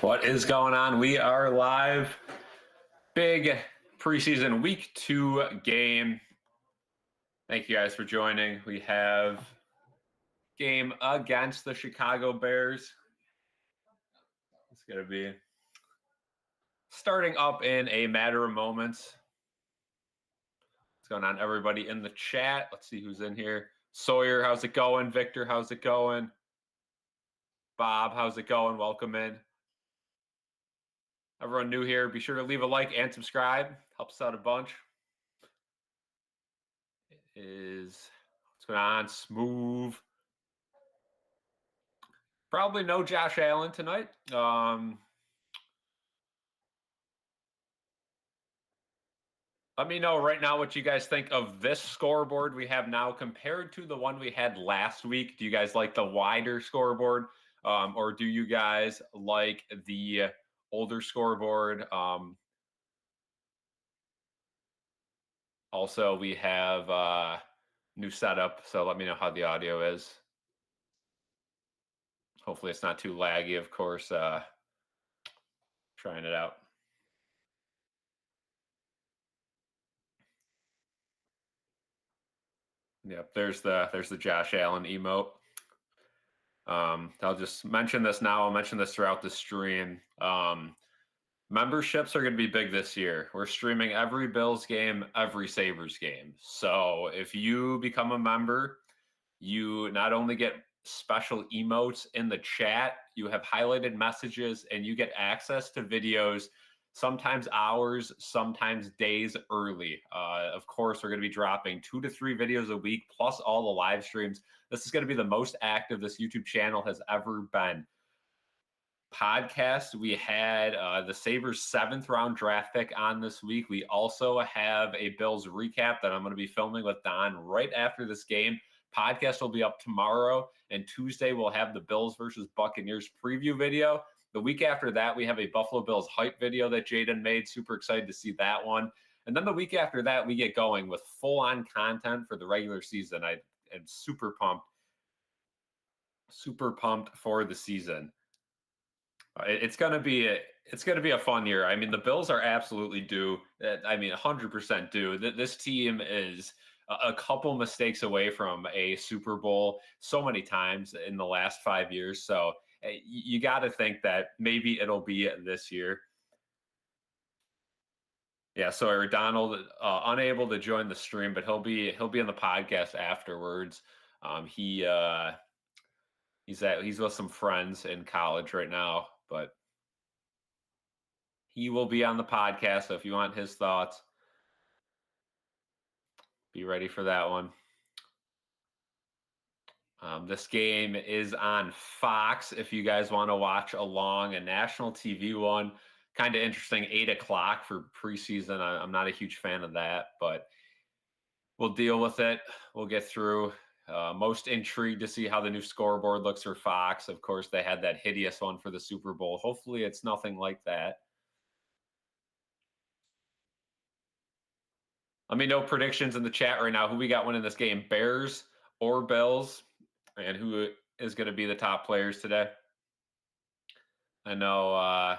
What is going on? We are live. Big preseason week 2 game. Thank you guys for joining. We have game against the Chicago Bears. It's going to be starting up in a matter of moments. What's going on, everybody in the chat? Let's see who's in here. Sawyer, how's it going? Victor, how's it going? Bob, how's it going? Welcome in. Everyone new here, be sure to leave a like and subscribe. Helps out a bunch. What's going on? Smooth. Probably no Josh Allen tonight. Let me know right now what you guys think of this scoreboard we have now compared to the one we had last week. Do you guys like the wider scoreboard? Or do you guys like the older scoreboard? Also, we have new setup, so let me know how the audio is. Hopefully it's not too laggy, of course, trying it out. Yep, there's the Josh Allen emote. I'll just mention this now. I'll mention this throughout the stream. Memberships are going to be big this year. We're streaming every Bills game, every Sabres game. So if you become a member, you not only get special emotes in the chat, you have highlighted messages, and you get access to videos, sometimes hours, sometimes days early. Of course, we're going to be dropping 2 to 3 videos a week, plus all the live streams. This is going to be the most active this YouTube channel has ever been. Podcast, we had the Sabres 7th round draft pick on this week. We also have a Bills recap that I'm going to be filming with Don right after this game. Podcast will be up tomorrow, and Tuesday we'll have the Bills versus Buccaneers preview video. The week after that, we have a Buffalo Bills hype video that Jaden made. Super excited to see that one. And then the week after that, we get going with full-on content for the regular season. I am super pumped for the season. It's gonna be a fun year. I mean, the Bills are absolutely due. 100% due. This team is a couple mistakes away from a Super Bowl so many times in the last 5 years. So you got to think that maybe it'll be this year. Yeah. So Donald unable to join the stream, but he'll be on the podcast afterwards. He's with some friends in college right now, but he will be on the podcast. So if you want his thoughts, be ready for that one. This game is on Fox if you guys want to watch along, a national TV one. Kind of interesting, 8 o'clock for preseason. I'm not a huge fan of that, but we'll deal with it. We'll get through. Most intrigued to see how the new scoreboard looks for Fox. Of course, they had that hideous one for the Super Bowl. Hopefully it's nothing like that. Let me know predictions in the chat right now. Who we got winning this game, Bears or Bills? And who is going to be the top players today? I know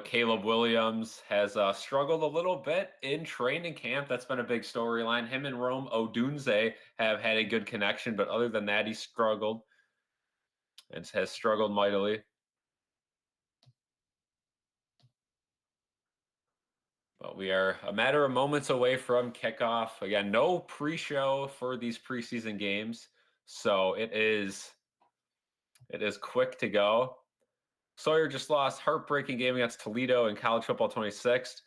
Caleb Williams has struggled a little bit in training camp. That's been a big storyline. Him and Rome Odunze have had a good connection, but other than that, he struggled and has struggled mightily. But we are a matter of moments away from kickoff. Again, no pre-show for these preseason games, so it is quick to go. Sawyer just lost heartbreaking game against Toledo in College Football 26.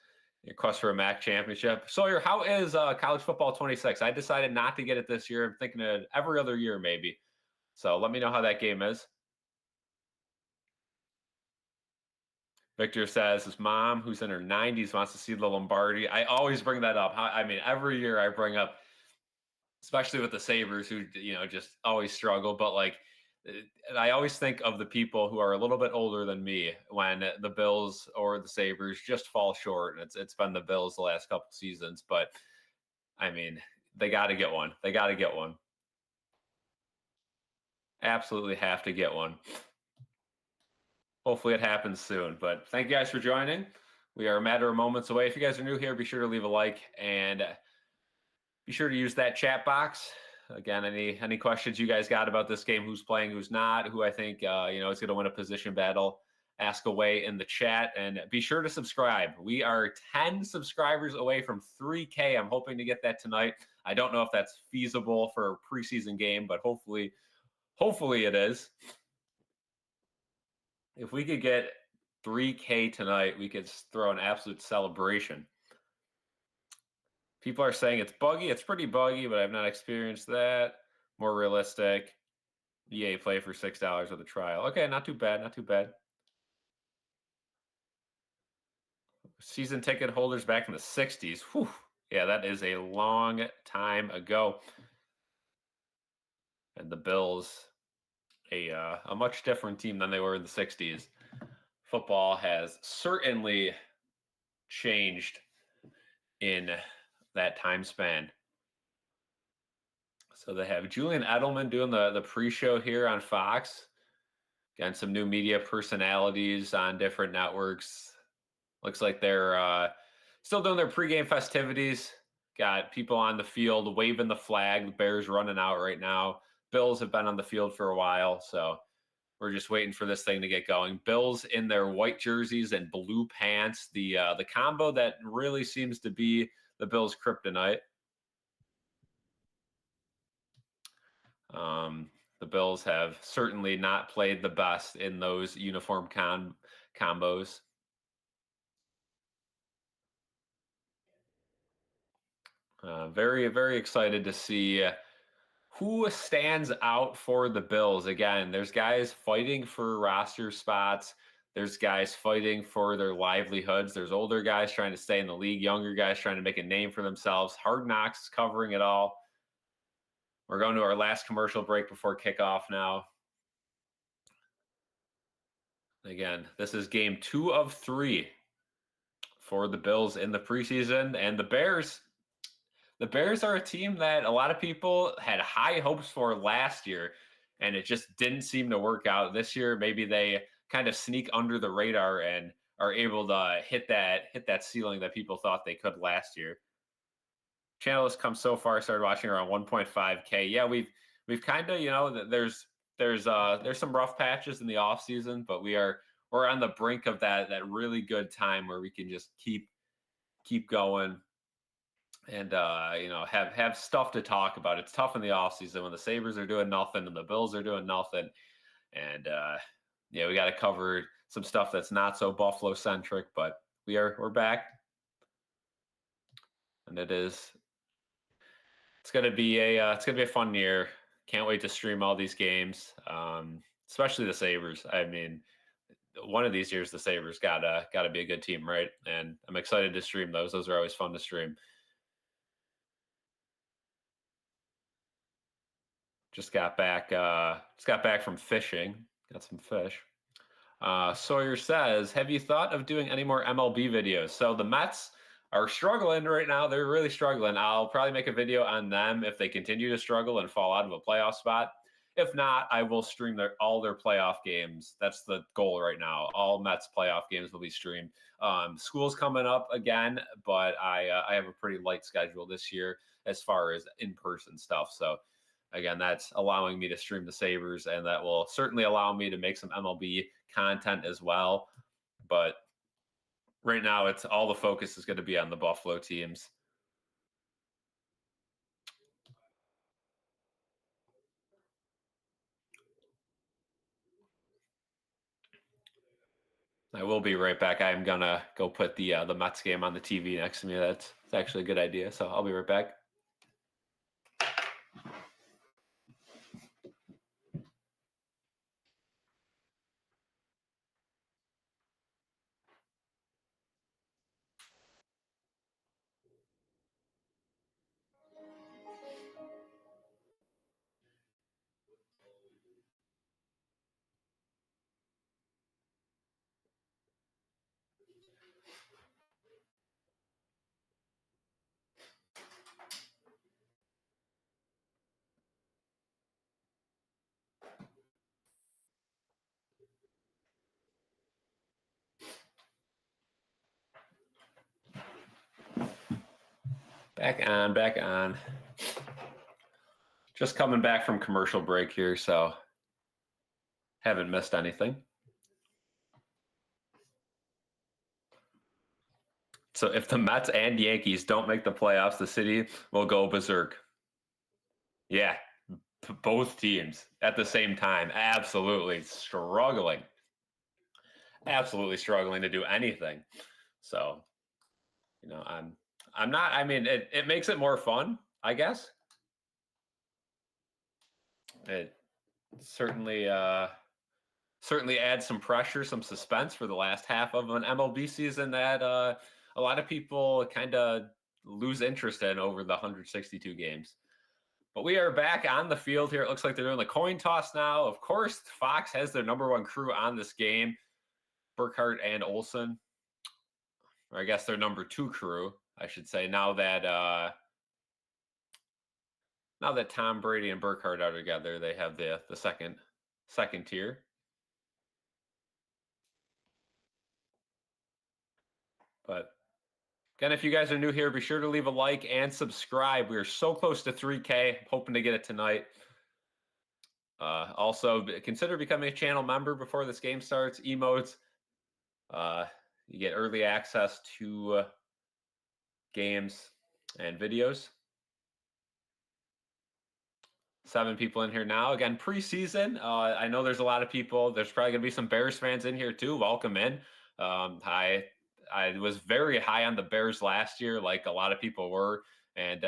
Your quest for a MAC championship. Sawyer, how is College Football 26? I decided not to get it this year. I'm thinking of every other year maybe. So let me know how that game is. Victor says his mom, who's in her 90s, wants to see the Lombardi. I always bring that up. I mean, every year I bring up, especially with the Sabres, who just always struggle. But like And I always think of the people who are a little bit older than me when the Bills or the Sabres just fall short. And it's been the Bills the last couple seasons, but I mean, they got to get one. They got to get one. Absolutely have to get one. Hopefully it happens soon. But thank you guys for joining. We are a matter of moments away. If you guys are new here, be sure to leave a like and be sure to use that chat box. Again, any questions you guys got about this game, who's playing, who's not, who I think is going to win a position battle, ask away in the chat, and be sure to subscribe. We are 10 subscribers away from 3K. I'm hoping to get that tonight. I don't know if that's feasible for a preseason game, but hopefully it is. If we could get 3K tonight, we could throw an absolute celebration. People are saying it's buggy. It's pretty buggy, but I've not experienced that. More realistic. EA play for $6 with a trial. Okay, not too bad. Not too bad. Season ticket holders back in the 60s. Whew. Yeah, that is a long time ago. And the Bills, a much different team than they were in the 60s. Football has certainly changed in that time span. So they have Julian Edelman doing the pre-show here on Fox. Again, some new media personalities on different networks. Looks like they're still doing their pregame festivities. Got people on the field waving the flag. The Bears running out right now. Bills have been on the field for a while, so we're just waiting for this thing to get going. Bills in their white jerseys and blue pants. The combo that really seems to be the Bills' kryptonite. The Bills have certainly not played the best in those uniform combos. Very, very excited to see who stands out for the Bills. Again, there's guys fighting for roster spots. There's guys fighting for their livelihoods. There's older guys trying to stay in the league, younger guys trying to make a name for themselves. Hard Knocks covering it all. We're going to our last commercial break before kickoff now. Again, this is game 2 of 3 for the Bills in the preseason. And the Bears are a team that a lot of people had high hopes for last year, and it just didn't seem to work out. This year, maybe they kind of sneak under the radar and are able to hit that ceiling that people thought they could last year. Channel has come so far. Started watching around 1.5K. Yeah, we've kind of, there's some rough patches in the off season, but we're on the brink of that really good time where we can just keep going and have stuff to talk about. It's tough in the off season when the Sabres are doing nothing and the Bills are doing nothing, and we got to cover some stuff that's not so Buffalo centric, but we're back, and it's gonna be a fun year. Can't wait to stream all these games, especially the Sabres. I mean, one of these years the Sabres gotta be a good team, right? And I'm excited to stream those. Those are always fun to stream. Just got back from fishing. Got some fish. Sawyer says, have you thought of doing any more MLB videos? So the Mets are struggling right now. They're really struggling. I'll probably make a video on them if they continue to struggle and fall out of a playoff spot. If not, I will stream all their playoff games. That's the goal right now. All Mets playoff games will be streamed. School's coming up again, but I have a pretty light schedule this year as far as in-person stuff. So again, that's allowing me to stream the Sabres, and that will certainly allow me to make some MLB content as well. But right now, it's all the focus is going to be on the Buffalo teams. I will be right back. I'm gonna go put the Mets game on the TV next to me. That's actually a good idea. So I'll be right back. Back on, back on. Just coming back from commercial break here, so haven't missed anything. So if the Mets and Yankees don't make the playoffs, the city will go berserk. Yeah, both teams at the same time, absolutely struggling to do anything. So, I'm not. I mean, it makes it more fun, I guess. It certainly certainly adds some pressure, some suspense for the last half of an MLB season that a lot of people kind of lose interest in over the 162 games. But we are back on the field here. It looks like they're doing the coin toss now. Of course, Fox has their number one crew on this game, Burkhardt and Olsen, or I guess their number two crew, I should say. Now that Tom Brady and Burkhardt are together, they have the second tier. But again, if you guys are new here, be sure to leave a like and subscribe. We are so close to 3K. Hoping to get it tonight. Also, consider becoming a channel member before this game starts. Emotes. You get early access to games and videos. 7 people in here now. Again, preseason. I know there's a lot of people. There's probably going to be some Bears fans in here too. Welcome in. I was very high on the Bears last year, like a lot of people were. And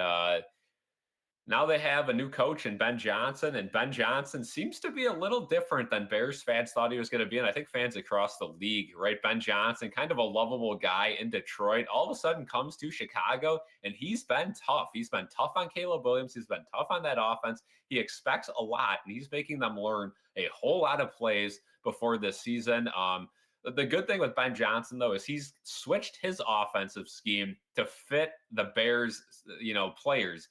now they have a new coach in Ben Johnson, and Ben Johnson seems to be a little different than Bears fans thought he was going to be. And I think fans across the league, right? Ben Johnson, kind of a lovable guy in Detroit, all of a sudden comes to Chicago, and he's been tough. He's been tough on Caleb Williams. He's been tough on that offense. He expects a lot, and he's making them learn a whole lot of plays before this season. The good thing with Ben Johnson, though, is he's switched his offensive scheme to fit the Bears, players,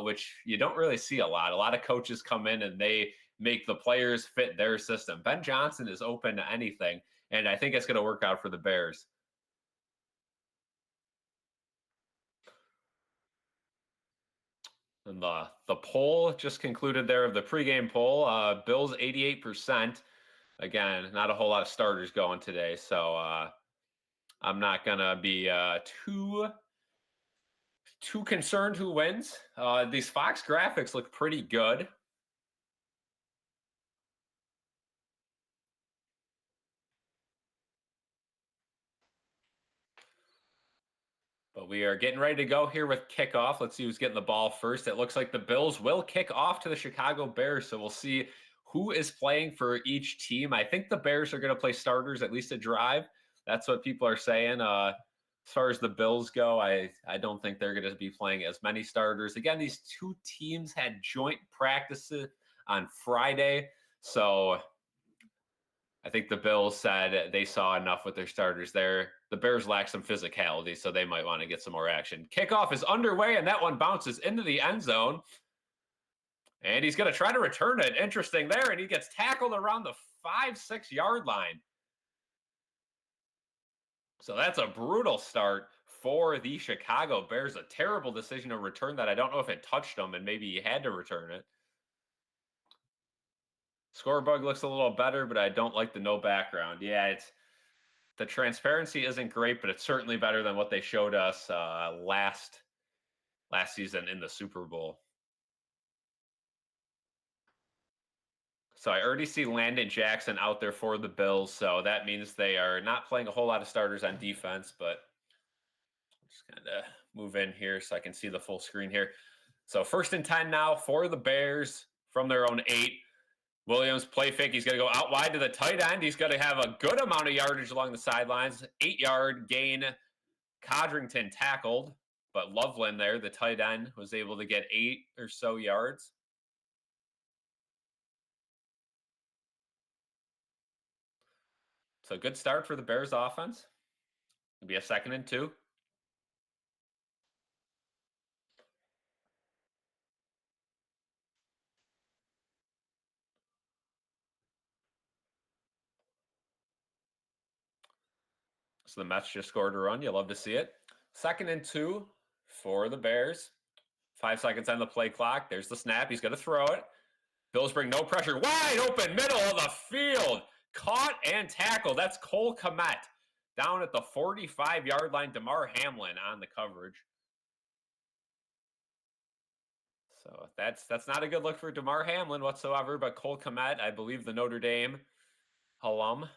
which you don't really see a lot. A lot of coaches come in and they make the players fit their system. Ben Johnson is open to anything, and I think it's going to work out for the Bears. And the poll just concluded there of the pregame poll. Bills 88%. Again, not a whole lot of starters going today, so I'm not gonna be too concerned who wins. These Fox graphics look pretty good. But we are getting ready to go here with kickoff. Let's see who's getting the ball first. It looks like the Bills will kick off to the Chicago Bears, so we'll see who is playing for each team. I think the Bears are going to play starters at least a drive. That's what people are saying. As far as the Bills go, I don't think they're going to be playing as many starters. Again, these two teams had joint practices on Friday, so I think the Bills said they saw enough with their starters there. The Bears lack some physicality, so they might want to get some more action. Kickoff is underway, and that one bounces into the end zone. And he's going to try to return it. Interesting there, and he gets tackled around the 5-6 yard line. So that's a brutal start for the Chicago Bears. A terrible decision to return that. I don't know if it touched him, and maybe he had to return it. Scorebug looks a little better, but I don't like the no background. Yeah, the transparency isn't great, but it's certainly better than what they showed us last season in the Super Bowl. So I already see Landon Jackson out there for the Bills, so that means they are not playing a whole lot of starters on defense, but just kind of move in here so I can see the full screen here. So 1st and 10 now for the Bears from their own 8. Williams, play fake. He's going to go out wide to the tight end. He's going to have a good amount of yardage along the sidelines. 8-yard gain. Codrington tackled, but Loveland there, the tight end, was able to get 8 or so yards. So good start for the Bears offense. It'll be a 2nd and 2. So the Mets just scored a run. You love to see it. 2nd and 2 for the Bears. 5 seconds on the play clock. There's the snap. He's going to throw it. Bills bring no pressure. Wide open, middle of the field. Caught and tackled. That's Cole Kmet down at the 45-yard line. Damar Hamlin on the coverage. So that's not a good look for Damar Hamlin whatsoever, but Cole Kmet, I believe the Notre Dame alum,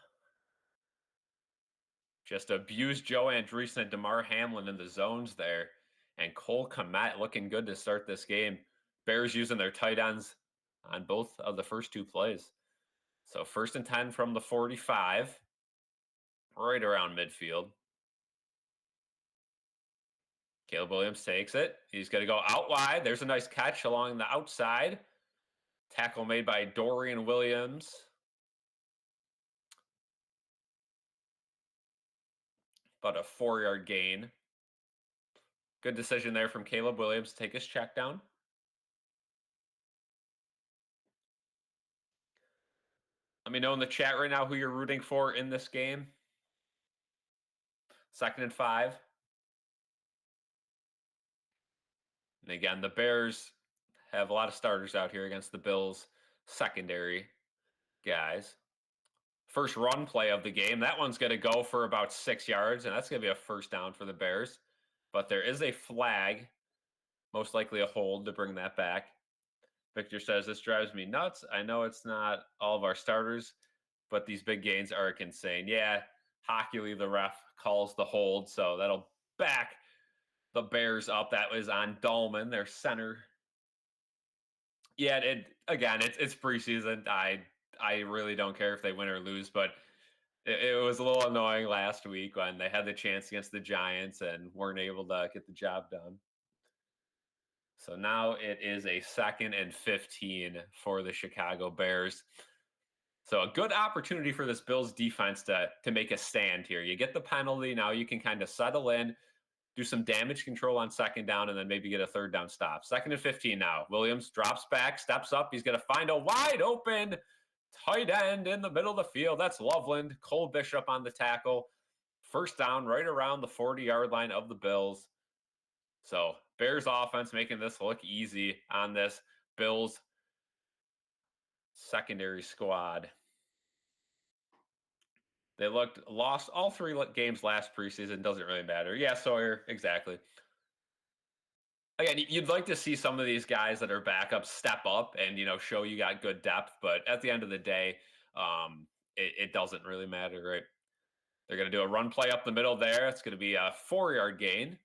just abused Joe Andreessen and Damar Hamlin in the zones there. And Cole Kmet looking good to start this game. Bears using their tight ends on both of the first 2 plays. So 1st and 10 from the 45, right around midfield. Caleb Williams takes it. He's going to go out wide. There's a nice catch along the outside. Tackle made by Dorian Williams. About a 4-yard gain. Good decision there from Caleb Williams to take his check down. Let me know in the chat right now who you're rooting for in this game. 2nd and 5. And again, the Bears have a lot of starters out here against the Bills secondary guys. First run play of the game. That one's going to go for about 6 yards, and that's going to be a first down for the Bears. But there is a flag, most likely a hold, to bring that back. Victor says, this drives me nuts. I know it's not all of our starters, but these big gains are insane. Yeah, Hockey League, the ref calls the hold, so that'll back the Bears up. That was on Dahlman, their center. Yeah, it's preseason. I really don't care if they win or lose, but it was a little annoying last week when they had the chance against the Giants and weren't able to get the job done. So now it is a 2nd and 15 for the Chicago Bears. So a good opportunity for this Bills defense to make a stand here. You get the penalty. Now you can kind of settle in, do some damage control on 2nd down, and then maybe get a 3rd down stop. 2nd and 15 now. Williams drops back, steps up. He's going to find a wide open tight end in the middle of the field. That's Loveland. Cole Bishop on the tackle. 1st down right around the 40-yard line of the Bills. So Bears offense making this look easy on this Bills secondary squad. They lost all 3 games last preseason. Doesn't really matter. Yeah, Sawyer, exactly. Again, you'd like to see some of these guys that are backups step up and, show you got good depth. But at the end of the day, it doesn't really matter, right? They're going to do a run play up the middle there. It's going to be a 4-yard gain.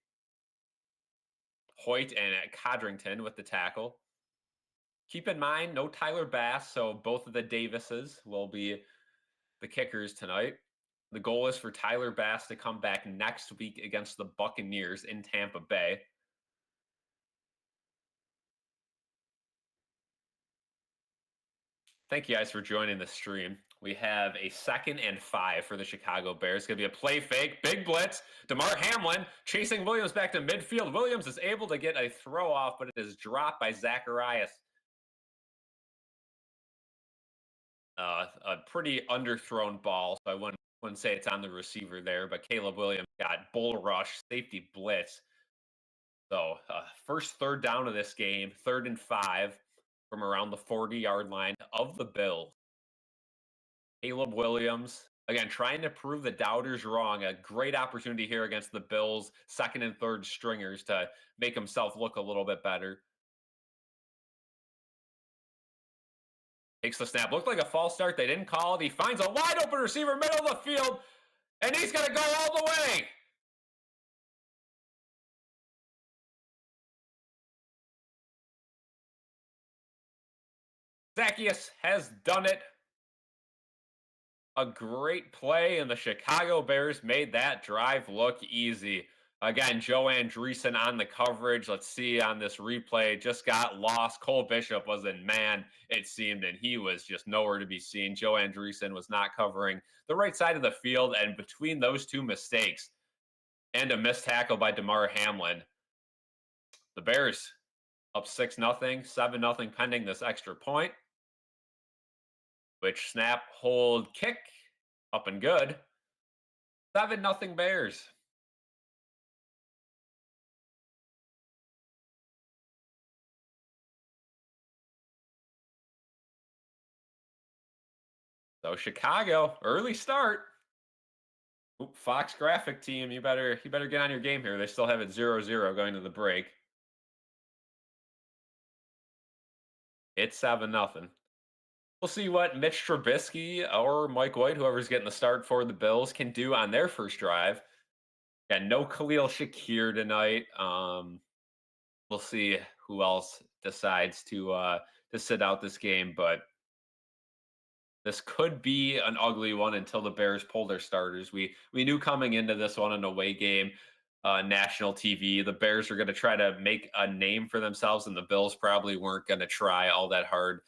Hoyt and Codrington with the tackle. Keep in mind, no Tyler Bass, so both of the Davises will be the kickers tonight. The goal is for Tyler Bass to come back next week against the Buccaneers in Tampa Bay. Thank you guys for joining the stream. We have a 2nd and 5 for the Chicago Bears. It's going to be a play fake, big blitz. Damar Hamlin chasing Williams back to midfield. Williams is able to get a throw off, but it is dropped by Zacharias. A pretty underthrown ball, so I wouldn't say it's on the receiver there, but Caleb Williams got bull rush, safety blitz. So first 3rd down of this game, 3rd and 5 from around the 40-yard line of the Bills. Caleb Williams, again, trying to prove the doubters wrong. A great opportunity here against the Bills' 2nd and 3rd stringers to make himself look a little bit better. Takes the snap. Looked like a false start. They didn't call it. He finds a wide open receiver, middle of the field, and he's going to go all the way. Zacchaeus has done it. A great play, and the Chicago Bears made that drive look easy. Again, Joe Andreessen on the coverage. Let's see on this replay. Just got lost. Cole Bishop was in man, it seemed, and he was just nowhere to be seen. Joe Andreessen was not covering the right side of the field, and between those 2 mistakes and a missed tackle by Damar Hamlin, the Bears up 6-0, 7-0 pending this extra point. Which snap, hold, kick, up and good. 7-0 Bears. So Chicago, early start. Oop, Fox graphic team, you better get on your game here. They still have it 0-0 going to the break. It's 7-0. We'll see what Mitch Trubisky or Mike White, whoever's getting the start for the Bills, can do on their first drive. Yeah, no Khalil Shakir tonight. We'll see who else decides to sit out this game, but this could be an ugly one until the Bears pull their starters. We knew coming into this one, an away game, national TV, the Bears are going to try to make a name for themselves, and the Bills probably weren't going to try all that hard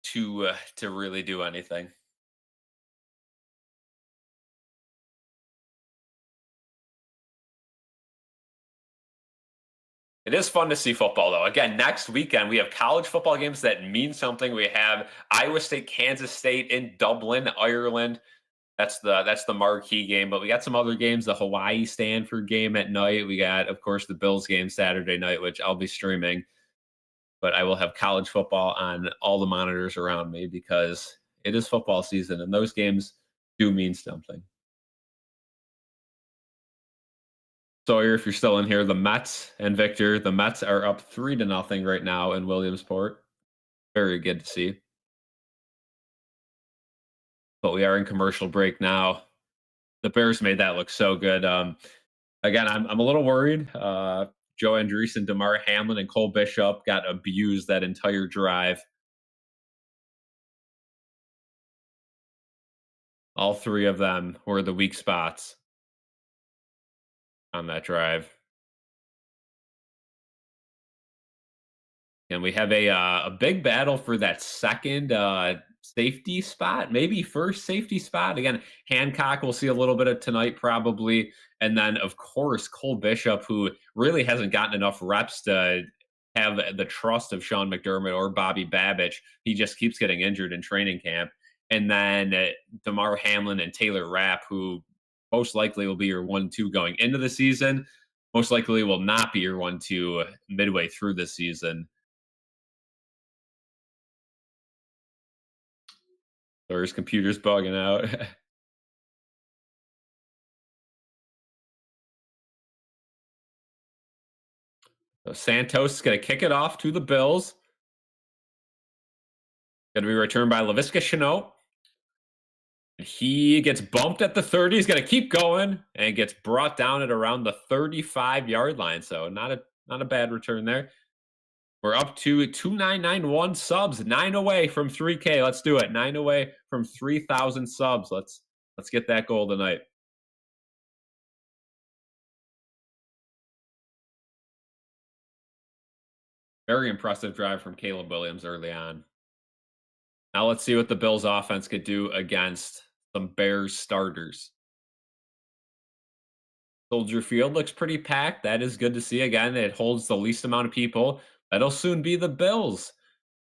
to really do anything. It is fun to see football, though. Again, next weekend we have college football games that mean something. We have Iowa State, Kansas State in Dublin, Ireland. That's the marquee game. But we got some other games. The Hawaii Stanford game at night. We got, of course, the Bills game Saturday night, which I'll be streaming. But I will have college football on all the monitors around me because it is football season, and those games do mean something. Sawyer, if you're still in here, the Mets and Victor, the Mets are up 3-0 right now in Williamsport. Very good to see. But we are in commercial break now. The Bears made that look so good. Again, I'm a little worried. Joe Andreessen, DeMar Hamlin, and Cole Bishop got abused that entire drive. All three of them were the weak spots on that drive. And we have a big battle for that second safety spot, maybe first safety spot. Again, Hancock we'll see a little bit of tonight probably, and then of course Cole Bishop, who really hasn't gotten enough reps to have the trust of Sean McDermott or Bobby Babich. He just keeps getting injured in training camp, and then Damar Hamlin and Taylor Rapp, who most likely will be your 1-2 going into the season. Most likely will not be your 1-2 midway through the season. Or his computer's bugging out. So Santos is going to kick it off to the Bills. Going to be returned by Laviska Shenault. He gets bumped at the 30. He's going to keep going and gets brought down at around the 35-yard line. So not a bad return there. We're up to 2991 subs, 9 away from 3K. Let's do it. 9 away from 3,000 subs. Let's get that goal tonight. Very impressive drive from Caleb Williams early on. Now let's see what the Bills offense could do against some Bears starters. Soldier Field looks pretty packed. That is good to see. Again, it holds the least amount of people. That'll soon be the Bills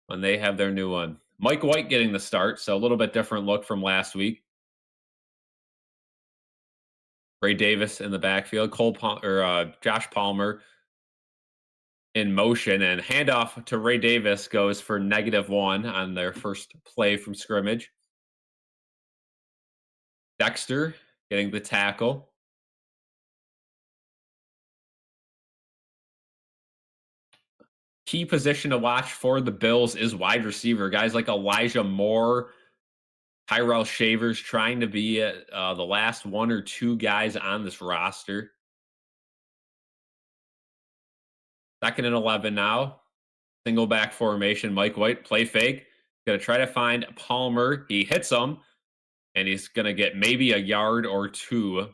when they have their new one. Mike White getting the start, so a little bit different look from last week. Ray Davis in the backfield. Josh Palmer in motion, and handoff to Ray Davis goes for -1 on their first play from scrimmage. Dexter getting the tackle. Key position to watch for the Bills is wide receiver. Guys like Elijah Moore, Tyrell Shavers trying to be the last 1 or 2 guys on this roster. 2nd and 11 now. Single back formation. Mike White, play fake. Going to try to find Palmer. He hits him, and he's going to get maybe a yard or 2.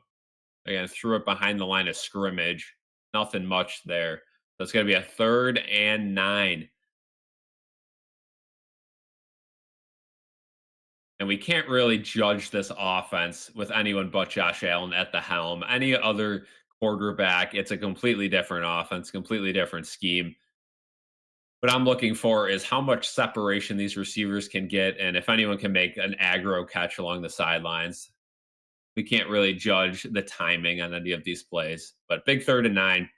Again, threw it behind the line of scrimmage. Nothing much there. So it's going to be a 3rd and 9. And we can't really judge this offense with anyone but Josh Allen at the helm. Any other quarterback, it's a completely different offense, completely different scheme. What I'm looking for is how much separation these receivers can get, and if anyone can make an aggro catch along the sidelines. We can't really judge the timing on any of these plays. But big 3rd and 9.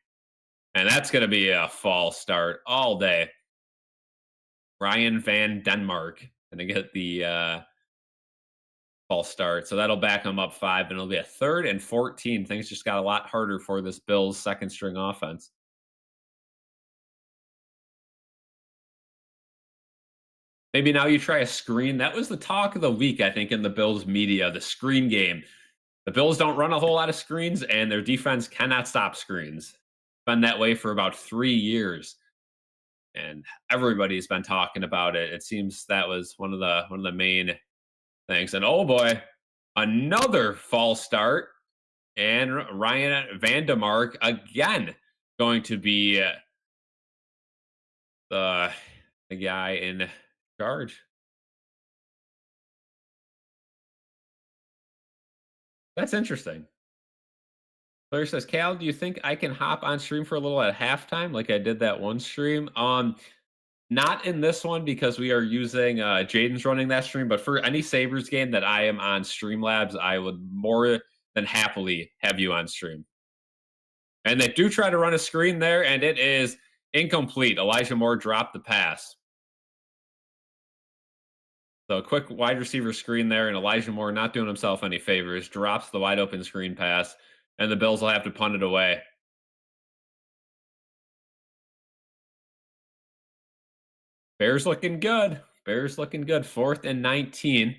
And that's going to be a fall start all day. Ryan Van Denmark going to get the false start. So that'll back them up 5, and it'll be a 3rd and 14. Things just got a lot harder for this Bills second string offense. Maybe now you try a screen. That was the talk of the week, I think, in the Bills media, the screen game. The Bills don't run a whole lot of screens, and their defense cannot stop screens. Been that way for about 3 years, and everybody's been talking about it. It seems that was one of the main things. And oh boy, another false start, and Ryan Vandemark again going to be the guy in charge. That's interesting. Claire says, Cal, do you think I can hop on stream for a little at halftime like I did that one stream? Not in this one because we are using Jaden's running that stream, but for any Sabres game that I am on Streamlabs, I would more than happily have you on stream. And they do try to run a screen there, and it is incomplete. Elijah Moore dropped the pass. So a quick wide receiver screen there, and Elijah Moore not doing himself any favors, drops the wide open screen pass, and the Bills will have to punt it away. Bears looking good. Bears looking good. 4th and 19.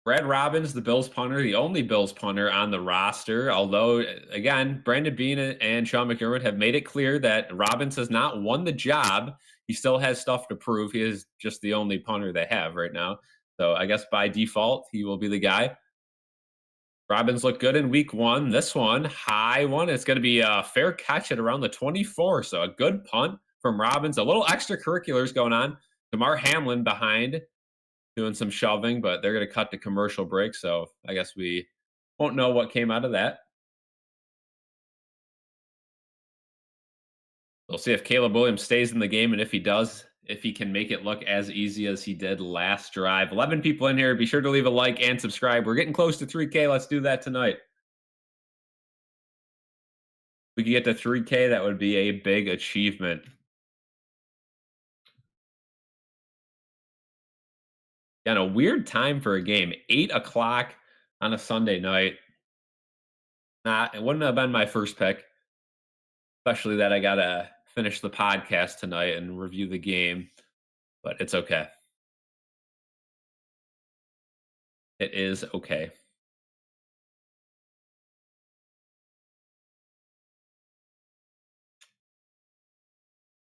Brad Robbins, the Bills punter, the only Bills punter on the roster. Although, again, Brandon Beane and Sean McDermott have made it clear that Robbins has not won the job. He still has stuff to prove. He is just the only punter they have right now. So I guess by default, he will be the guy. Robbins looked good in week 1. This one, high one. It's going to be a fair catch at around the 24. So a good punt from Robbins. A little extracurriculars going on. Damar Hamlin behind, doing some shoving, but they're going to cut the commercial break. So I guess we won't know what came out of that. We'll see if Caleb Williams stays in the game, and if he does, if he can make it look as easy as he did last drive. 11 people in here. Be sure to leave a like and subscribe. We're getting close to 3K. Let's do that tonight. We could get to 3K. That would be a big achievement. And a weird time for a game. 8 o'clock on a Sunday night. It wouldn't have been my first pick. Especially that I got to finish the podcast tonight and review the game. But it's okay. It is okay.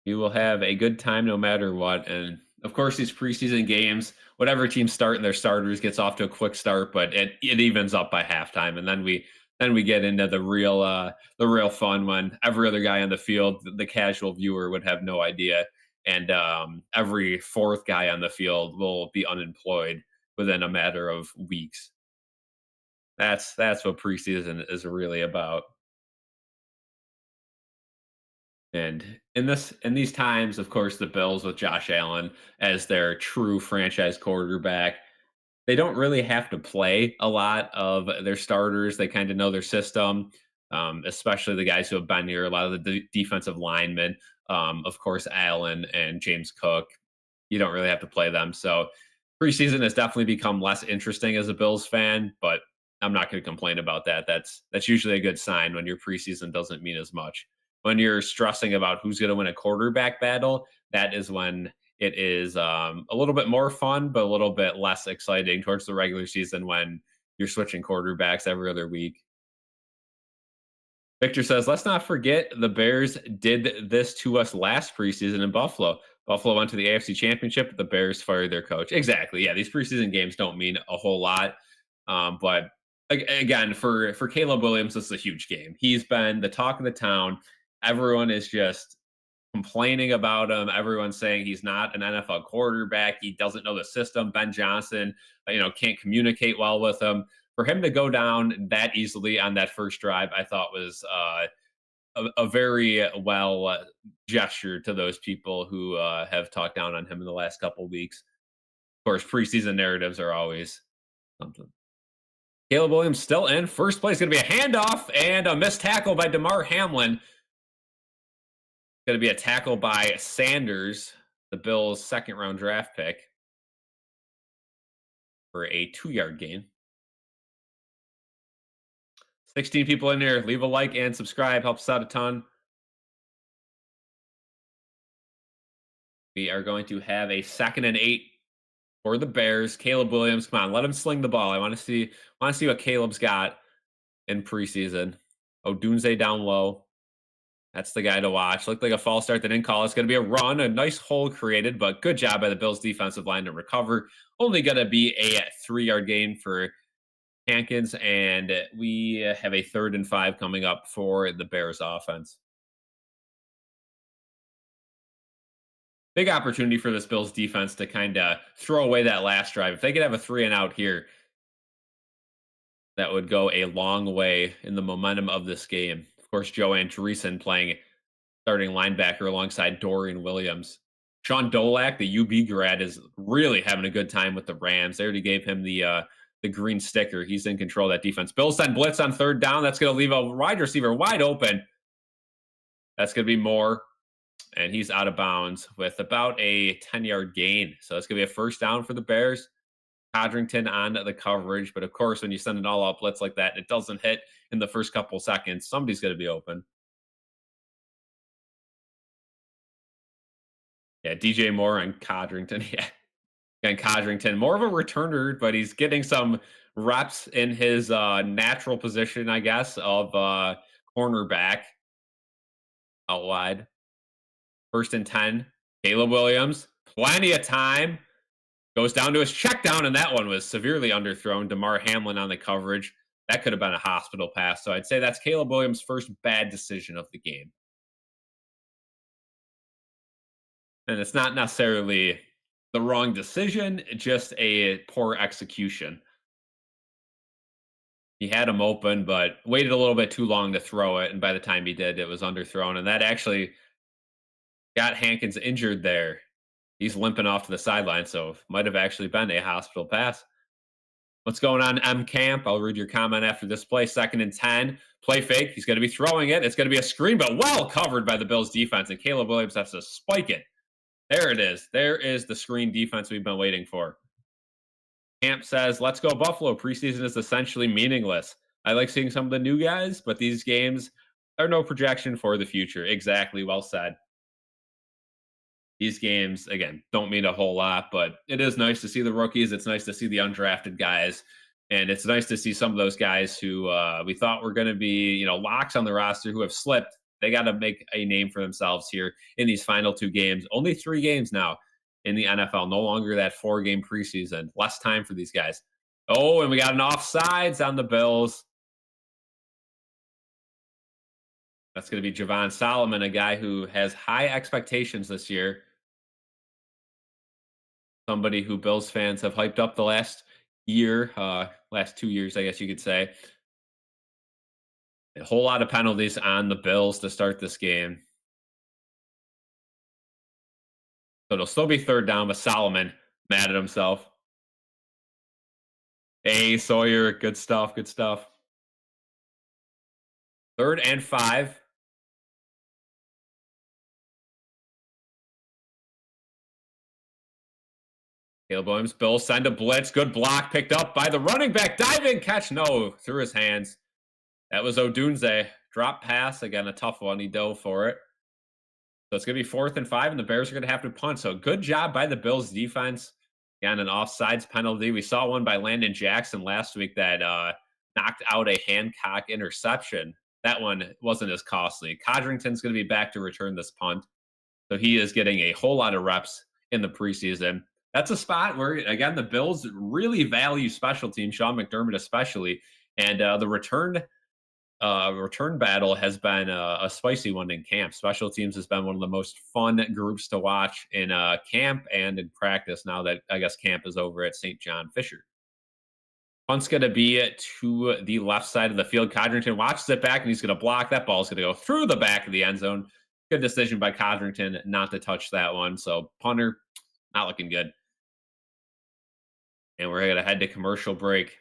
You will have a good time no matter what. And of course, these preseason games, whatever team starting their starters gets off to a quick start, but it evens up by halftime, and then we get into the real fun when every other guy on the field, the casual viewer, would have no idea, and every 4th guy on the field will be unemployed within a matter of weeks. That's what preseason is really about. And in these times, of course, the Bills with Josh Allen as their true franchise quarterback, they don't really have to play a lot of their starters. They kind of know their system, especially the guys who have been here. A lot of the defensive linemen, of course, Allen and James Cook. You don't really have to play them. So preseason has definitely become less interesting as a Bills fan, but I'm not going to complain about that. That's usually a good sign when your preseason doesn't mean as much. When you're stressing about who's going to win a quarterback battle, that is when it is a little bit more fun, but a little bit less exciting towards the regular season when you're switching quarterbacks every other week. Victor says, let's not forget the Bears did this to us last preseason in Buffalo. Buffalo went to the AFC Championship. The Bears fired their coach. Exactly. Yeah, these preseason games don't mean a whole lot. But again, for Caleb Williams, this is a huge game. He's been the talk of the town. Everyone is just complaining about him. Everyone's saying he's not an NFL quarterback. He doesn't know the system. Ben Johnson, can't communicate well with him. For him to go down that easily on that first drive, I thought was a very well gesture to those people who have talked down on him in the last couple of weeks. Of course, preseason narratives are always something. Caleb Williams still in first place. Going to be a handoff and a missed tackle by Damar Hamlin. Going to be a tackle by Sanders. the Bills' second-round draft pick for a 2-yard gain. 16 people in here. Leave a like and subscribe. Helps out a ton. We are going to have a 2nd and 8 for the Bears. Caleb Williams, come on, let him sling the ball. I want to see what Caleb's got in preseason. Odunze down low. That's the guy to watch. Looked like a false start that didn't call. It's going to be a run, a nice hole created, but good job by the Bills defensive line to recover. Only going to be a 3-yard gain for Hankins, and we have a 3rd and 5 coming up for the Bears offense. Big opportunity for this Bills defense to kind of throw away that last drive. If they could have a 3 and out here, that would go a long way in the momentum of this game. Of course, Joe Andreessen playing starting linebacker alongside Dorian Williams. Sean Dolak, the UB grad, is really having a good time with the Rams. They already gave him the green sticker. He's in control of that defense. Bills send blitz on 3rd down. That's going to leave a wide receiver wide open. That's going to be Moore. And he's out of bounds with about a 10-yard gain. So it's going to be a 1st down for the Bears. Codrington on the coverage. But of course, when you send an all-out blitz like that, it doesn't hit in the first couple seconds. Somebody's going to be open. Yeah, DJ Moore and Codrington. Yeah. And Codrington, more of a returner, but he's getting some reps in his natural position, I guess, of cornerback out wide. 1st and 10. Caleb Williams, plenty of time. Goes down to his check down, and that one was severely underthrown. DeMar Hamlin on the coverage. That could have been a hospital pass. So I'd say that's Caleb Williams' first bad decision of the game. And it's not necessarily the wrong decision, just a poor execution. He had him open, but waited a little bit too long to throw it. And by the time he did, it was underthrown. And that actually got Hankins injured there. He's limping off to the sideline, so might have actually been a hospital pass. What's going on, M Camp? I'll read your comment after this play. 2nd and 10. Play fake. He's going to be throwing it. It's going to be a screen, but well covered by the Bills defense. And Caleb Williams has to spike it. There it is. There is the screen defense we've been waiting for. Camp says, let's go Buffalo. Preseason is essentially meaningless. I like seeing some of the new guys, but these games are no projection for the future. Exactly. Well said. These games, again, don't mean a whole lot, but it is nice to see the rookies. It's nice to see the undrafted guys. And it's nice to see some of those guys who we thought were going to be, locks on the roster who have slipped. They got to make a name for themselves here in these final 2 games. Only 3 games now in the NFL. No longer that 4-game preseason. Less time for these guys. Oh, and we got an offsides on the Bills. That's going to be Javon Solomon, a guy who has high expectations this year. Somebody who Bills fans have hyped up the last year, last 2 years, I guess you could say. A whole lot of penalties on the Bills to start this game. So it'll still be 3rd down, but Solomon mad at himself. Hey, Sawyer, good stuff, good stuff. 3rd and 5. Caleb Williams, Bills send a blitz. Good block picked up by the running back. Diving catch. No, through his hands. That was Odunze. Drop pass. Again, a tough one. He dove for it. So it's going to be 4th and 5, and the Bears are going to have to punt. So good job by the Bills defense. Again, an offsides penalty. We saw one by Landon Jackson last week that knocked out a Hancock interception. That one wasn't as costly. Codrington's going to be back to return this punt. So he is getting a whole lot of reps in the preseason. That's a spot where, again, the Bills really value special teams, Sean McDermott especially. And the return battle has been a spicy one in camp. Special teams has been one of the most fun groups to watch in camp and in practice now that, I guess, camp is over at St. John Fisher. Punt's going to be to the left side of the field. Codrington watches it back, and he's going to block. That ball's going to go through the back of the end zone. Good decision by Codrington not to touch that one. So punter, not looking good. And we're going to head to commercial break.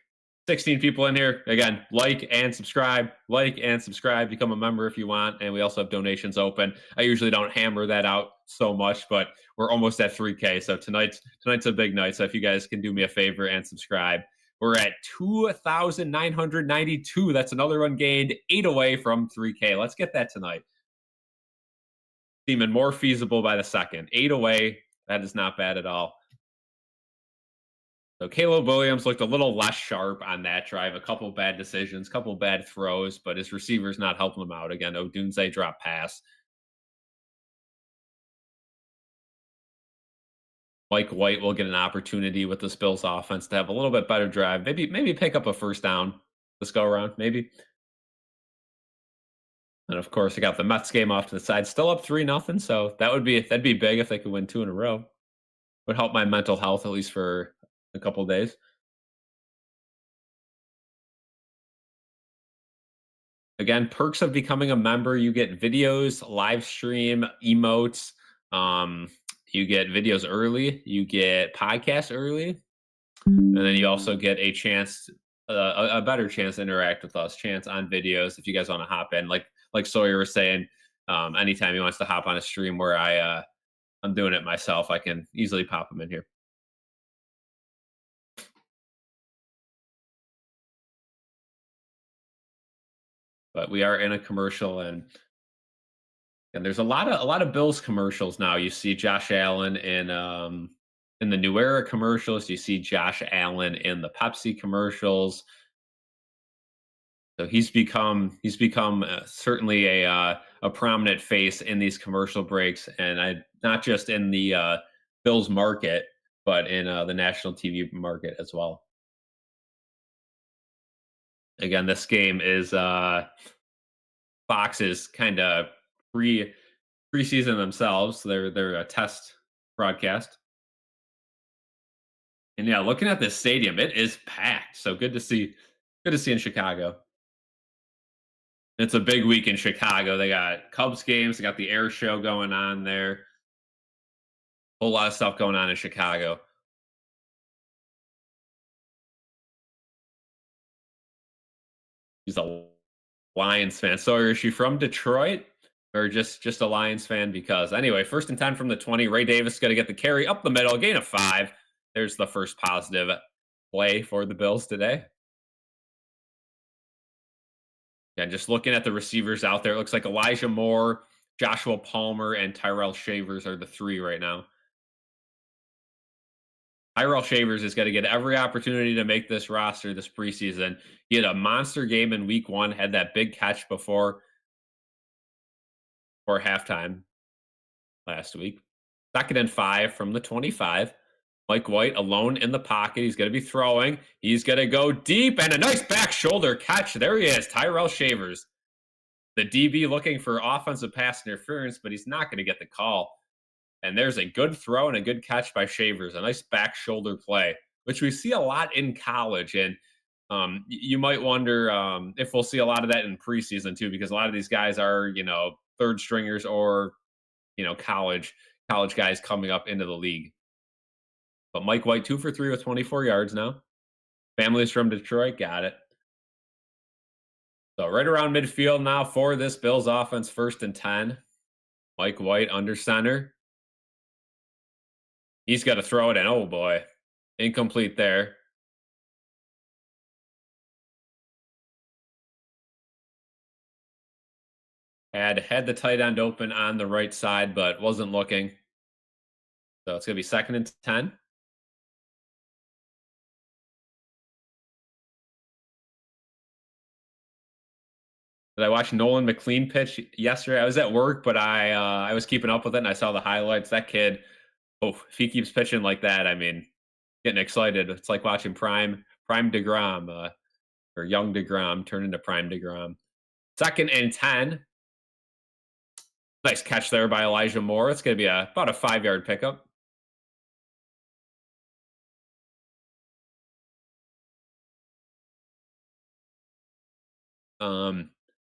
16 people in here. Again, like and subscribe. Like and subscribe. Become a member if you want. And we also have donations open. I usually don't hammer that out so much, but we're almost at 3K. So tonight's a big night. So if you guys can do me a favor and subscribe, we're at 2,992. That's another run gained, 8 away from 3K. Let's get that tonight. Seeming more feasible by the second. 8 away. That is not bad at all. So Caleb Williams looked a little less sharp on that drive. A couple bad decisions, couple bad throws, but his receiver's not helping him out. Again, Odunze drop pass. Mike White will get an opportunity with this Bills offense to have a little bit better drive. Maybe pick up a first down this go around, maybe. And of course, I got the Mets game off to the side, still up 3-0. So that'd be big if they could win 2 in a row. Would help my mental health at least for a couple of days. Again, perks of becoming a member: you get videos, live stream, emotes. You get videos early, you get podcasts early, and then you also get a chance, a better chance to interact with us. Chance on videos if you guys want to hop in, like Sawyer was saying. Anytime he wants to hop on a stream where I'm doing it myself, I can easily pop him in here. But we are in a commercial, and there's a lot of Bills commercials now. You see Josh Allen in the New Era commercials. You see Josh Allen in the Pepsi commercials. So he's become certainly a prominent face in these commercial breaks, and not just in the Bills market, but in the national TV market as well. Again, this game is Fox's kind of preseason themselves. They're a test broadcast. And yeah, looking at this stadium, it is packed. So good to see in Chicago. It's a big week in Chicago. They got Cubs games, they got the air show going on there. Whole lot of stuff going on in Chicago. He's a Lions fan. So is she from Detroit? Or just a Lions fan? Because anyway, 1st and 10 from the 20. Ray Davis is going to get the carry up the middle, gain of 5. There's the first positive play for the Bills today. And just looking at the receivers out there, it looks like Elijah Moore, Joshua Palmer, and Tyrell Shavers are the 3 right now. Tyrell Shavers is going to get every opportunity to make this roster this preseason. He had a monster game in week 1, had that big catch before halftime last week. 2nd and 5 from the 25. Mike White alone in the pocket. He's going to be throwing. He's going to go deep, and a nice back shoulder catch. There he is, Tyrell Shavers. The DB looking for offensive pass interference, but he's not going to get the call. And there's a good throw and a good catch by Shavers. A nice back shoulder play, which we see a lot in college. And you might wonder if we'll see a lot of that in preseason too, because a lot of these guys are, 3rd stringers or, college guys coming up into the league. But Mike White, 2 for 3 with 24 yards now. Family's from Detroit. Got it. So right around midfield now for this Bills offense, 1st and 10. Mike White under center. He's got to throw it in. Oh, boy. Incomplete there. Had the tight end open on the right side, but wasn't looking. So it's going to be 2nd and 10. Did I watch Nolan McLean pitch yesterday? I was at work, but I was keeping up with it, and I saw the highlights. That kid, if he keeps pitching like that, I mean, getting excited. It's like watching Prime DeGrom or young DeGrom turn into Prime DeGrom. 2nd and 10. Nice catch there by Elijah Moore. It's going to be about a 5-yard pickup.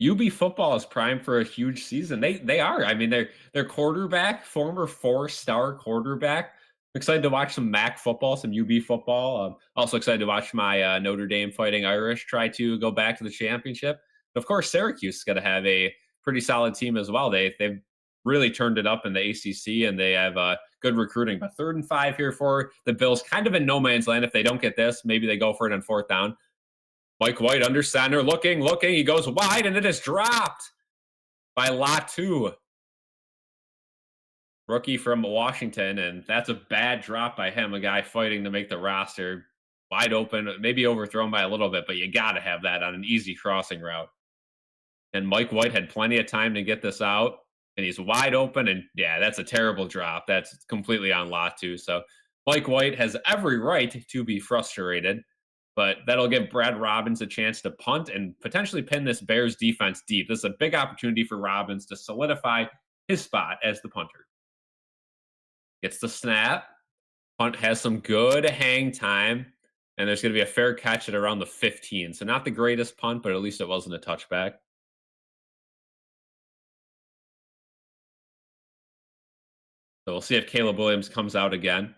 UB football is primed for a huge season. They are. I mean, their quarterback, former 4-star quarterback. I'm excited to watch some MAC football, some UB football. Also excited to watch my Notre Dame Fighting Irish try to go back to the championship. But of course, Syracuse is going to have a pretty solid team as well. They've really turned it up in the ACC, and they have good recruiting. But 3rd and 5 here for the Bills, kind of in no man's land. If they don't get this, maybe they go for it on 4th down. Mike White under center, looking. He goes wide, and it is dropped by Latu, rookie from Washington, and that's a bad drop by him, a guy fighting to make the roster. Wide open, maybe overthrown by a little bit, but you got to have that on an easy crossing route. And Mike White had plenty of time to get this out, and he's wide open, and yeah, that's a terrible drop. That's completely on Latu. So Mike White has every right to be frustrated, but that'll give Brad Robbins a chance to punt and potentially pin this Bears defense deep. This is a big opportunity for Robbins to solidify his spot as the punter. Gets the snap. Punt has some good hang time, and there's going to be a fair catch at around the 15. So not the greatest punt, but at least it wasn't a touchback. So we'll see if Caleb Williams comes out again.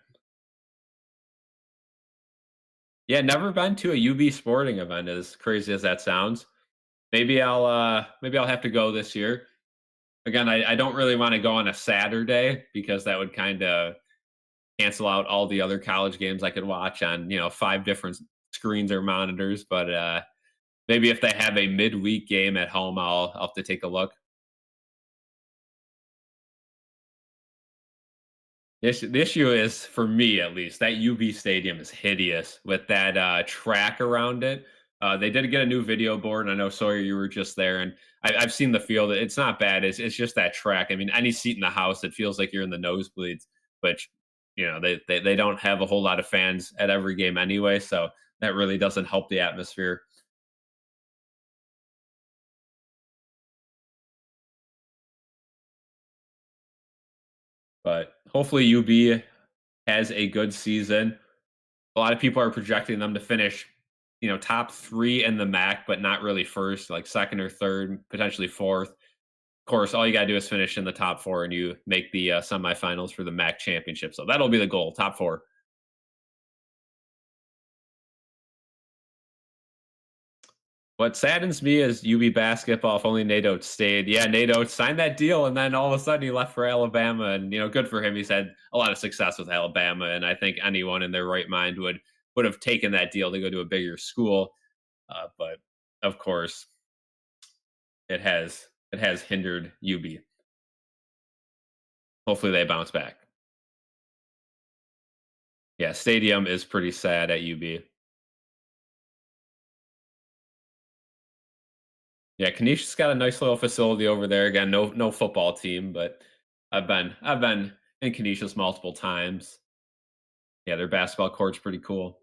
Yeah, never been to a UB sporting event, as crazy as that sounds. Maybe I'll have to go this year. Again, I don't really want to go on a Saturday because that would kind of cancel out all the other college games I could watch on, 5 different screens or monitors. But maybe if they have a midweek game at home, I'll have to take a look. The issue is, for me at least, that UB Stadium is hideous with that track around it. They did get a new video board, and I know, Sawyer, you were just there, and I've seen the field. It's not bad. It's just that track. I mean, any seat in the house, it feels like you're in the nosebleeds, which, they don't have a whole lot of fans at every game anyway, so that really doesn't help the atmosphere. But hopefully UB has a good season. A lot of people are projecting them to finish, top 3 in the MAC, but not really first, like 2nd or 3rd, potentially 4th. Of course, all you got to do is finish in the top 4, and you make the semifinals for the MAC championship. So that'll be the goal, top 4. What saddens me is UB basketball. If only Nate Oates stayed. Yeah, Nate Oates signed that deal, and then all of a sudden he left for Alabama. And good for him. He's had a lot of success with Alabama, and I think anyone in their right mind would have taken that deal to go to a bigger school. But of course, it has hindered UB. Hopefully, they bounce back. Yeah, stadium is pretty sad at UB. Yeah, Canisius got a nice little facility over there. Again, no football team, but I've been in Canisius multiple times. Yeah, their basketball court's pretty cool.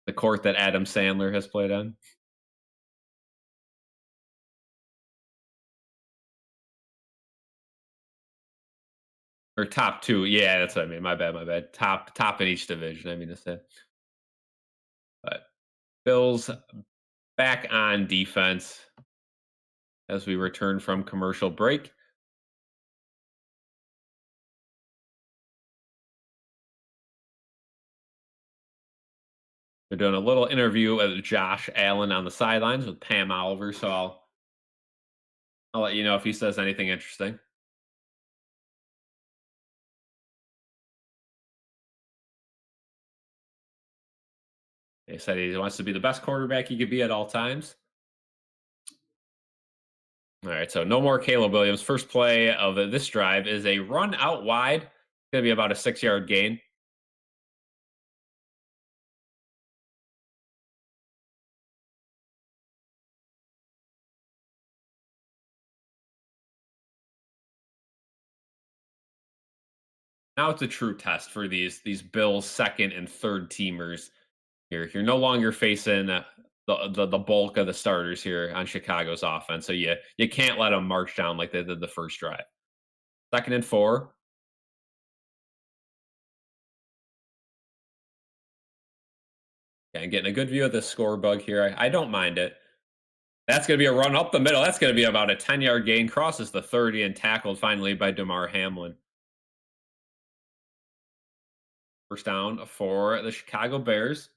The court that Adam Sandler has played on. Or top 2. Yeah, that's what I mean. My bad. Top in each division, I mean to say. But Bills back on defense as we return from commercial break. They're doing a little interview with Josh Allen on the sidelines with Pam Oliver, so I'll let you know if he says anything interesting. He said he wants to be the best quarterback he could be at all times. All right, so no more Caleb Williams. First play of this drive is a run out wide. It's going to be about a 6-yard gain. Now it's a true test for these Bills 2nd and 3rd teamers. You're no longer facing the bulk of the starters here on Chicago's offense, so you can't let them march down like they did the first drive. 2nd and 4. And getting a good view of the score bug here. I don't mind it. That's going to be a run up the middle. That's going to be about a 10-yard gain. Crosses the 30 and tackled finally by Damar Hamlin. First down for the Chicago Bears.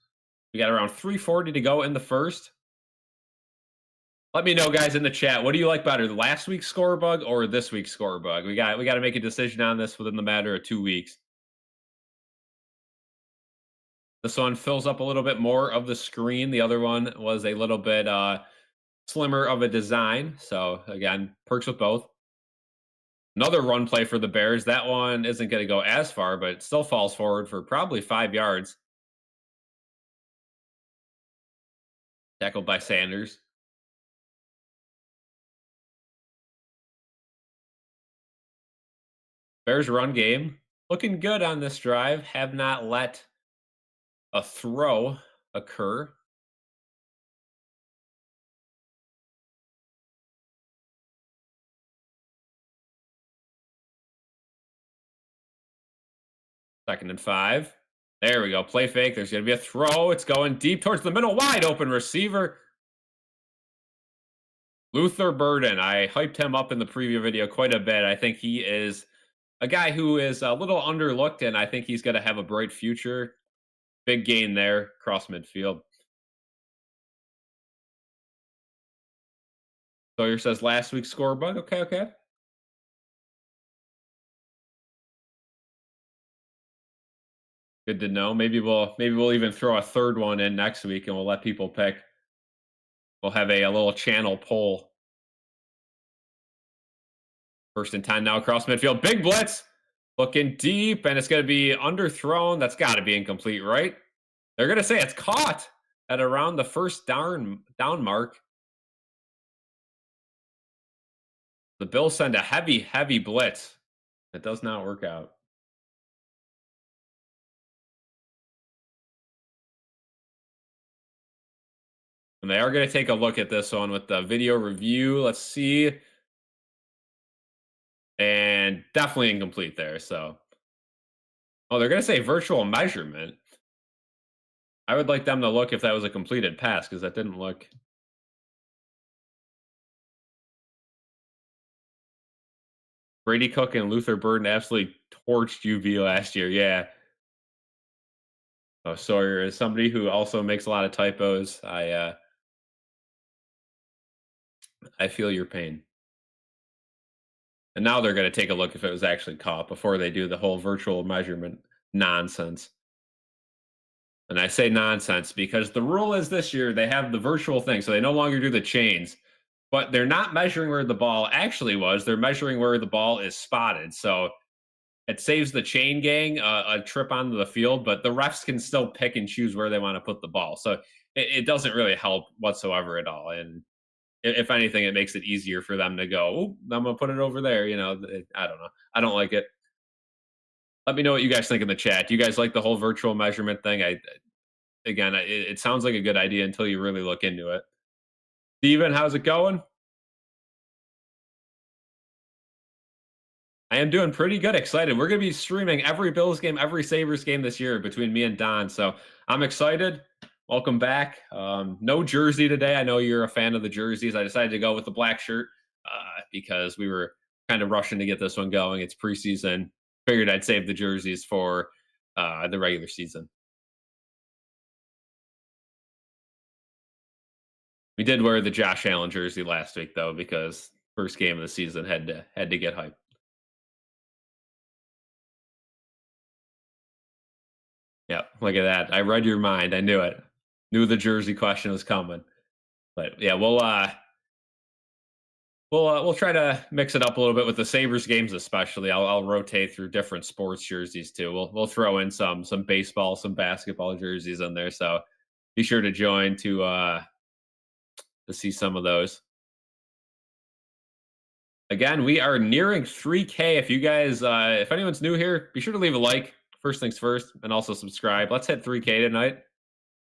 We got around 3:40 to go in the first. Let me know, guys, in the chat. What do you like better, last week's score bug or this week's score bug? We got to make a decision on this within the matter of 2 weeks. This one fills up a little bit more of the screen. The other one was a little bit slimmer of a design. So again, perks with both. Another run play for the Bears. That one isn't going to go as far, but it still falls forward for probably 5 yards. Tackled by Sanders. Bears run game looking good on this drive. Have not let a throw occur. Second and 5. There we go. Play fake. There's going to be a throw. It's going deep towards the middle. Wide open receiver. Luther Burden. I hyped him up in the preview video quite a bit. I think he is a guy who is a little underlooked, and I think he's going to have a bright future. Big gain there, cross midfield. Sawyer says last week's score bug. Okay. Good to know. Maybe we'll even throw a third one in next week, and we'll let people pick. We'll have a little channel poll. First and 10 now across midfield. Big blitz. Looking deep, and it's going to be underthrown. That's got to be incomplete, right? They're going to say it's caught at around the first down mark. The Bills send a heavy blitz. It does not work out. And they are going to take a look at this one with the video review. Let's see. And definitely incomplete there. So, oh, they're going to say virtual measurement. I would like them to look if that was a completed pass because that didn't look. Brady Cook and Luther Burden absolutely torched UV last year. Yeah. Oh, Sawyer is somebody who also makes a lot of typos. I feel your pain. And now they're going to take a look if it was actually caught before they do the whole virtual measurement nonsense. And I say nonsense because the rule is this year they have the virtual thing, so they no longer do the chains. But they're not measuring where the ball actually was. They're measuring where the ball is spotted. So it saves the chain gang a trip onto the field, but the refs can still pick and choose where they want to put the ball. So it doesn't really help whatsoever at all. And if anything, it makes it easier for them to go, oh, I'm going to put it over there. I don't know. I don't like it. Let me know what you guys think in the chat. Do you guys like the whole virtual measurement thing? It sounds like a good idea until you really look into it. Steven, how's it going? I am doing pretty good. Excited. We're going to be streaming every Bills game, every Sabres game this year between me and Don. So I'm excited. Welcome back. No jersey today. I know you're a fan of the jerseys. I decided to go with the black shirt because we were kind of rushing to get this one going. It's preseason. Figured I'd save the jerseys for the regular season. We did wear the Josh Allen jersey last week, though, because first game of the season had to get hyped. Yeah, look at that. I read your mind. I knew it. Knew the jersey question was coming. But yeah, we'll try to mix it up a little bit with the Sabres games, especially. I'll rotate through different sports jerseys too. We'll throw in some baseball, some basketball jerseys in there. So be sure to join to see some of those. Again, we are nearing 3K. If you guys, if anyone's new here, be sure to leave a like. First things first, and also subscribe. Let's hit 3K tonight.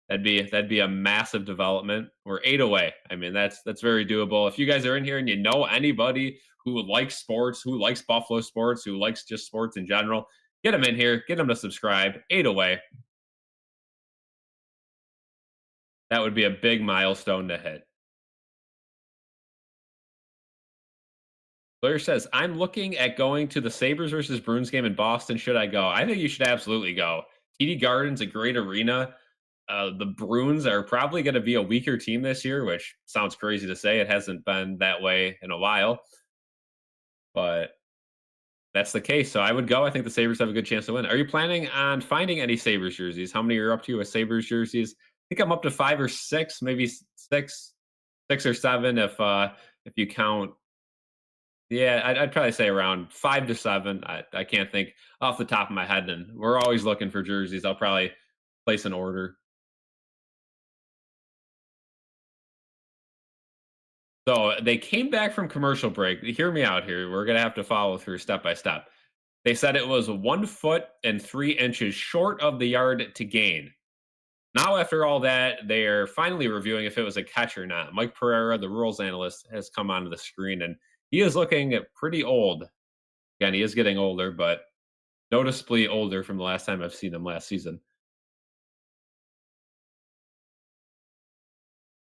That'd be a massive development. We're 8 away. I mean, that's very doable. If you guys are in here and you know anybody who likes sports, who likes Buffalo sports, who likes just sports in general, get them in here. Get them to subscribe. 8 away. That would be a big milestone to hit. Blair says, I'm looking at going to the Sabres versus Bruins game in Boston. Should I go? I think you should absolutely go. TD Garden's a great arena. The Bruins are probably going to be a weaker team this year, which sounds crazy to say. It hasn't been that way in a while, but that's the case. So I would go. I think the Sabres have a good chance to win. Are you planning on finding any Sabres jerseys? How many are you up to with Sabres jerseys? I think I'm up to 5 or 6, maybe six or seven if you count. Yeah, I'd probably say around 5 to 7. I can't think off the top of my head, and we're always looking for jerseys. I'll probably place an order. So they came back from commercial break. Hear me out here. We're gonna have to follow through step by step. They said it was 1 foot and 3 inches short of the yard to gain. Now, after all that, they are finally reviewing if it was a catch or not. Mike Pereira, the rules analyst, has come onto the screen, and he is looking pretty old. Again, he is getting older, but noticeably older from the last time I've seen him last season.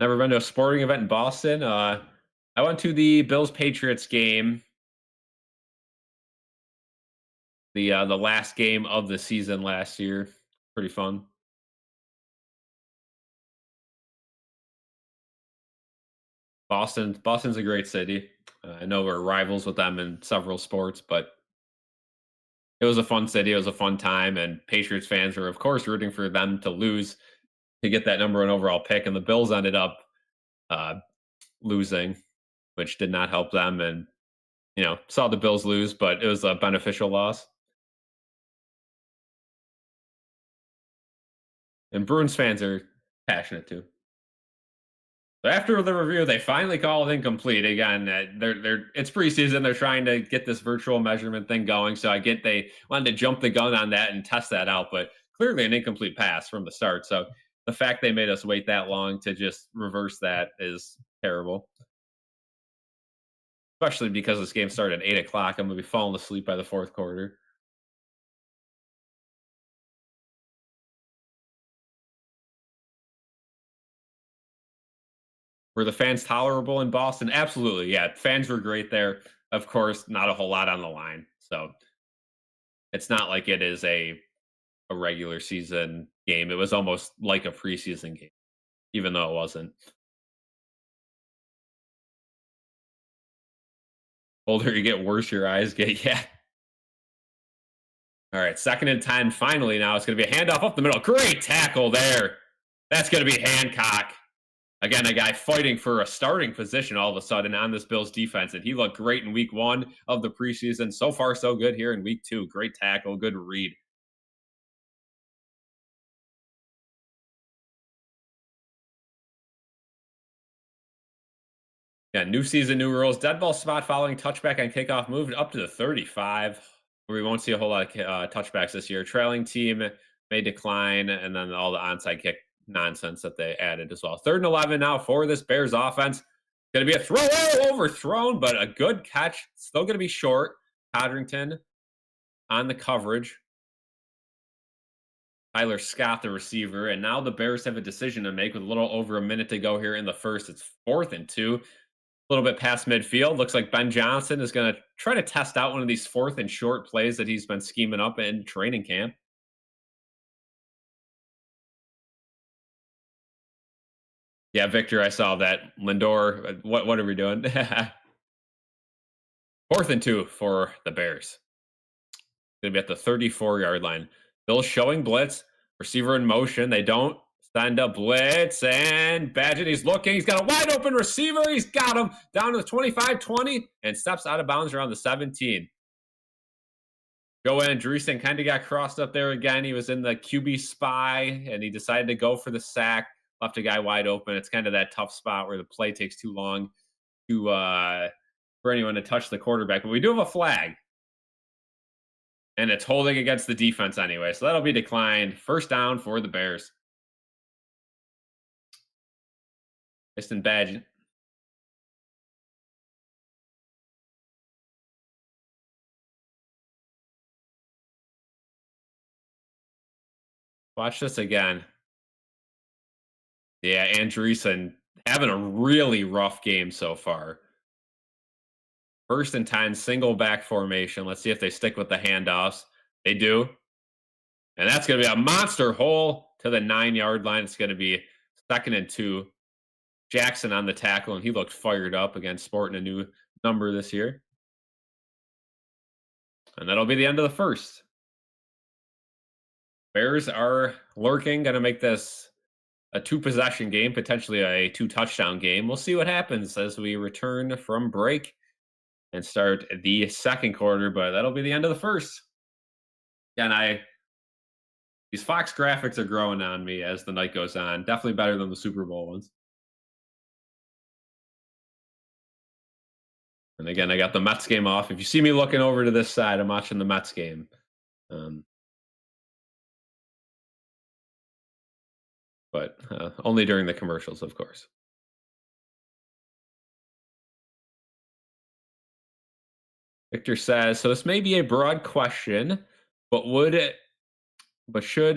Never been to a sporting event in Boston. I went to the Bills Patriots game, the last game of the season last year. Pretty fun. Boston's a great city. I know we're rivals with them in several sports, but it was a fun city. It was a fun time, and Patriots fans were, of course, rooting for them to lose to get that number one overall pick. And the Bills ended up uh, losing, which did not help them. And saw the Bills lose, but it was a beneficial loss. And Bruins fans are passionate too. After the review, they finally call it incomplete. Again, they're it's preseason. They're trying to get this virtual measurement thing going. So I get they wanted to jump the gun on that and test that out, but clearly an incomplete pass from the start. So the fact they made us wait that long to just reverse that is terrible. Especially because this game started at 8 o'clock. I'm gonna be falling asleep by the fourth quarter. Were the fans tolerable in Boston? Absolutely. Yeah, fans were great there. Of course, not a whole lot on the line. So it's not like it is a regular season game. It was almost like a preseason game, even though it wasn't. Older you get, worse your eyes get. Yeah. All right, 2nd and 10. Finally, now it's going to be a handoff up the middle. Great tackle there. That's going to be Hancock. Again, a guy fighting for a starting position all of a sudden on this Bills defense, and he looked great in week 1 of the preseason. So far, so good here in week 2. Great tackle, good read. Yeah, new season, new rules. Dead ball spot following touchback on kickoff moved up to the 35. We won't see a whole lot of touchbacks this year. Trailing team may decline, and then all the onside kick nonsense that they added as well. 3rd and 11 now for this Bears offense. Going to be a throw overthrown, but a good catch. Still going to be short. Codrington on the coverage. Tyler Scott, the receiver. And now the Bears have a decision to make with a little over a minute to go here in the first. It's 4th and 2. A little bit past midfield. Looks like Ben Johnson is going to try to test out one of these 4th and short plays that he's been scheming up in training camp. Yeah, Victor, I saw that. Lindor, what are we doing? 4th and 2 for the Bears. Going to be at the 34-yard line. Bill showing blitz. Receiver in motion. They don't send a blitz. And Badgett, he's looking. He's got a wide open receiver. He's got him down to the 25-20 and steps out of bounds around the 17. Joe Andreessen kind of got crossed up there again. He was in the QB spy, and he decided to go for the sack. Left a guy wide open. It's kind of that tough spot where the play takes too long to for anyone to touch the quarterback. But we do have a flag. And it's holding against the defense anyway. So that'll be declined. 1st down for the Bears. Piston Badgett. Watch this again. Yeah, Andreessen having a really rough game so far. 1st and 10, single back formation. Let's see if they stick with the handoffs. They do. And that's going to be a monster hole to the 9-yard line. It's going to be 2nd and 2. Jackson on the tackle, and he looked fired up again, sporting a new number this year. And that'll be the end of the first. Bears are lurking, going to make this a 2-possession game, potentially a 2-touchdown game. We'll see what happens as we return from break and start the second quarter, but that'll be the end of the first. And these Fox graphics are growing on me as the night goes on. Definitely better than the Super Bowl ones. And again, I got the Mets game off. If you see me looking over to this side, I'm watching the Mets game. But only during the commercials, of course. Victor says, so this may be a broad question, but what should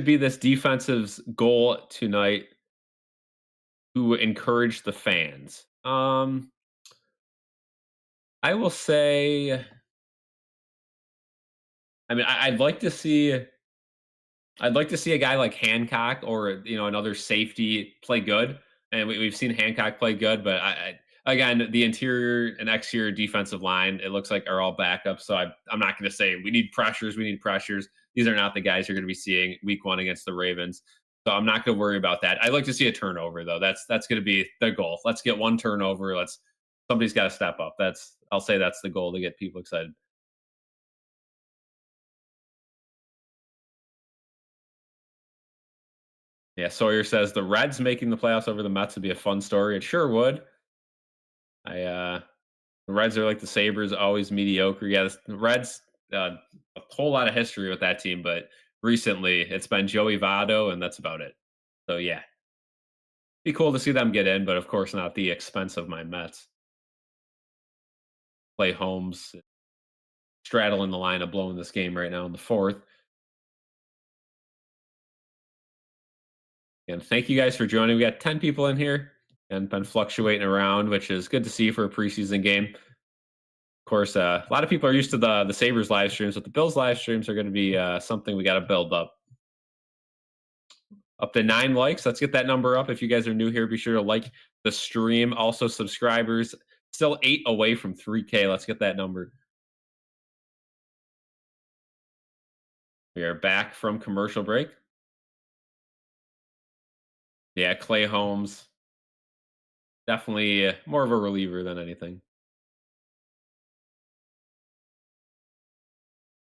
be this defensive's goal tonight to encourage the fans? I will say, I mean, I'd like to see a guy like Hancock or another safety play good, and we've seen Hancock play good, but again, the interior and exterior defensive line, it looks like are all backups. So I'm not going to say we need pressures. These are not the guys you're going to be seeing week 1 against the Ravens. So I'm not going to worry about that. I'd like to see a turnover though. That's going to be the goal. Let's get 1 turnover. Somebody's got to step up. I'll say that's the goal to get people excited. Yeah, Sawyer says the Reds making the playoffs over the Mets would be a fun story. It sure would. The Reds are like the Sabres, always mediocre. Yeah, the Reds, a whole lot of history with that team, but recently it's been Joey Votto, and that's about it. So yeah, be cool to see them get in, but of course not at the expense of my Mets. Play Holmes straddling the line of blowing this game right now in the 4th. And thank you guys for joining. We got 10 people in here and been fluctuating around, which is good to see for a preseason game. Of course, a lot of people are used to the Sabres live streams, but the Bills live streams are going to be something we got to build up. Up to 9 likes. Let's get that number up. If you guys are new here, be sure to like the stream. Also, subscribers. Still 8 away from 3K. Let's get that number. We are back from commercial break. Yeah, Clay Holmes. Definitely more of a reliever than anything.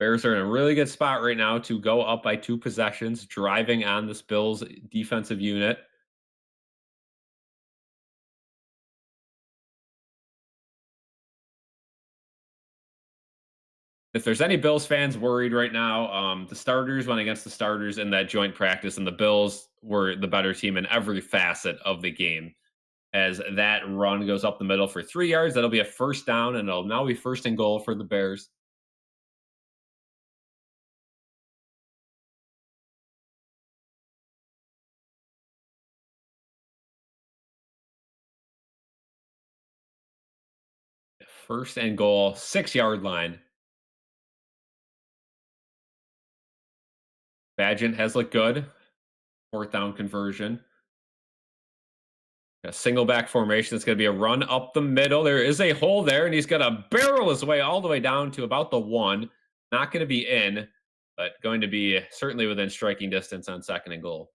Bears are in a really good spot right now to go up by 2 possessions, driving on this Bills defensive unit. If there's any Bills fans worried right now, the starters went against the starters in that joint practice, and the Bills were the better team in every facet of the game. As that run goes up the middle for 3 yards, that'll be a 1st down, and it'll now be 1st and goal for the Bears. First and goal, 6-yard line. Bagent has looked good. 4th down conversion. A single back formation. It's going to be a run up the middle. There is a hole there, and he's going to barrel his way all the way down to about the 1. Not going to be in, but going to be certainly within striking distance on 2nd and goal.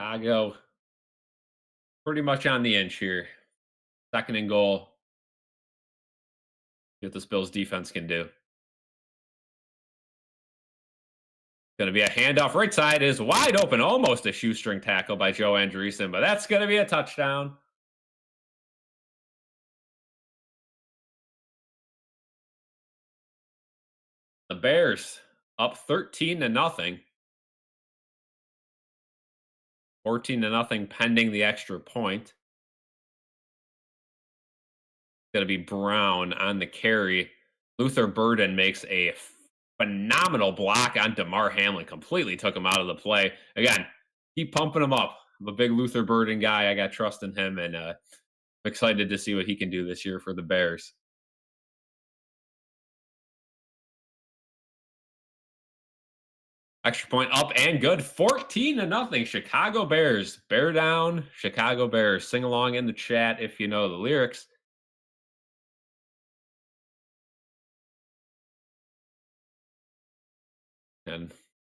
Chicago pretty much on the inch here. 2nd and goal. See what this Bills defense can do. Going to be a handoff. Right side is wide open. Almost a shoestring tackle by Joe Andreessen, but that's going to be a touchdown. The Bears up 13-0. 14-0 pending the extra point. Going to be Brown on the carry. Luther Burden makes a phenomenal block on DeMar Hamlin. Completely took him out of the play. Again, keep pumping him up. I'm a big Luther Burden guy. I got trust in him, and I'm excited to see what he can do this year for the Bears. Extra point up and good. 14-0. Chicago Bears. Bear down. Chicago Bears. Sing along in the chat if you know the lyrics. And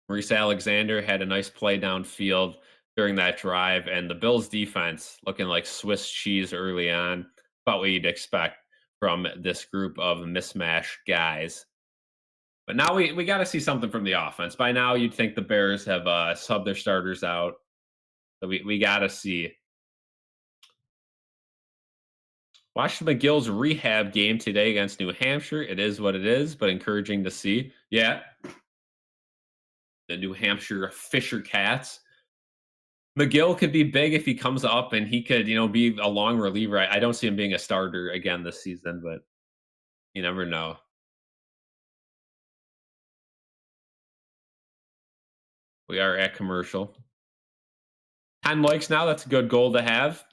Maurice Alexander had a nice play downfield during that drive, and the Bills defense looking like Swiss cheese early on. About what you'd expect from this group of mismatch guys. But now we got to see something from the offense. By now, you'd think the Bears have subbed their starters out. So we got to see. Watch McGill's rehab game today against New Hampshire. It is what it is, but encouraging to see. Yeah. The New Hampshire Fisher Cats. McGill could be big if he comes up and he could, be a long reliever. I don't see him being a starter again this season, but you never know. We are at commercial. 10 likes now. That's a good goal to have.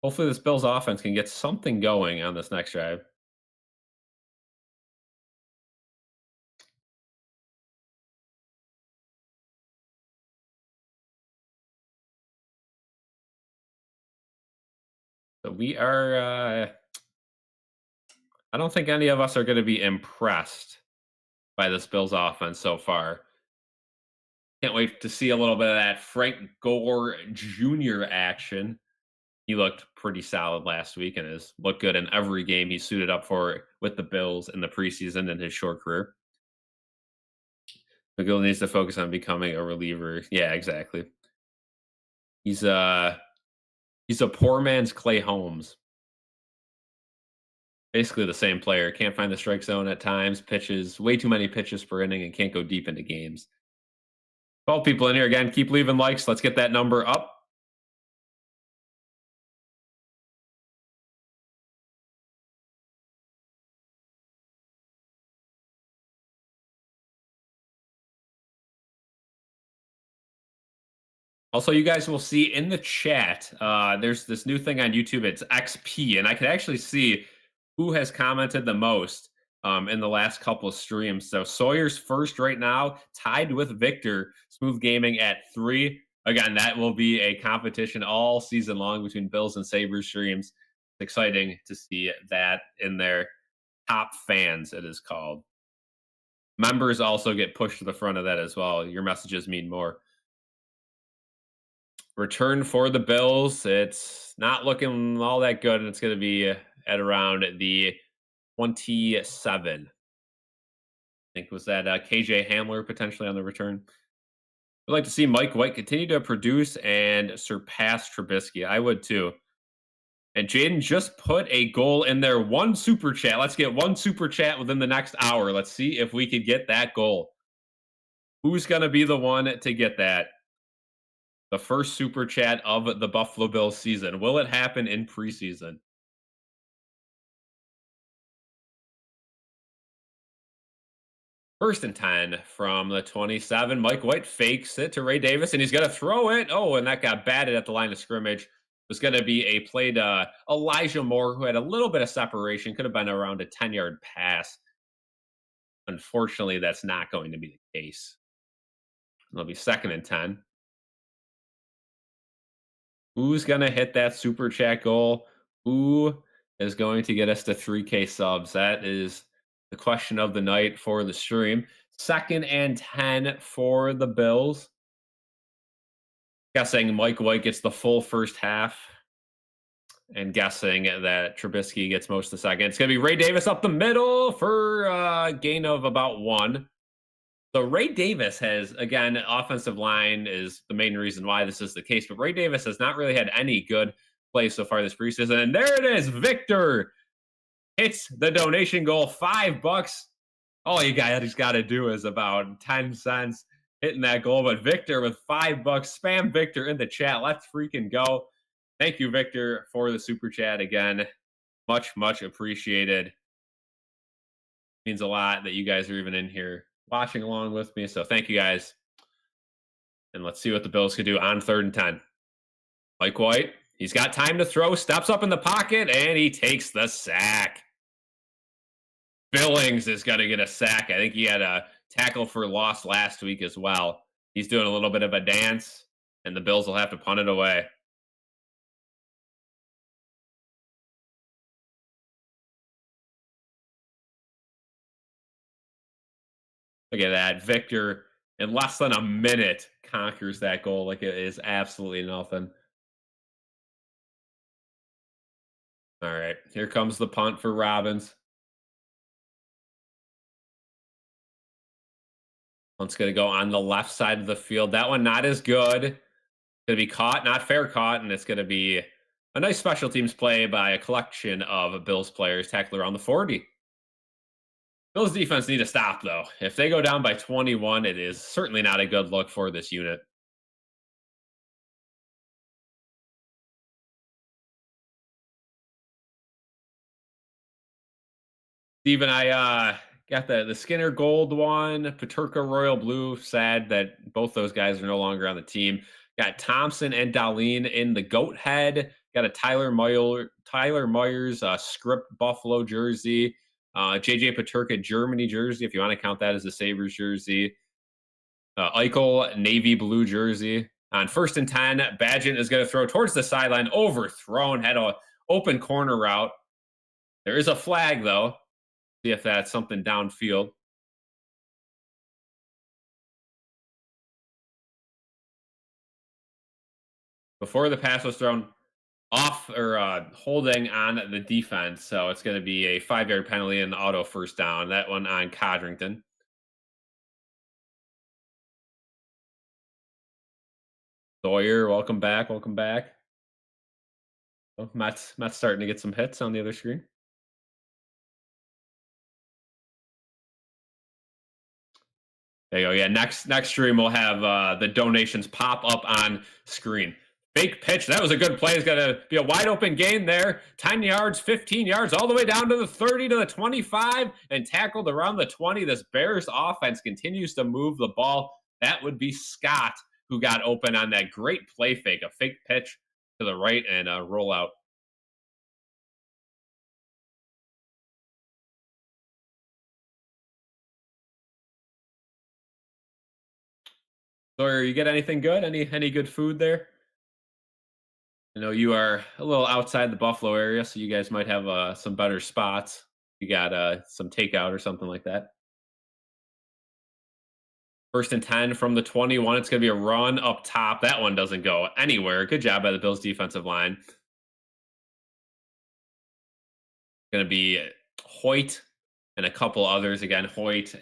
Hopefully this Bills offense can get something going on this next drive. So we are, I don't think any of us are going to be impressed by this Bills offense so far. Can't wait to see a little bit of that Frank Gore Jr. action. He looked pretty solid last week and has looked good in every game he suited up for with the Bills in the preseason in his short career. McGill needs to focus on becoming a reliever. Yeah, exactly. He's a poor man's Clay Holmes. Basically the same player. Can't find the strike zone at times, pitches way too many pitches per inning, and can't go deep into games. 12 people in here again. Keep leaving likes. Let's get that number up. Also, you guys will see in the chat, there's this new thing on YouTube. It's XP, and I can actually see who has commented the most in the last couple of streams. So Sawyer's first right now, tied with Victor. Smooth Gaming at 3. Again, that will be a competition all season long between Bills and Sabres streams. It's exciting to see that in their top fans, it is called. Members also get pushed to the front of that as well. Your messages mean more. Return for the Bills. It's not looking all that good, and it's going to be at around the 27. I think was that KJ Hamler potentially on the return. I'd like to see Mike White continue to produce and surpass Trubisky. I would too. And Jaden just put a goal in there. One super chat. Let's get one super chat within the next hour. Let's see if we could get that goal. Who's going to be the one to get that? The first super chat of the Buffalo Bills season. Will it happen in preseason? First and 10 from the 27. Mike White fakes it to Ray Davis, and he's going to throw it. Oh, and that got batted at the line of scrimmage. It was going to be a play to Elijah Moore, who had a little bit of separation. Could have been around a 10-yard pass. Unfortunately, that's not going to be the case. It'll be 2nd and 10. Who's going to hit that super chat goal? Who is going to get us to 3K subs? That is the question of the night for the stream. 2nd and 10 for the Bills. Guessing Mike White gets the full first half. And guessing that Trubisky gets most of the second. It's going to be Ray Davis up the middle for a gain of about 1. So Ray Davis has, again, offensive line is the main reason why this is the case. But Ray Davis has not really had any good plays so far this preseason. And there it is. Victor hits the donation goal. $5. All you guys got to do is about 10 cents hitting that goal. But Victor with $5. Spam Victor in the chat. Let's freaking go. Thank you, Victor, for the super chat again. Much appreciated. Means a lot that you guys are even in here watching along with me. So thank you guys. And let's see what the Bills could do on 3rd and 10. Mike White, he's got time to throw, steps up in the pocket, and he takes the sack. Billings is going to get a sack. I think he had a tackle for loss last week as well. He's doing a little bit of a dance, and the Bills will have to punt it away. Look at that. Victor, in less than a minute, conquers that goal like it is absolutely nothing. All right, here comes the punt for Robbins. Punt's going to go on the left side of the field. That one not as good. Going to be caught, not fair caught, and it's going to be a nice special teams play by a collection of Bills players tackled around the 40. Bills defense need to stop, though. If they go down by 21, it is certainly not a good look for this unit. Steven, I got the Skinner Gold one, Paterka Royal Blue. Sad that both those guys are no longer on the team. Got Thompson and Darlene in the goat head. Got a Tyler Myers script Buffalo jersey. JJ Paterka Germany jersey, if you want to count that as a Sabres jersey. Eichel Navy blue jersey. On 1st and 10, Badgett is going to throw towards the sideline, overthrown, had a open corner route. There is a flag, though. See if that's something downfield. Before the pass was thrown off or holding on the defense. So it's going to be a 5-yard penalty and auto 1st down. That one on Codrington. Sawyer, welcome back. Welcome back. Oh, Matt's starting to get some hits on the other screen. There you go. Yeah, next stream we'll have the donations pop up on screen. Fake pitch. That was a good play. It's going to be a wide open gain there. 10 yards, 15 yards, all the way down to the 30 to the 25 and tackled around the 20. This Bears offense continues to move the ball. That would be Scott who got open on that great play fake, a fake pitch to the right and a rollout. Sawyer, you get anything good? Any good food there? I know you are a little outside the Buffalo area, so you guys might have some better spots. You got some takeout or something like that. 1st and 10 from the 21. It's going to be a run up top. That one doesn't go anywhere. Good job by the Bills defensive line. Going to be Hoyt and a couple others. Again, Hoyt's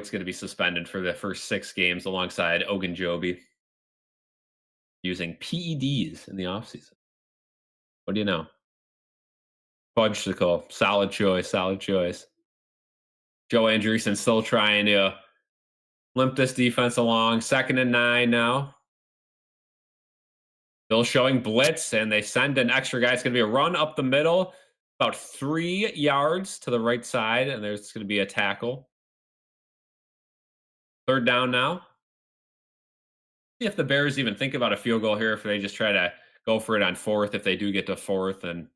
going to be suspended for the first 6 games alongside Ogunjobi using PEDs in the offseason. What do you know? Fudgesicle. Solid choice. Joe Andreessen still trying to limp this defense along. 2nd and 9 now. Bill showing blitz, and they send an extra guy. It's going to be a run up the middle, about 3 yards to the right side, and there's going to be a tackle. 3rd down now. See if the Bears even think about a field goal here, if they just try to go for it on 4th, if they do get to 4th. And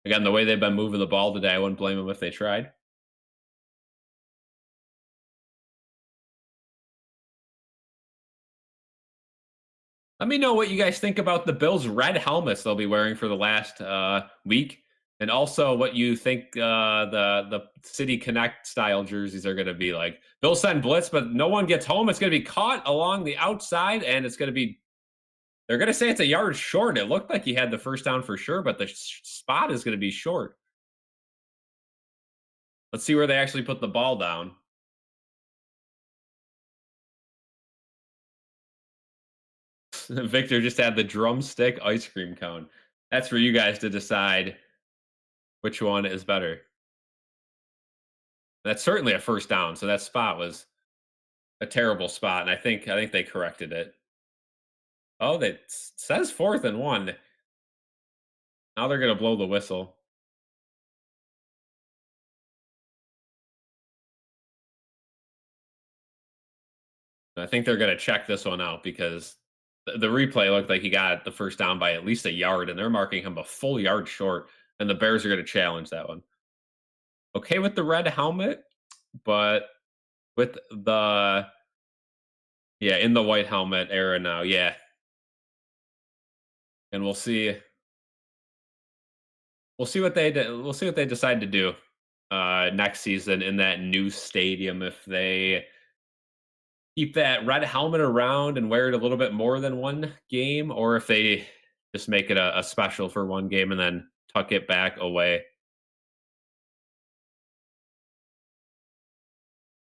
again, the way they've been moving the ball today, I wouldn't blame them if they tried. Let me know what you guys think about the Bills' red helmets they'll be wearing for the last week, and also what you think the City Connect style jerseys are going to be like. They'll send blitz, but no one gets home. It's going to be caught along the outside, and it's going to be. They're going to say it's a yard short. It looked like he had the 1st down for sure, but the spot is going to be short. Let's see where they actually put the ball down. Victor just had the drumstick ice cream cone. That's for you guys to decide which one is better. That's certainly a 1st down, so that spot was a terrible spot, and I think they corrected it. Oh, that says 4th and 1. Now they're going to blow the whistle. I think they're going to check this one out because the replay looked like he got the first down by at least a yard, and they're marking him a full yard short, and the Bears are going to challenge that one. Okay with the red helmet, but with the yeah, in the white helmet era now, yeah. And we'll see what we'll see what they decide to do next season in that new stadium if they keep that red helmet around and wear it a little bit more than one game, or if they just make it a special for one game and then tuck it back away.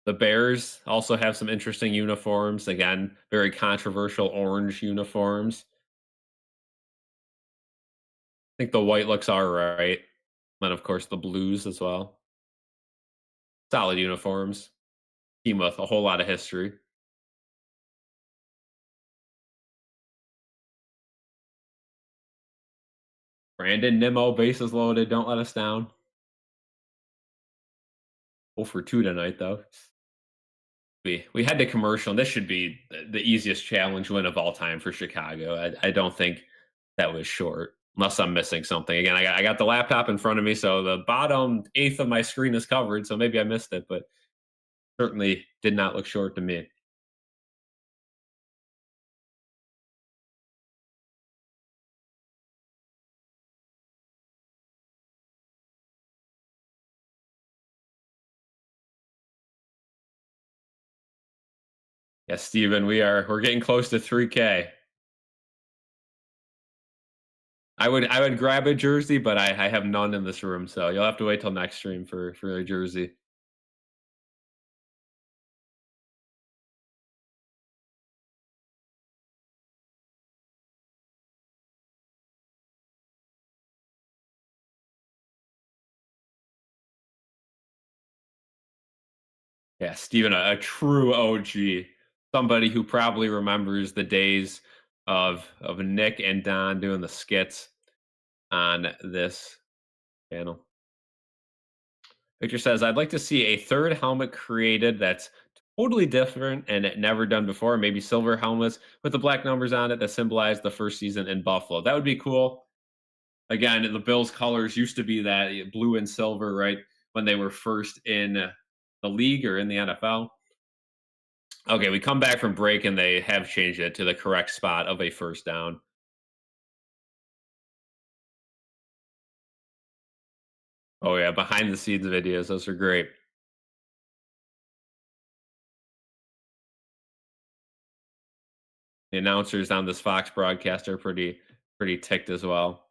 The Bears also have some interesting uniforms. Again, very controversial orange uniforms. I think the white looks all right. And of course, the blues as well. Solid uniforms. Team with a whole lot of history. Brandon Nimmo, bases loaded. Don't let us down. 0 for 2 tonight, though. We had the commercial, and this should be the easiest challenge win of all time for Chicago. I don't think that was short, unless I'm missing something. Again, I got the laptop in front of me, so the bottom eighth of my screen is covered, so maybe I missed it, but certainly did not look short to me. Yes, Steven, we're getting close to 3K. I would grab a jersey, but I have none in this room, so you'll have to wait till next stream for a jersey. Yeah, Steven, a true OG, somebody who probably remembers the days of Nick and Don doing the skits on this channel. Victor says, I'd like to see a third helmet created that's totally different and never done before. Maybe silver helmets with the black numbers on it that symbolize the first season in Buffalo. That would be cool. Again, the Bills' colors used to be that blue and silver, right? When they were first in the league or in the NFL. Okay, we come back from break and they have changed it to the correct spot of a first down. Oh yeah, behind the scenes videos, those are great. The announcers on this Fox broadcast are pretty ticked as well.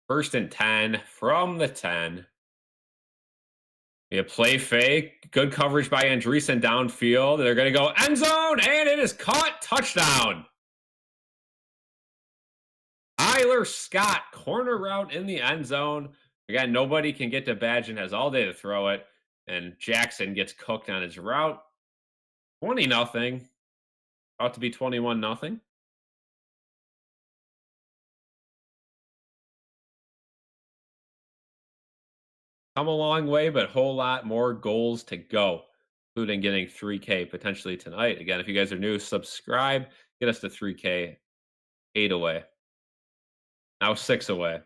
First and 10 from the 10. A play fake, good coverage by Andreessen downfield. They're going to go end zone, and it is caught. Touchdown. Tyler Scott, corner route in the end zone. Again, nobody can get to Badgen, has all day to throw it. And Jackson gets cooked on his route. 20-0. About to be 21-0. Come a long way, but a whole lot more goals to go, including getting 3K potentially tonight. Again, if you guys are new, subscribe. Get us to 3K. 8 away. Now 6 away.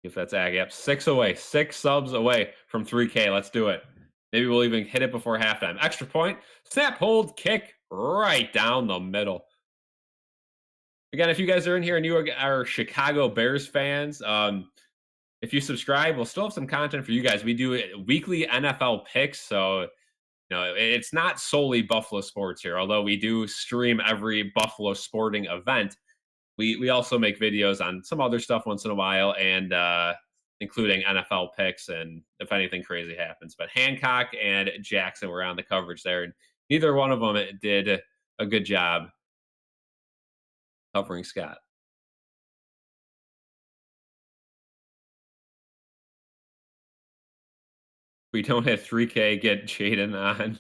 If that's ag, yep, 6 away. 6 subs away from 3K. Let's do it. Maybe we'll even hit it before halftime. Extra point. Snap, hold, kick right down the middle. Again, if you guys are in here and you are Chicago Bears fans, if you subscribe, we'll still have some content for you guys. We do weekly NFL picks, so it's not solely Buffalo sports here. Although we do stream every Buffalo sporting event, we also make videos on some other stuff once in a while, and including NFL picks and if anything crazy happens. But Hancock and Jackson were on the coverage there, and neither one of them did a good job covering Scott. We don't hit 3K, get Jaden on.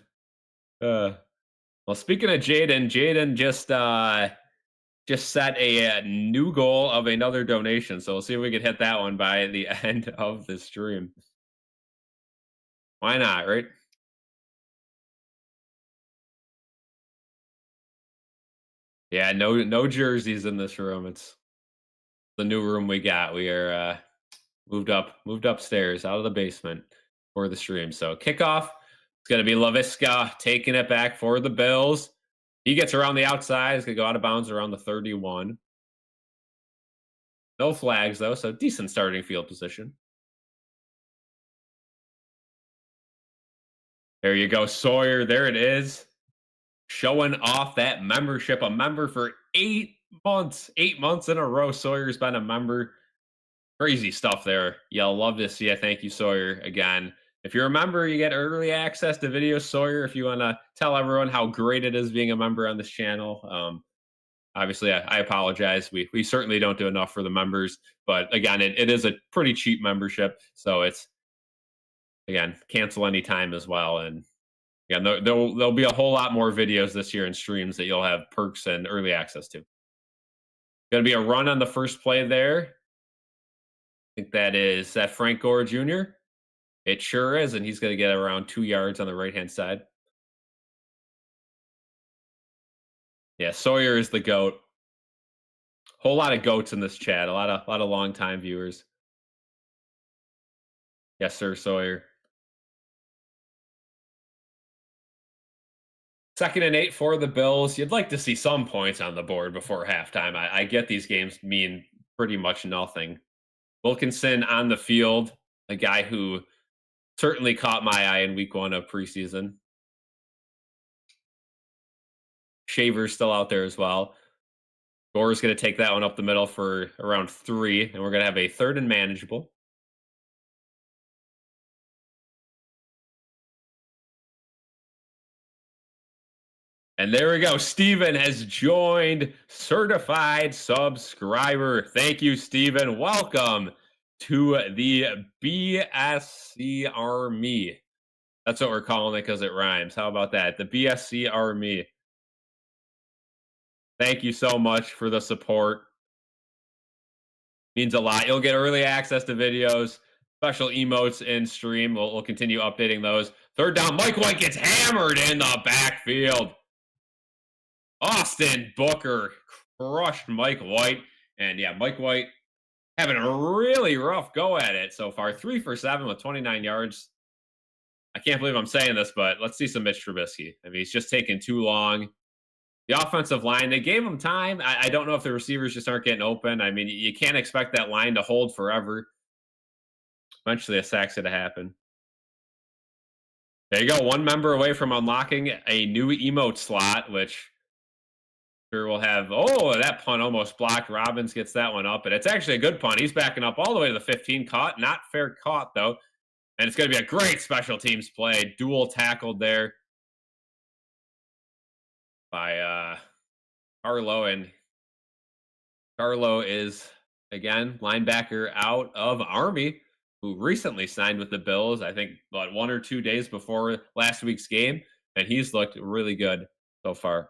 Well, speaking of Jaden, Jaden just set a new goal of another donation. So we'll see if we can hit that one by the end of the stream. Why not, right? Yeah, no jerseys in this room. It's the new room we got. We are moved upstairs out of the basement for the stream. So kickoff, it's gonna be LaVisca taking it back for the Bills. He gets around the outside. He's gonna go out of bounds around the 31. No flags though, so decent starting field position. There you go, Sawyer. There it is. Showing off that membership. A member for 8 months. 8 months in a row. Sawyer's been a member. Crazy stuff there. You'll love to see it. Thank you, Sawyer. Again, if you're a member, you get early access to videos. Sawyer, if you want to tell everyone how great it is being a member on this channel. Obviously, I apologize. We certainly don't do enough for the members. But again, it is a pretty cheap membership. So it's, again, cancel anytime as well. And yeah, there'll be a whole lot more videos this year and streams that you'll have perks and early access to. Going to be a run on the first play there. I think that Frank Gore Jr. It sure is, and he's going to get around 2 yards on the right-hand side. Yeah, Sawyer is the GOAT. Whole lot of goats in this chat. A lot of long-time viewers. Yes, sir, Sawyer. 2nd and 8 for the Bills. You'd like to see some points on the board before halftime. I get these games mean pretty much nothing. Wilkinson on the field, a guy who certainly caught my eye in week 1 of preseason. Shaver's still out there as well. Gore's going to take that one up the middle for around 3, and we're going to have a 3rd and manageable. And there we go. Steven has joined, certified subscriber. Thank you, Steven. Welcome to the BSC Army. That's what we're calling it because it rhymes. How about that? The BSC Army. Thank you so much for the support. Means a lot. You'll get early access to videos, special emotes in stream. We'll continue updating those. 3rd down. Mike White gets hammered in the backfield. Austin Booker crushed Mike White. And yeah, Mike White having a really rough go at it so far. 3 for 7 with 29 yards. I can't believe I'm saying this, but let's see some Mitch Trubisky. I mean, he's just taking too long. The offensive line, they gave him time. I don't know if the receivers just aren't getting open. I mean, you can't expect that line to hold forever. Eventually, a sack's going to happen. There you go. One member away from unlocking a new emote slot, which sure will have. Oh, that punt almost blocked. Robbins gets that one up, and it's actually a good punt. He's backing up all the way to the 15. Caught. Not fair caught, though. And it's going to be a great special teams play. Dual tackled there by Carlo. And Carlo is, again, linebacker out of Army, who recently signed with the Bills, I think, about 1 or 2 days before last week's game. And he's looked really good so far.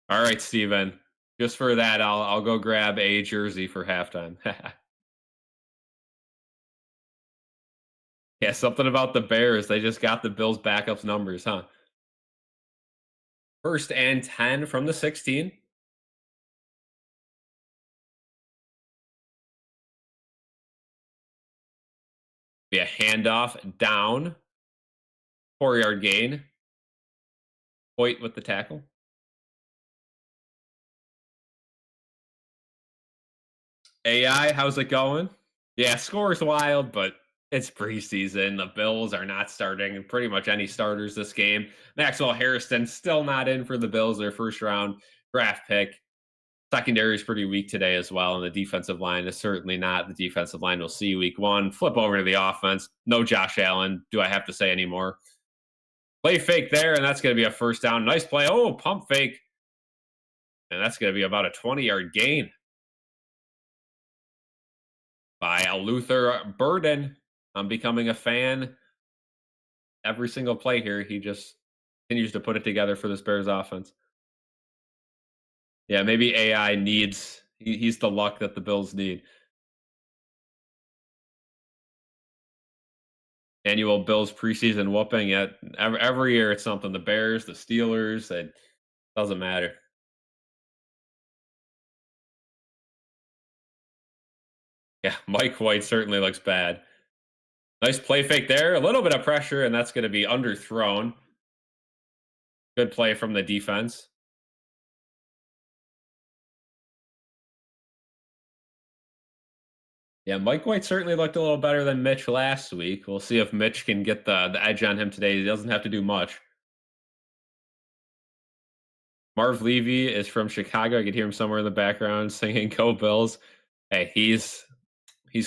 All right, Steven. Just for that, I'll go grab a jersey for halftime. Yeah, something about the Bears. They just got the Bills' backups numbers, huh? 1st and 10 from the 16. Be a handoff down. 4-yard gain. Hoyt with the tackle. AI, how's it going? Yeah, score's wild, but it's preseason. The Bills are not starting pretty much any starters this game. Maxwell Harrison still not in for the Bills, their 1st round draft pick. Secondary is pretty weak today as well, and the defensive line is certainly not the defensive line we'll see week 1. Flip over to the offense. No Josh Allen. Do I have to say anymore? Play fake there, and that's going to be a 1st down. Nice play. Oh, pump fake. And that's going to be about a 20-yard gain. by Luther Burden. I'm becoming a fan. Every single play here, he just continues to put it together for this Bears offense. Yeah, maybe AI needs he's the luck that the Bills need. Annual Bills preseason whooping. Yet every year it's something. The Bears, the Steelers, it doesn't matter. Yeah, Mike White certainly looks bad. Nice play fake there. A little bit of pressure, and that's going to be underthrown. Good play from the defense. Yeah, Mike White certainly looked a little better than Mitch last week. We'll see if Mitch can get the edge on him today. He doesn't have to do much. Marv Levy is from Chicago. I could hear him somewhere in the background singing "Go Bills." Hey, he's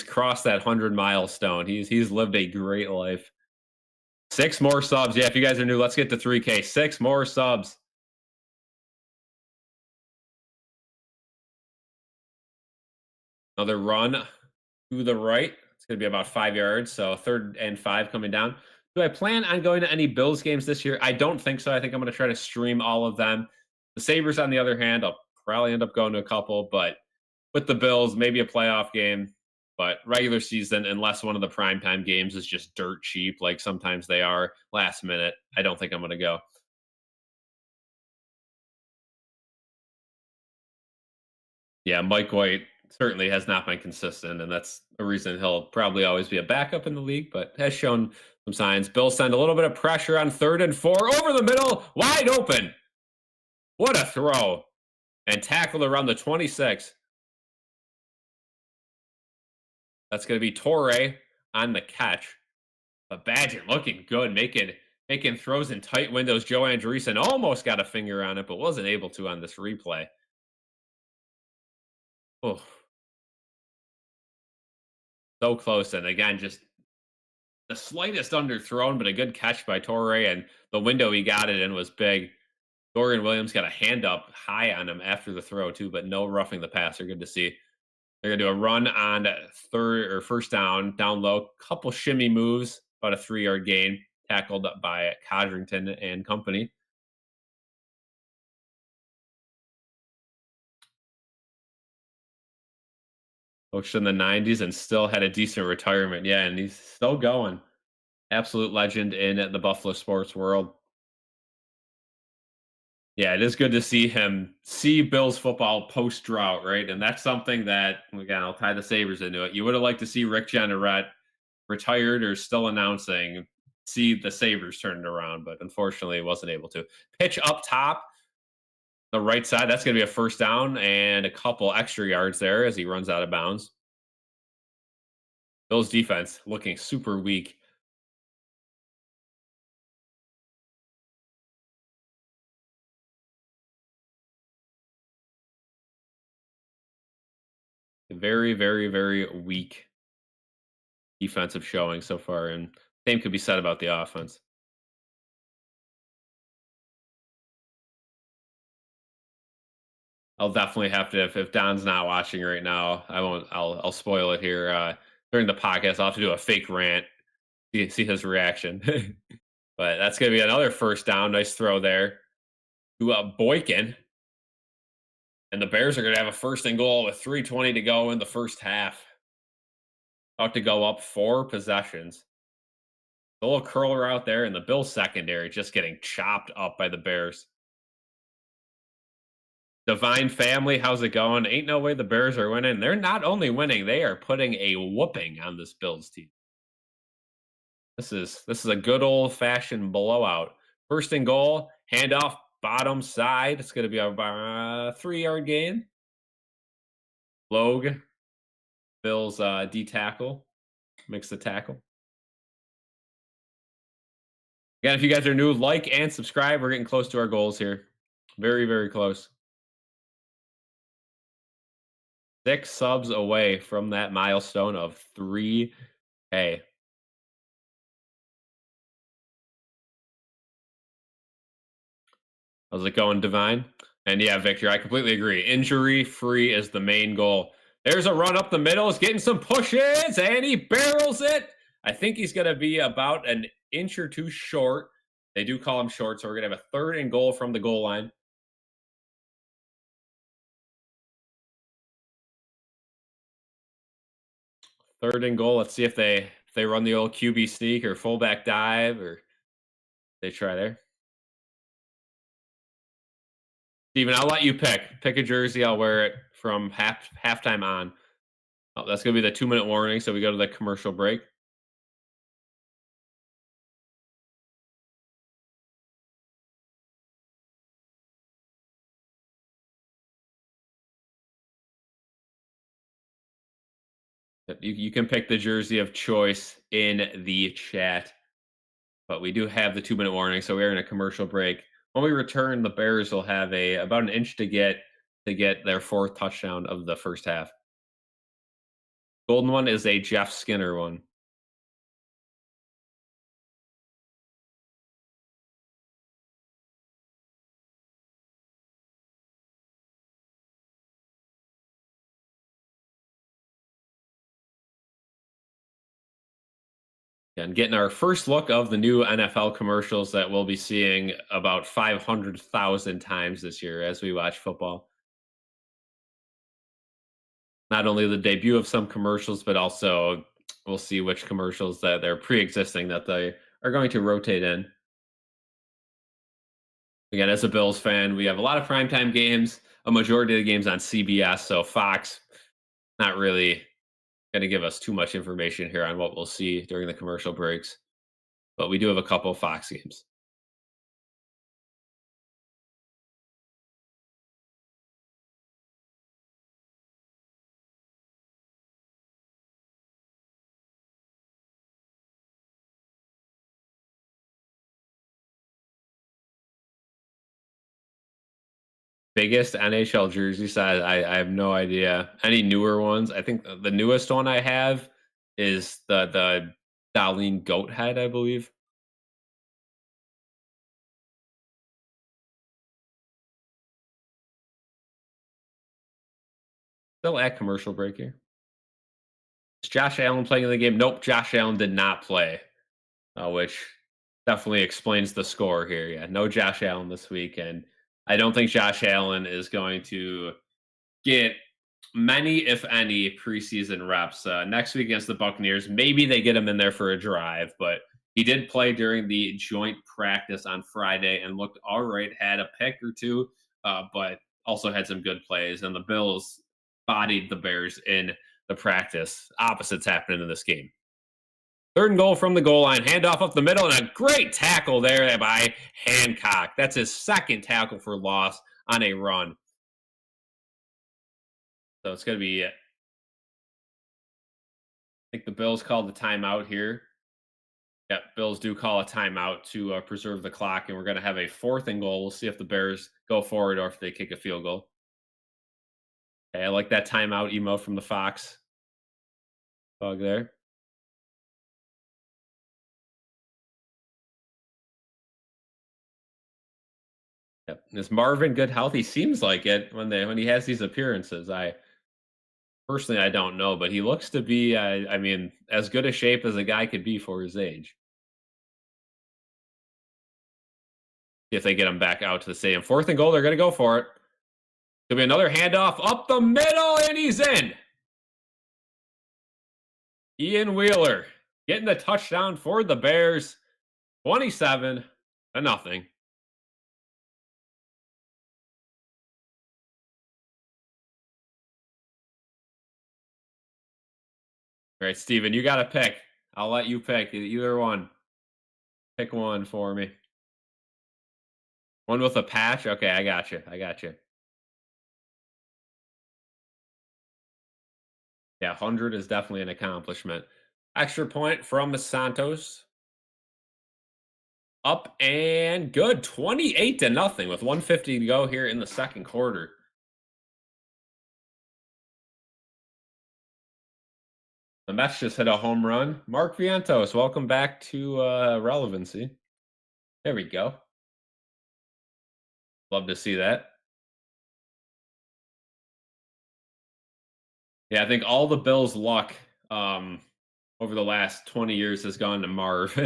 crossed that 100 milestone. He's lived a great life. 6 more subs. Yeah, if you guys are new, let's get to 3K. 6 more subs. Another run to the right. It's going to be about 5 yards. So 3rd and 5 coming down. Do I plan on going to any Bills games this year? I don't think so. I think I'm going to try to stream all of them. The Sabres, on the other hand, I'll probably end up going to a couple, but with the Bills, maybe a playoff game. But regular season, unless one of the primetime games is just dirt cheap, like sometimes they are last minute, I don't think I'm going to go. Yeah, Mike White certainly has not been consistent, and that's a reason he'll probably always be a backup in the league, but has shown some signs. Bills send a little bit of pressure on 3rd and 4 over the middle, wide open. What a throw. And tackled around the 26. That's going to be Torre on the catch. But Badger looking good, making throws in tight windows. Joe Andreessen almost got a finger on it, but wasn't able to on this replay. Oh, so close. And again, just the slightest underthrown, but a good catch by Torre. And the window he got it in was big. Dorian Williams got a hand up high on him after the throw, too, but no roughing the passer. Good to see. They're going to do a run on 1st down low. Couple shimmy moves, about a 3-yard gain, tackled by Codrington and company. Coached in the 90s and still had a decent retirement. Yeah, and he's still going. Absolute legend in the Buffalo sports world. Yeah, it is good to see him see Bills football post drought, right? And that's something that, again, I'll tie the Sabres into it. You would have liked to see Rick Jeanneret retired or still announcing, see the Sabres turn it around, but unfortunately, he wasn't able to. Pitch up top, the right side. That's going to be a 1st down and a couple extra yards there as he runs out of bounds. Bills defense looking super weak. Very, very, very weak defensive showing so far, and same could be said about the offense. I'll definitely have to if Don's not watching right now, I won't. I'll spoil it here during the podcast. I'll have to do a fake rant, see his reaction. But that's gonna be another 1st down. Nice throw there to Boykin, and the Bears are gonna have a 1st and goal with 3:20 to go in the 1st half. About to go up 4 possessions. A little curler out there, and the Bills secondary just getting chopped up by the Bears. Divine family, how's it going? Ain't no way the Bears are winning. They're not only winning, they are putting a whooping on this Bills team. This is a good old fashioned blowout. 1st and goal, handoff bottom side. It's going to be a 3-yard gain. Logue, Bills D tackle, makes the tackle. Again, if you guys are new, like and subscribe. We're getting close to our goals here. Very, very close. 6 subs away from that milestone of 3K. How's it going, Divine? And yeah, Victor, I completely agree. Injury free is the main goal. There's a run up the middle. He's getting some pushes, and he barrels it. I think he's going to be about an inch or two short. They do call him short, so we're going to have a 3rd and goal from the goal line. 3rd and goal. Let's see if they run the old QB sneak or fullback dive, or they try there. Steven, I'll let you pick. Pick a jersey. I'll wear it from halftime on. Oh, that's going to be the 2-minute warning, so we go to the commercial break. You can pick the jersey of choice in the chat, but we do have the 2-minute warning, so we're in a commercial break. When we return, the Bears will have about an inch to get their 4th touchdown of the first half. Golden one is a Jeff Skinner one. And getting our first look of the new NFL commercials that we'll be seeing about 500,000 times this year as we watch football. Not only the debut of some commercials, but also we'll see which commercials that they're pre-existing that they are going to rotate in. Again, as a Bills fan, we have a lot of primetime games, a majority of the games on CBS, so Fox not really going to give us too much information here on what we'll see during the commercial breaks. But we do have a couple of Fox games. Biggest NHL jersey size, I have no idea. Any newer ones? I think the newest one I have is the Darlene goat head, I believe. Still at commercial break here. Is Josh Allen playing in the game? Nope, Josh Allen did not play, which definitely explains the score here. Yeah, no Josh Allen this week, and I don't think Josh Allen is going to get many, if any, preseason reps. Next week against the Buccaneers, maybe they get him in there for a drive, but he did play during the joint practice on Friday and looked all right, had a pick or two, but also had some good plays. And the Bills bodied the Bears in the practice. Opposites happening in this game. 3rd and goal from the goal line. Handoff up the middle, and a great tackle there by Hancock. That's his 2nd tackle for loss on a run. So it's going to be, I think the Bills called the timeout here. Yeah, Bills do call a timeout to preserve the clock, and we're going to have a 4th and goal. We'll see if the Bears go forward or if they kick a field goal. Okay, I like that timeout emo from the Fox bug there. Yep. Is Marvin good health? He seems like it when he has these appearances. I personally, I don't know, but he looks to be, I mean, as good a shape as a guy could be for his age. If they get him back out to the stadium. 4th and goal, they're going to go for it. Could be another handoff up the middle, and he's in. Ian Wheeler getting the touchdown for the Bears. 27-0. All right, Steven, you got to pick. I'll let you pick either one. Pick one for me. One with a patch? Okay, I got you. Yeah, 100 is definitely an accomplishment. Extra point from Santos. Up and good. 28-0 with 150 to go here in the 2nd quarter. The Mets just hit a home run. Mark Vientos, welcome back to relevancy. There we go. Love to see that. Yeah, I think all the Bills' luck over the last 20 years has gone to Marv.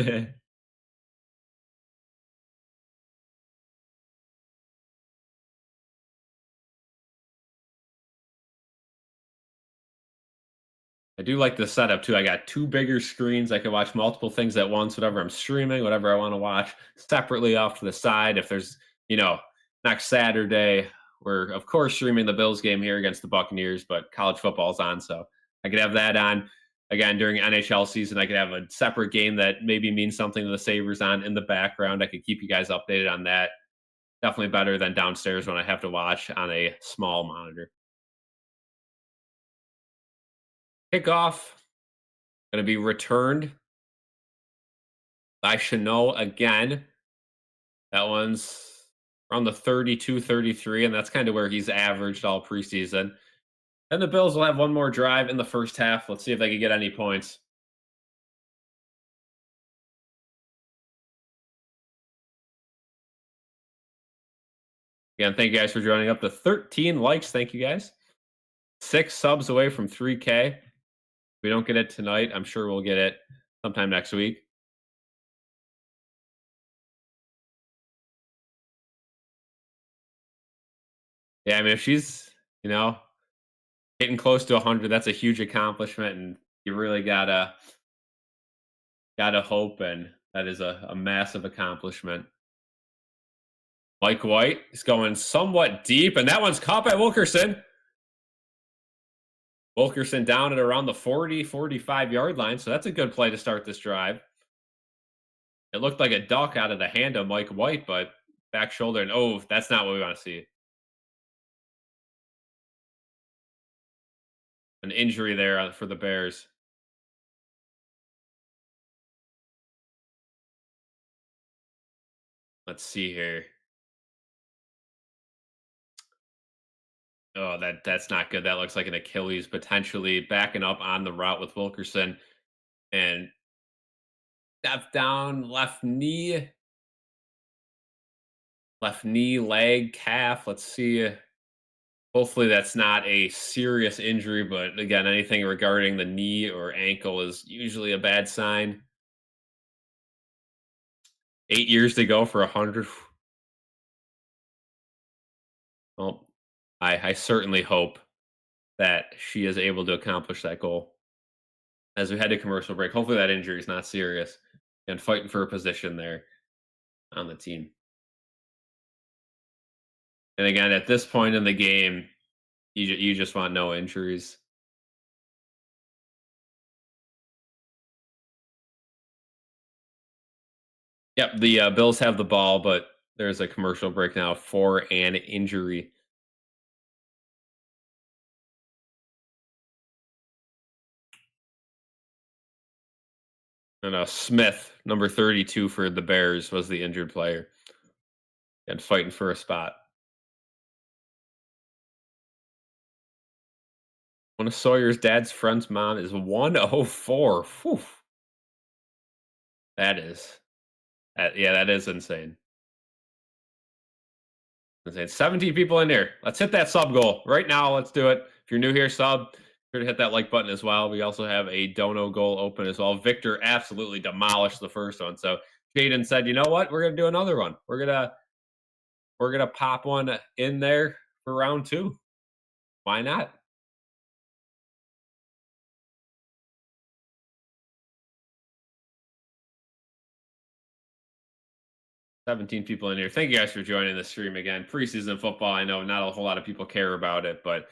I do like the setup too. I got two bigger screens. I can watch multiple things at once, whatever I'm streaming, whatever I want to watch separately off to the side. If there's, you know, next Saturday, we're of course streaming the Bills game here against the Buccaneers, but college football's on. So I could have that on. Again, during NHL season, I could have a separate game that maybe means something to the Sabres on in the background. I could keep you guys updated on that. Definitely better than downstairs when I have to watch on a small monitor. Kickoff going to be returned by Chanel again. That one's around the 32, 33, and that's kind of where he's averaged all preseason. And the Bills will have one more drive in the first half. Let's see if they can get any points. Again, thank you guys for joining up to 13 likes. Thank you guys. 6 subs away from 3K. If we don't get it tonight, I'm sure we'll get it sometime next week. Yeah, I mean, if she's, getting close to 100, that's a huge accomplishment, and you really gotta hope, and that is a massive accomplishment. Mike White is going somewhat deep, and that one's caught by Wilkerson. Wilkerson down at around the 40, 45-yard line, so that's a good play to start this drive. It looked like a duck out of the hand of Mike White, but back shoulder, and oh, that's not what we want to see. An injury there for the Bears. Let's see here. Oh, that's not good. That looks like an Achilles potentially backing up on the route with Wilkerson. And step down, left knee, leg, calf. Let's see. Hopefully that's not a serious injury, but again, anything regarding the knee or ankle is usually a bad sign. 8 years to go for 100. Well, I certainly hope that she is able to accomplish that goal. As we head to commercial break, hopefully that injury is not serious and fighting for a position there on the team. And again, at this point in the game, you just want no injuries. Yep, the Bills have the ball, but there's a commercial break now for an injury. And Smith, number 32 for the Bears, was the injured player and fighting for a spot. One of Sawyer's dad's friend's mom is 104. Whew. That is, yeah, that is insane. Insane. 17 people in here. Let's hit that sub goal right now. Let's do it. If you're new here, sub. Sure to hit that like button as well. We also have a dono goal open as well. Victor absolutely demolished the first one. So Jaden said, "You know what? We're gonna do another one. We're gonna pop one in there for round 2. Why not?" 17 people in here. Thank you guys for joining the stream again. Preseason football. I know not a whole lot of people care about it, but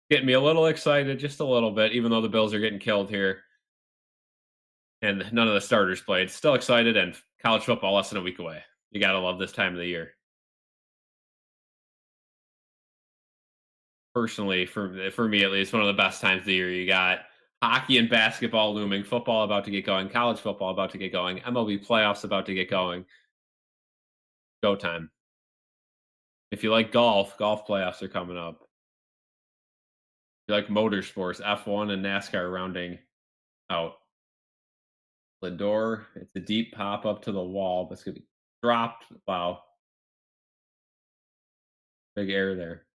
getting me a little excited, just a little bit, even though the Bills are getting killed here and none of the starters played. Still excited, and college football less than a week away. You gotta love this time of the year. Personally, for me at least, one of the best times of the year. You got hockey and basketball looming, football about to get going, college football about to get going, MLB playoffs about to get going. Go time. If you like golf playoffs are coming up. If you like motorsports, F1 and NASCAR rounding out. Lindor, it's a deep pop up to the wall, but it's gonna be dropped. Wow. Big air there.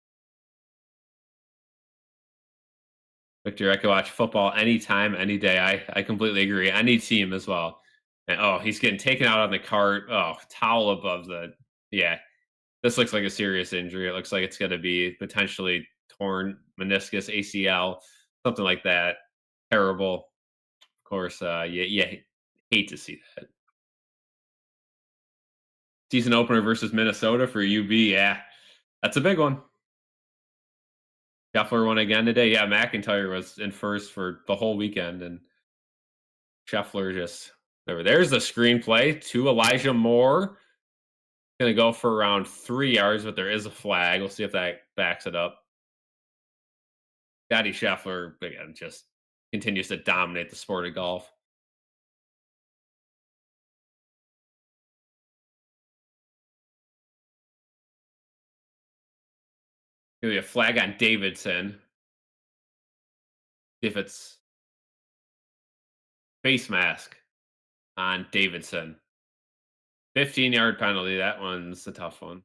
Victor, I could watch football anytime, any day. I completely agree. Any team as well. And oh, he's getting taken out on the cart. Oh, towel above the. Yeah, this looks like a serious injury. It looks like it's going to be potentially torn meniscus, ACL, something like that. Terrible. Of course, yeah, hate to see that. Season opener versus Minnesota for UB. Yeah, that's a big one. Scheffler won again today. Yeah, McIntyre was in first for the whole weekend, and Scheffler just there's the screenplay to Elijah Moore. Going to go for around 3 yards, but there is a flag. We'll see if that backs it up. Scotty Scheffler again just continues to dominate the sport of golf. Give me a flag on Davidson. If it's face mask on Davidson. 15-yard penalty. That one's a tough one.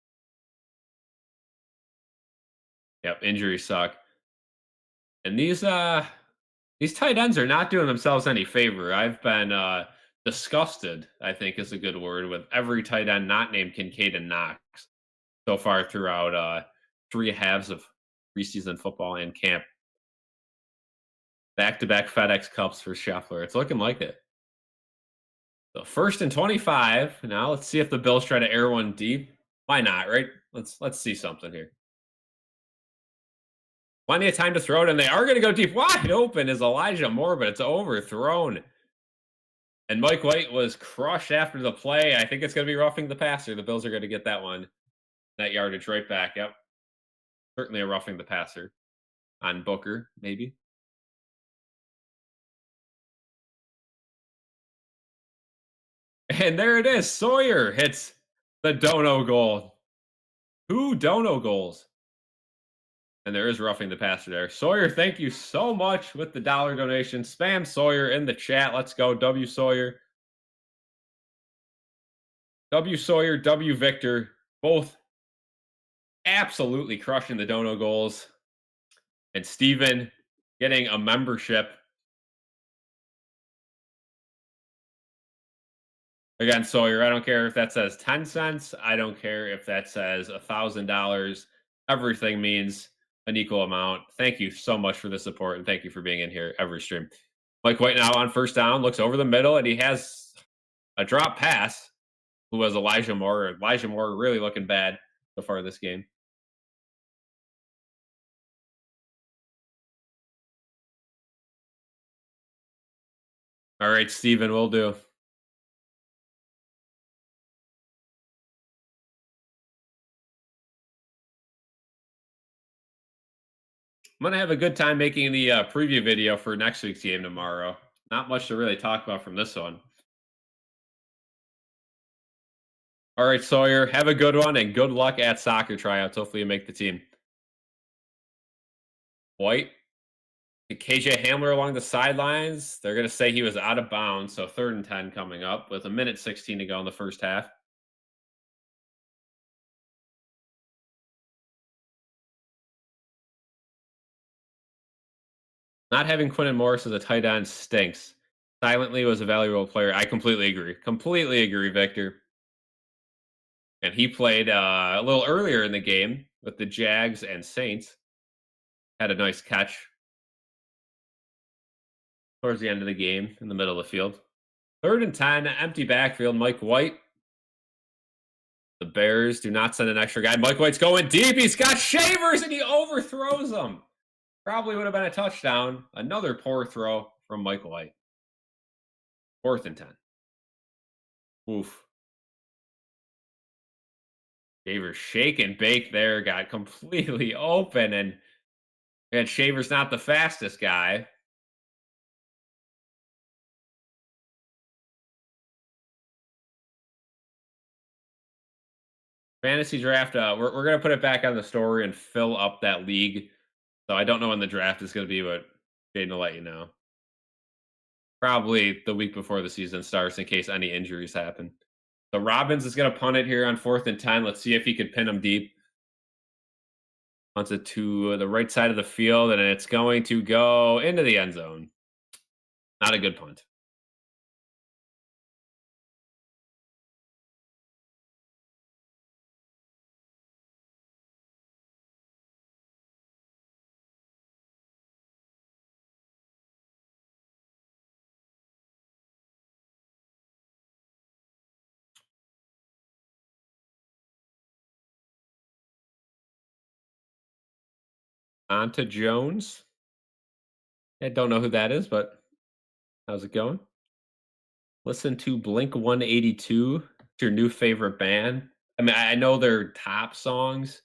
Yep, injuries suck. And these tight ends are not doing themselves any favor. I've been disgusted, I think is a good word, with every tight end not named Kincaid and Knox so far throughout 3 halves of preseason football and camp. Back-to-back FedEx Cups for Scheffler. It's looking like it. So 1st and 25. Now let's see if the Bills try to air one deep. Why not, right? Let's see something here. Plenty of time to throw it, and they are going to go deep. Wide open is Elijah Moore, but it's overthrown. And Mike White was crushed after the play. I think it's going to be roughing the passer. The Bills are going to get that one. That yardage right back. Yep. Certainly a roughing the passer on Booker, maybe. And there it is. Sawyer hits the dono goal. 2 dono goals. And there is roughing the passer there. Sawyer, thank you so much with the $1 donation. Spam Sawyer in the chat. Let's go. W Sawyer. W Sawyer, W Victor. Both absolutely crushing the dono goals. And Steven getting a membership. Again, Sawyer, I don't care if that says 10 cents. I don't care if that says $1,000. Everything means an equal amount. Thank you so much for the support, and thank you for being in here every stream. Mike White now on 1st down, looks over the middle, and he has a drop pass. Who was Elijah Moore? Elijah Moore really looking bad so far this game. All right, Steven, will do. I'm going to have a good time making the preview video for next week's game tomorrow. Not much to really talk about from this one. All right, Sawyer, have a good one and good luck at soccer tryouts. Hopefully you make the team. White. KJ Hamler along the sidelines. They're going to say he was out of bounds. So 3rd and 10 coming up with 1:16 to go in the first half. Not having Quinton Morris as a tight end stinks. Silently was a valuable player. I completely agree. Completely agree, Victor. And he played a little earlier in the game with the Jags and Saints. Had a nice catch towards the end of the game in the middle of the field. 3rd and 10, empty backfield. Mike White. The Bears do not send an extra guy. Mike White's going deep. He's got Shavers, and he overthrows him. Probably would have been a touchdown. Another poor throw from Mike White. 4th and 10. Oof. Shavers shake and bake there. Got completely open, and Shavers not the fastest guy. Fantasy draft, we're going to put it back on the story and fill up that league. So I don't know when the draft is going to be, but Jaden will let you know. Probably the week before the season starts in case any injuries happen. So Robbins is going to punt it here on 4th and 10. Let's see if he could pin him deep. Punts it to the right side of the field, and it's going to go into the end zone. Not a good punt. On to Jones. I don't know who that is, but how's it going? Listen to Blink 182. It's your new favorite band. I mean, I know their top songs,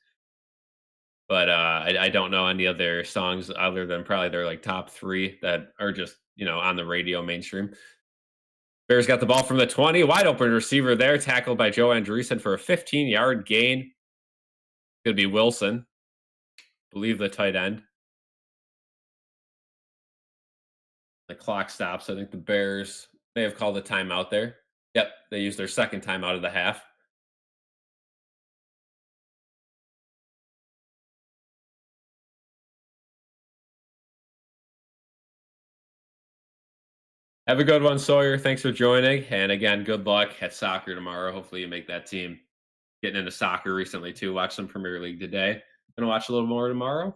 but I don't know any of their songs other than probably their like top three that are just on the radio mainstream. Bears got the ball from the 20, wide open receiver there, tackled by Joe Andreessen for a 15-yard gain. Could be Wilson, believe the tight end. The clock stops. I think the Bears may have called a timeout there. Yep, they used their second timeout of the half. Have a good one, Sawyer. Thanks for joining. And again, good luck at soccer tomorrow. Hopefully you make that team. Getting into soccer recently too. Watch some Premier League today. Gonna watch a little more tomorrow.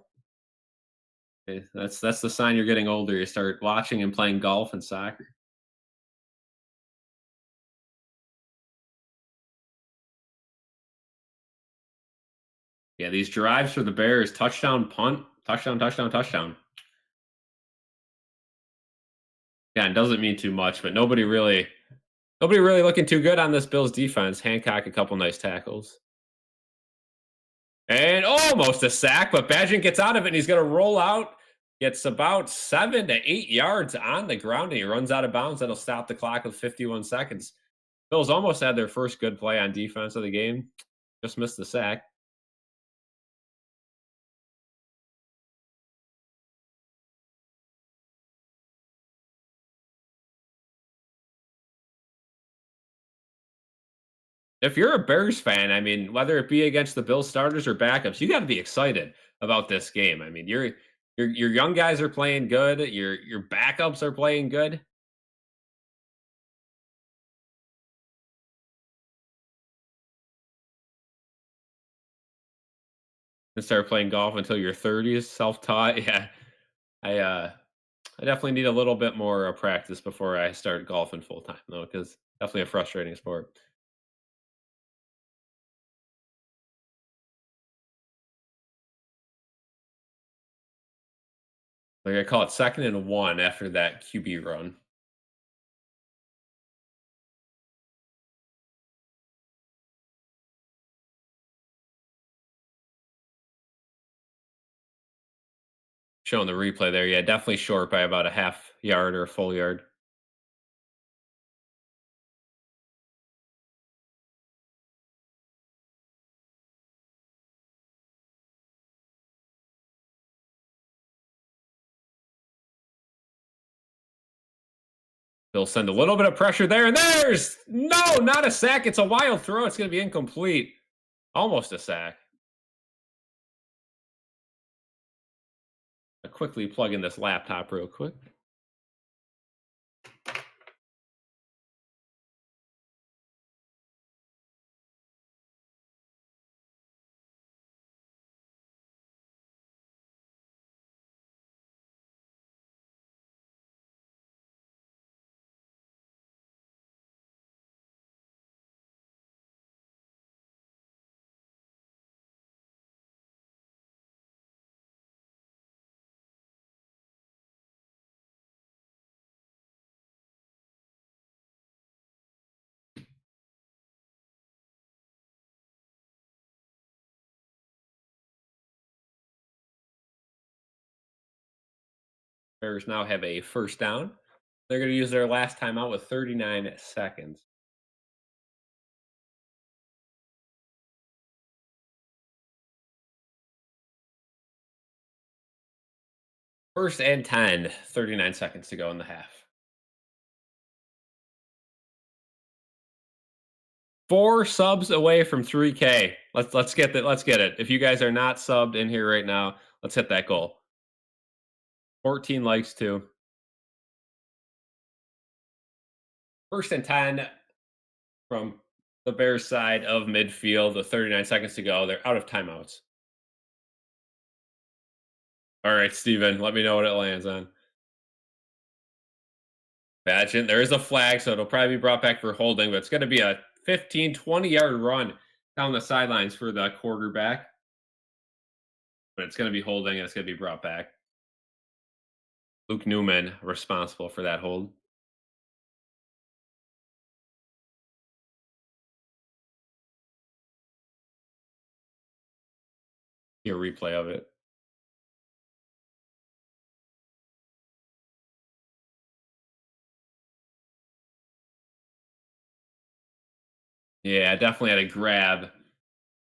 Okay, that's the sign you're getting older. You start watching and playing golf and soccer. Yeah, these drives for the Bears, touchdown, punt, touchdown, touchdown, touchdown. Yeah, it doesn't mean too much, but nobody really looking too good on this Bills defense. Hancock, a couple nice tackles. And almost a sack, but Badgett gets out of it, and he's going to roll out. Gets about 7 to 8 yards on the ground, and he runs out of bounds. That'll stop the clock with 51 seconds. Bills almost had their first good play on defense of the game. Just missed the sack. If you're a Bears fan, I mean, whether it be against the Bills starters or backups, you got to be excited about this game. I mean, your young guys are playing good. Your backups are playing good. And start playing golf until your 30s, self-taught. Yeah, I definitely need a little bit more practice before I start golfing full time, though, because definitely a frustrating sport. Like I call it 2nd and 1 after that QB run. Showing the replay there, yeah, definitely short by about a half yard or a full yard. They'll send a little bit of pressure there, and there's no, not a sack. It's a wild throw. It's going to be incomplete. Almost a sack. I'll quickly plug in this laptop real quick. Bears now have a first down. They're going to use their last timeout with 39 seconds. First and 10, 39 seconds to go in the half. 4 subs away from 3K. Let's get that. Let's get it. If you guys are not subbed in here right now, let's hit that goal. 14 likes too. First and 10 from the Bears side of midfield. With 39 seconds to go. They're out of timeouts. All right, Steven, let me know what it lands on. Imagine there is a flag, so it'll probably be brought back for holding, but it's going to be a 15, 20-yard run down the sidelines for the quarterback. But it's going to be holding, and it's going to be brought back. Luke Newman responsible for that hold. Here, replay of it. Yeah, definitely had a grab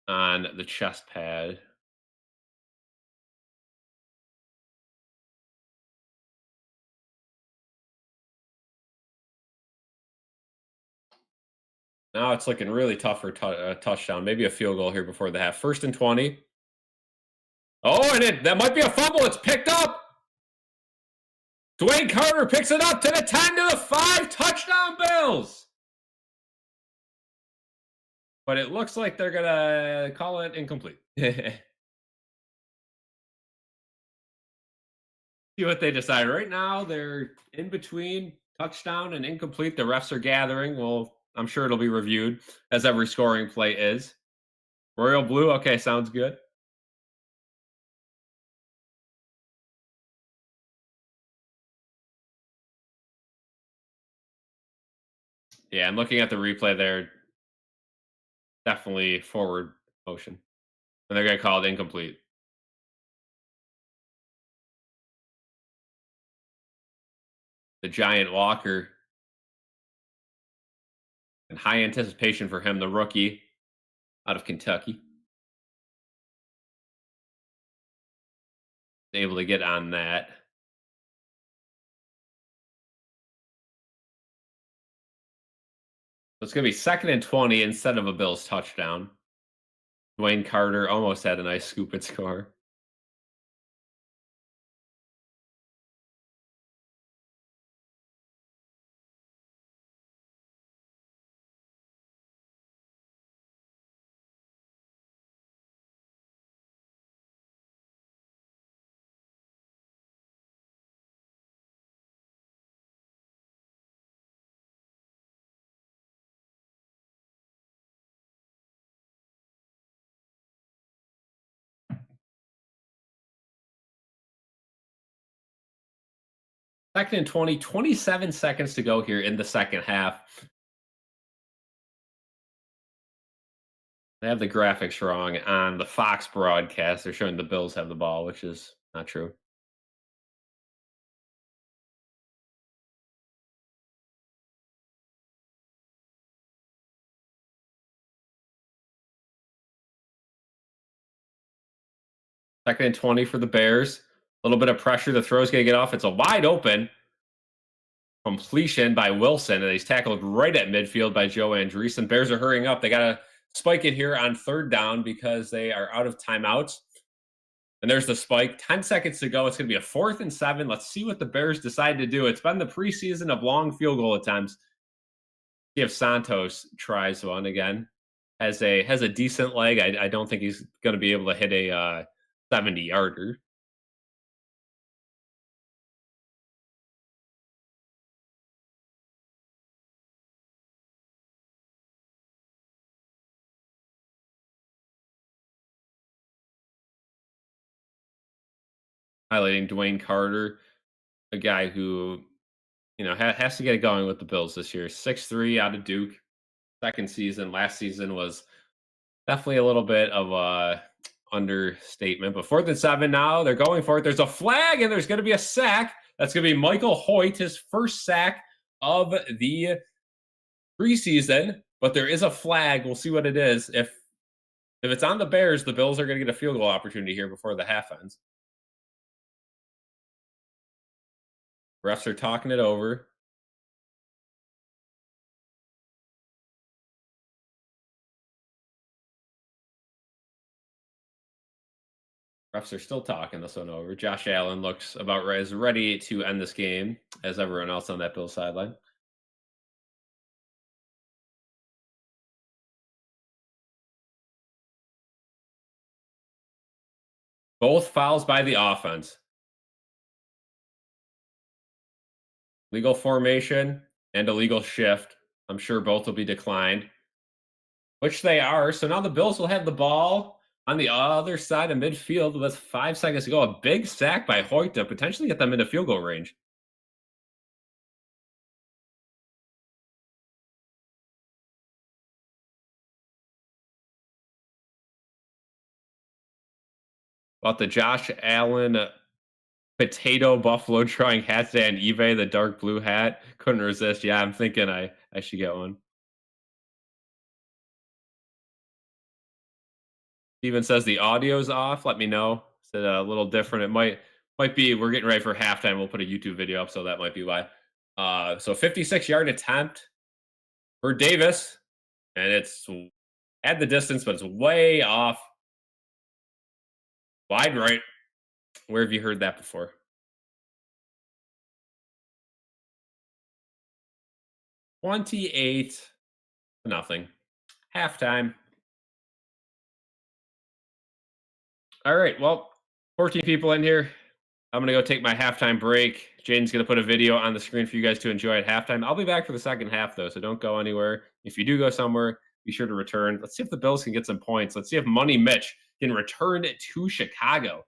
on the chest pad. Now it's looking really tough for a touchdown. Maybe a field goal here before the half. First and 20. Oh, and that might be a fumble. It's picked up. Dwayne Carter picks it up to the 10 to the 5. Touchdown, Bills. But it looks like they're going to call it incomplete. See what they decide. Right now, they're in between touchdown and incomplete. The refs are gathering. Well, I'm sure it'll be reviewed, as every scoring play is. Royal blue. Okay, sounds good. Yeah, I'm looking at the replay there. Definitely forward motion. And they're going to call it incomplete. The giant Walker. And high anticipation for him, the rookie out of Kentucky. Able to get on that. So it's going to be 2nd and 20 instead of a Bills touchdown. Dwayne Carter almost had a nice scoop and score. Second and 20, 27 seconds to go here in the second half. They have the graphics wrong on the Fox broadcast. They're showing the Bills have the ball, which is not true. Second and 20 for the Bears. A little bit of pressure. The throw's going to get off. It's a wide open completion by Wilson, and he's tackled right at midfield by Joe Andreessen. Bears are hurrying up. They got to spike it here on 3rd down because they are out of timeouts. And there's the spike. 10 seconds to go. It's going to be a 4th and 7. Let's see what the Bears decide to do. It's been the preseason of long field goal attempts. See if Santos tries one again. Has a decent leg. I don't think he's going to be able to hit a 70-yarder. Highlighting Dwayne Carter, a guy who, has to get it going with the Bills this year. 6'3" out of Duke. 2nd season. Last season was definitely a little bit of a understatement. But 4th and 7 now. They're going for it. There's a flag, and there's going to be a sack. That's going to be Michael Hoyt, his first sack of the preseason. But there is a flag. We'll see what it is. If it's on the Bears, the Bills are going to get a field goal opportunity here before the half ends. Refs are talking it over. Refs are still talking this one over. Josh Allen looks about as ready to end this game as everyone else on that Bills sideline. Both fouls by the offense. Legal formation and illegal shift. I'm sure both will be declined, which they are. So now the Bills will have the ball on the other side of midfield with 5 seconds to go. A big sack by Hoyt to potentially get them into field goal range. About the Josh Allen potato buffalo drawing hat today on eBay, the dark blue hat. Couldn't resist. Yeah, I'm thinking I should get one. Steven says the audio's off. Let me know. Is it a little different? It might be. We're getting ready for halftime. We'll put a YouTube video up, so that might be why. So 56-yard attempt for Davis, and it's at the distance, but it's way off. Wide right. Where have you heard that before? 28 nothing. Halftime. All right. Well, 14 people in here. I'm going to go take my halftime break. Jaden's going to put a video on the screen for you guys to enjoy at halftime. I'll be back for the second half, though, so don't go anywhere. If you do go somewhere, be sure to return. Let's see if the Bills can get some points. Let's see if Money Mitch can return to Chicago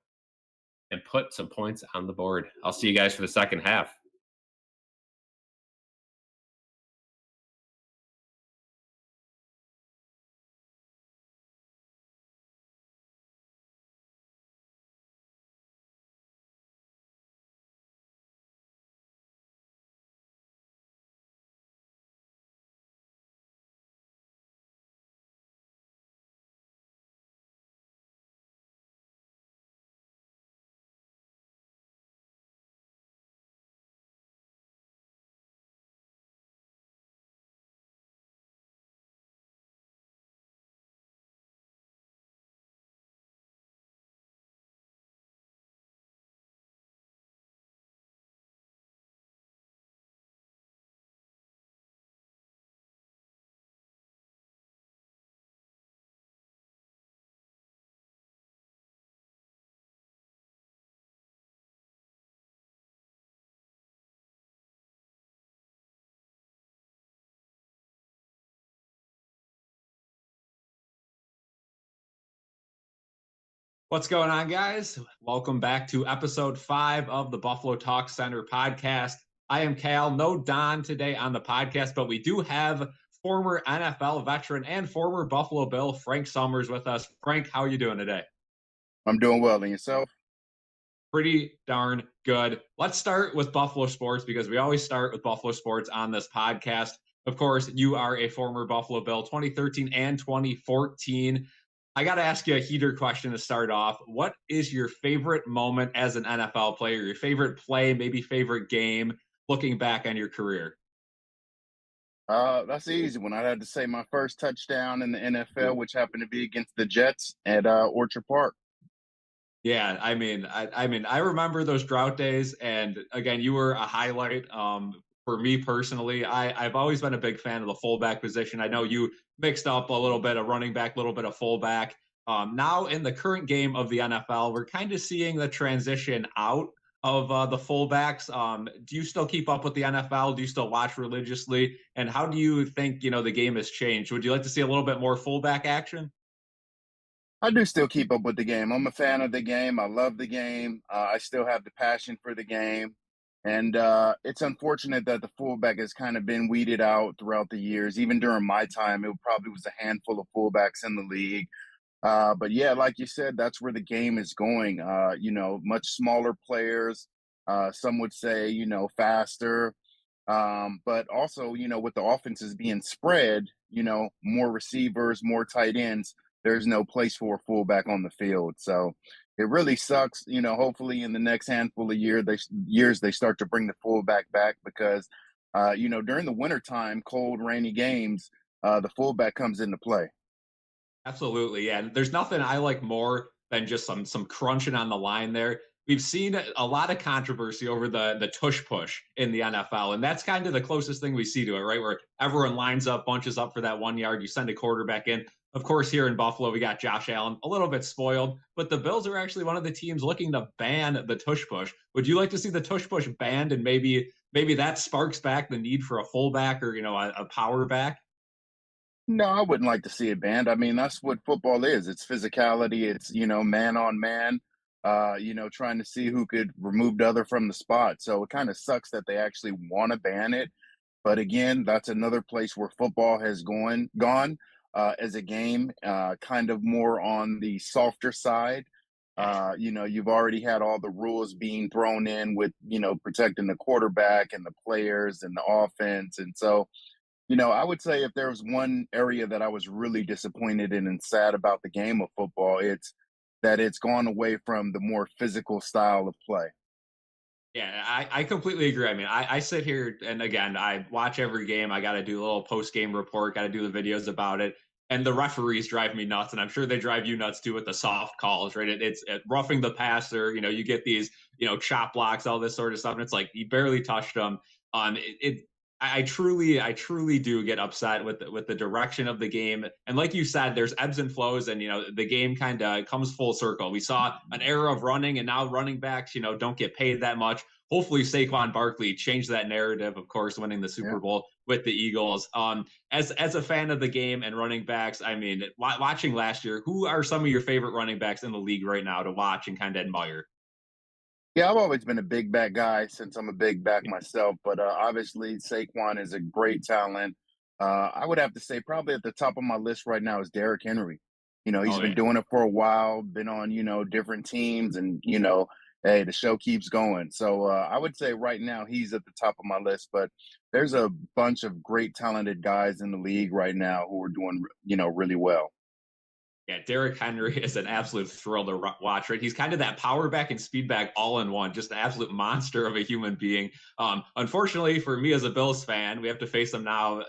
and put some points on the board. I'll see you guys for the second half. What's going on, guys? Welcome back to episode 5 of the Buffalo Talk Center podcast. I am Cal, no Don today on the podcast, but we do have former NFL veteran and former Buffalo Bill Frank Summers with us. Frank, how are you doing today? I'm doing well. And yourself? Pretty darn good. Let's start with Buffalo sports because we always start with Buffalo sports on this podcast. Of course, you are a former Buffalo Bill, 2013 and 2014. I got to ask you a heater question to start off. What is your favorite moment as an NFL player? Your favorite play, maybe favorite game, looking back on your career? That's the easy one. I'd have to say my first touchdown in the NFL, which happened to be against the Jets at Orchard Park. Yeah, I remember those drought days, and again, you were a highlight. For me personally, I've always been a big fan of the fullback position. I know you mixed up a little bit of running back, a little bit of fullback. Now in the current game of the NFL, we're kind of seeing the transition out of the fullbacks. Do you still keep up with the NFL? Do you still watch religiously? And how do you think the game has changed? Would you like to see a little bit more fullback action? I do still keep up with the game. I'm a fan of the game. I love the game. I still have the passion for the game. And it's unfortunate that the fullback has kind of been weeded out throughout the years. Even during my time, it probably was a handful of fullbacks in the league. But yeah, like you said, that's where the game is going. Much smaller players. Some would say, faster. But also, with the offenses being spread, more receivers, more tight ends, there's no place for a fullback on the field. So it really sucks. Hopefully in the next handful of years they start to bring the fullback back because, during the wintertime, cold, rainy games, the fullback comes into play. Absolutely. Yeah. There's nothing I like more than just some crunching on the line there. We've seen a lot of controversy over the tush push in the NFL, and that's kind of the closest thing we see to it, right? Where everyone lines up, bunches up for that 1 yard, you send a quarterback in. Of course, here in Buffalo, we got Josh Allen, a little bit spoiled, but the Bills are actually one of the teams looking to ban the tush push. Would you like to see the tush push banned, and maybe that sparks back the need for a fullback or a power back? No, I wouldn't like to see it banned. I mean, that's what football is. It's physicality. It's, man on man, trying to see who could remove the other from the spot. So it kind of sucks that they actually want to ban it. But again, that's another place where football has gone as a game, kind of more on the softer side. You've already had all the rules being thrown in with, protecting the quarterback and the players and the offense. And so, I would say if there was one area that I was really disappointed in and sad about the game of football, it's that it's gone away from the more physical style of play. Yeah, I completely agree. I mean, I sit here and again, I watch every game. I got to do a little post game report, got to do the videos about it. And the referees drive me nuts. And I'm sure they drive you nuts too with the soft calls, right? It's roughing the passer. You get these, chop blocks, all this sort of stuff. And it's like, you barely touched them. I truly do get upset with the direction of the game. And like you said, there's ebbs and flows, and the game kind of comes full circle. We saw an era of running, and now running backs, don't get paid that much. Hopefully, Saquon Barkley changed that narrative. Of course, winning the Yeah. Super Bowl with the Eagles. As a fan of the game and running backs, I mean, watching last year, who are some of your favorite running backs in the league right now to watch and kind of admire? Yeah, I've always been a big back guy since I'm a big back myself, but obviously Saquon is a great talent. I would have to say probably at the top of my list right now is Derrick Henry. He's Oh been yeah. doing it for a while, been on, different teams, and, hey, the show keeps going. So I would say right now he's at the top of my list, but there's a bunch of great talented guys in the league right now who are doing, really well. Yeah, Derrick Henry is an absolute thrill to watch, right? He's kind of that power back and speed back all in one, just an absolute monster of a human being. Unfortunately for me as a Bills fan, we have to face him now,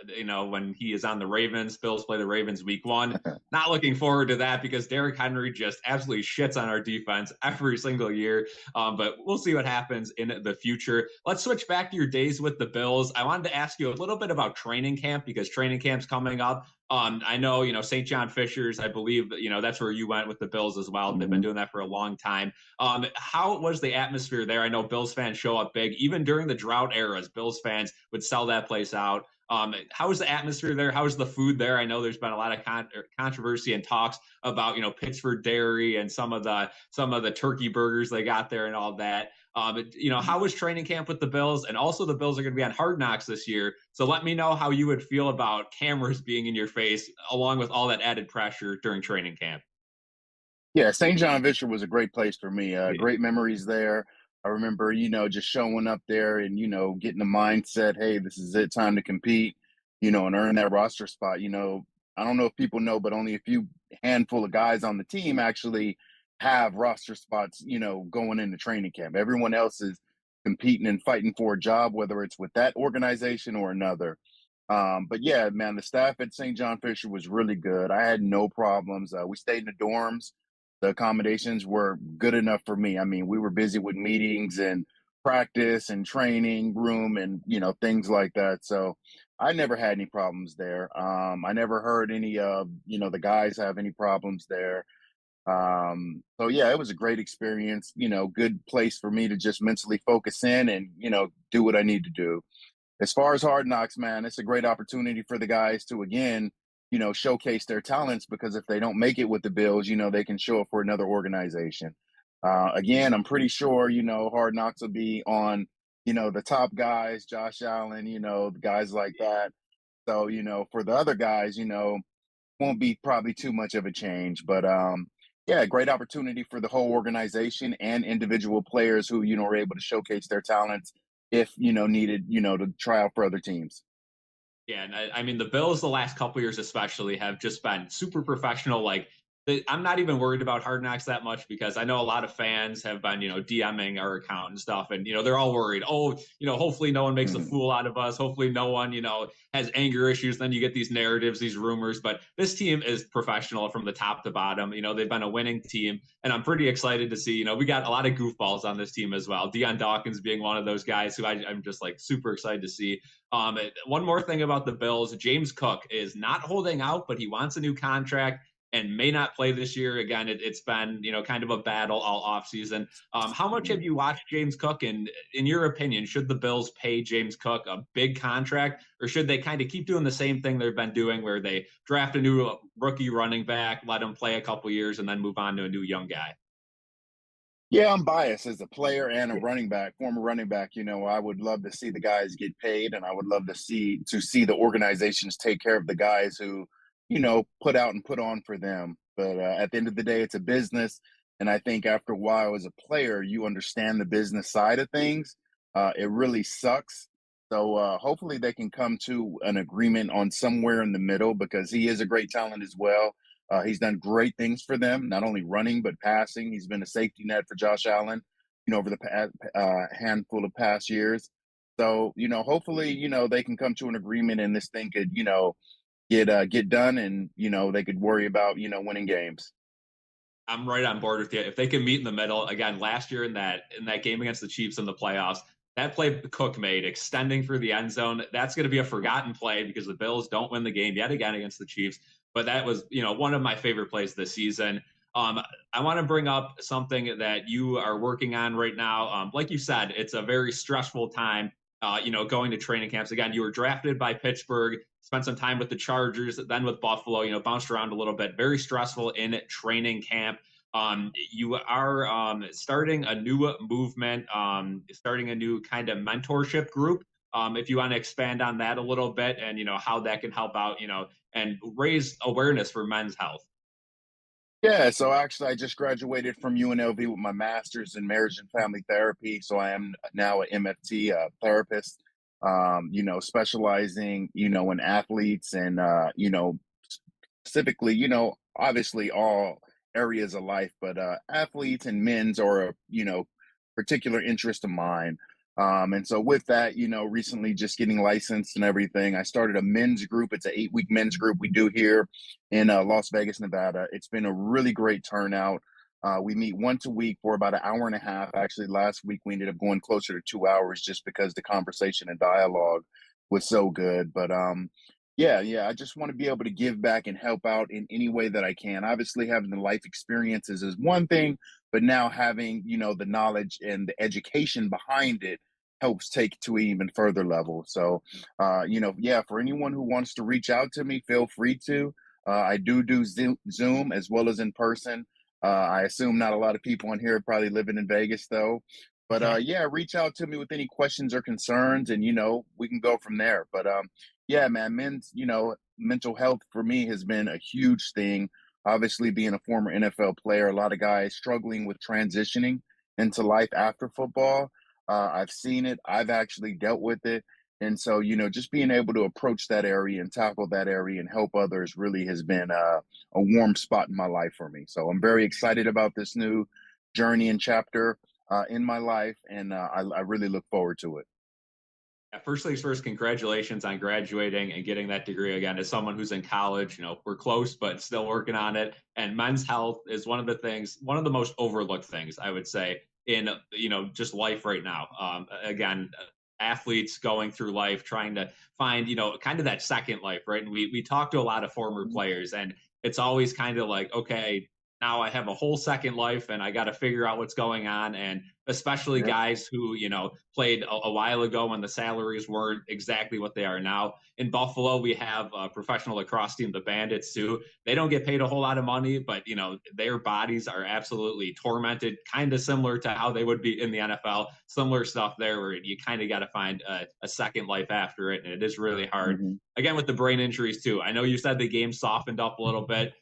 when he is on the Ravens. Bills play the Ravens week 1. Not looking forward to that because Derrick Henry just absolutely shits on our defense every single year. But we'll see what happens in the future. Let's switch back to your days with the Bills. I wanted to ask you a little bit about training camp because training camp's coming up. I know, St. John Fisher's, I believe, that's where you went with the Bills as well. They've been Mhm. doing that for a long time. How was the atmosphere there? I know Bills fans show up big. Even during the drought eras, Bills fans would sell that place out. How is the atmosphere there? How is the food there? I know there's been a lot of controversy and talks about, Pittsburgh Dairy and some of the turkey burgers they got there and all that. How was training camp with the Bills? And also, the Bills are going to be on Hard Knocks this year. So let me know how you would feel about cameras being in your face, along with all that added pressure during training camp. Yeah, St. John Fisher was a great place for me. Great memories there. I remember, just showing up there and, getting the mindset, hey, this is it, time to compete, and earn that roster spot. I don't know if people know, but only a few handful of guys on the team actually have roster spots, going into training camp. Everyone else is competing and fighting for a job, whether it's with that organization or another. But yeah, man, the staff at St. John Fisher was really good. I had no problems. We stayed in the dorms. The accommodations were good enough for me. I mean, we were busy with meetings and practice and training room and, things like that. So I never had any problems there. I never heard any of, the guys have any problems there. So yeah, it was a great experience, good place for me to just mentally focus in and, do what I need to do. As far as Hard Knocks, man, it's a great opportunity for the guys to again, showcase their talents because if they don't make it with the Bills, they can show up for another organization. Again, I'm pretty sure, Hard Knocks will be on, the top guys, Josh Allen, the guys like that. So, for the other guys, won't be probably too much of a change. But yeah, great opportunity for the whole organization and individual players who, are able to showcase their talents if, needed, to try out for other teams. Yeah, and I mean the Bills the last couple years especially have just been super professional. Like I'm not even worried about Hard Knocks that much because I know a lot of fans have been, DMing our account and stuff. And, they're all worried. Oh, hopefully no one makes a fool out of us. Hopefully no one, has anger issues. Then you get these narratives, these rumors. But this team is professional from the top to bottom. They've been a winning team. And I'm pretty excited to see, we got a lot of goofballs on this team as well. Deion Dawkins being one of those guys who I'm just like super excited to see. One more thing about the Bills, James Cook is not holding out, but he wants a new contract and may not play this year. Again, it's been, kind of a battle all offseason. How much have you watched James Cook? And in your opinion, should the Bills pay James Cook a big contract, or should they kind of keep doing the same thing they've been doing where they draft a new rookie running back, let him play a couple years, and then move on to a new young guy? Yeah, I'm biased as a player and a running back, former running back. I would love to see the guys get paid, and I would love to see the organizations take care of the guys who, put out and put on for them. But at the end of the day, it's a business, and I think after a while, as a player, you understand the business side of things. It really sucks. So hopefully, they can come to an agreement on somewhere in the middle because he is a great talent as well. He's done great things for them, not only running but passing. He's been a safety net for Josh Allen, over the handful of past years. So, hopefully, they can come to an agreement and this thing could, get done, and they could worry about winning games. I'm right on board with you. If they can meet in the middle, again, last year in that game against the Chiefs in the playoffs, that play Cook made, extending through the end zone, that's going to be a forgotten play because the Bills don't win the game yet again against the Chiefs. But that was, one of my favorite plays this season. I want to bring up something that you are working on right now. Like you said, it's a very stressful time, going to training camps. Again, you were drafted by Pittsburgh, spent some time with the Chargers, then with Buffalo, bounced around a little bit, very stressful in training camp. You are starting a new movement, starting a new kind of mentorship group. If you want to expand on that a little bit and, how that can help out, and raise awareness for men's health. Yeah, so actually, I just graduated from UNLV with my master's in marriage and family therapy. So I am now an MFT therapist, specializing, in athletes and, specifically, obviously all areas of life, but athletes and men's are a, particular interest of mine. And so with that, recently just getting licensed and everything, I started a men's group. It's an 8-week men's group we do here in Las Vegas, Nevada. It's been a really great turnout. We meet once a week for about an hour and a half. Actually, last week we ended up going closer to 2 hours just because the conversation and dialogue was so good. But yeah, I just want to be able to give back and help out in any way that I can. Obviously, having the life experiences is one thing, but now having, the knowledge and the education behind it helps take to an even further level. So, yeah, for anyone who wants to reach out to me, feel free to. I do Zoom as well as in person. I assume not a lot of people in here are probably living in Vegas, though. But yeah, reach out to me with any questions or concerns, and we can go from there. But yeah, man, men's mental health for me has been a huge thing. Obviously, being a former NFL player, a lot of guys struggling with transitioning into life after football. I've seen it. I've actually dealt with it. And so, just being able to approach that area and tackle that area and help others really has been a warm spot in my life for me. So I'm very excited about this new journey and chapter in my life. And I really look forward to it. First things first, congratulations on graduating and getting that degree. Again, as someone who's in college, we're close, but still working on it. And men's health is one of the most overlooked things, I would say, in, just life right now. Again, athletes going through life, trying to find, kind of that second life, right? And we talk to a lot of former players, and it's always kind of like, okay, now I have a whole second life and I got to figure out what's going on. And especially guys who, played a while ago when the salaries weren't exactly what they are now. In Buffalo, we have a professional lacrosse team, the Bandits, too. They don't get paid a whole lot of money, but, their bodies are absolutely tormented, kind of similar to how they would be in the NFL. Similar stuff there where you kind of got to find a second life after it. And it is really hard. Mm-hmm. Again, with the brain injuries, too. I know you said the game softened up a little bit.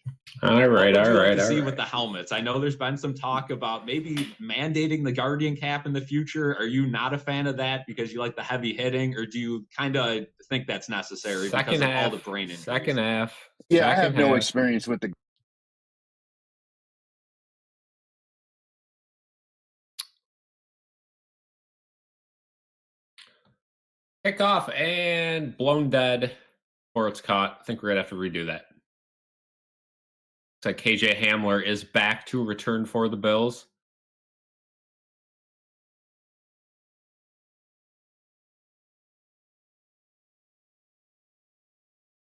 All right. See with the helmets. I know there's been some talk about maybe mandating the Guardian cap in the future. Are you not a fan of that because you like the heavy hitting, or do you kind of think that's necessary because of all the brain injuries? Second half. Yeah, I have no experience with the Kickoff and blown dead, or it's caught. I think we're gonna have to redo that. Looks like KJ Hamler is back to return for the Bills.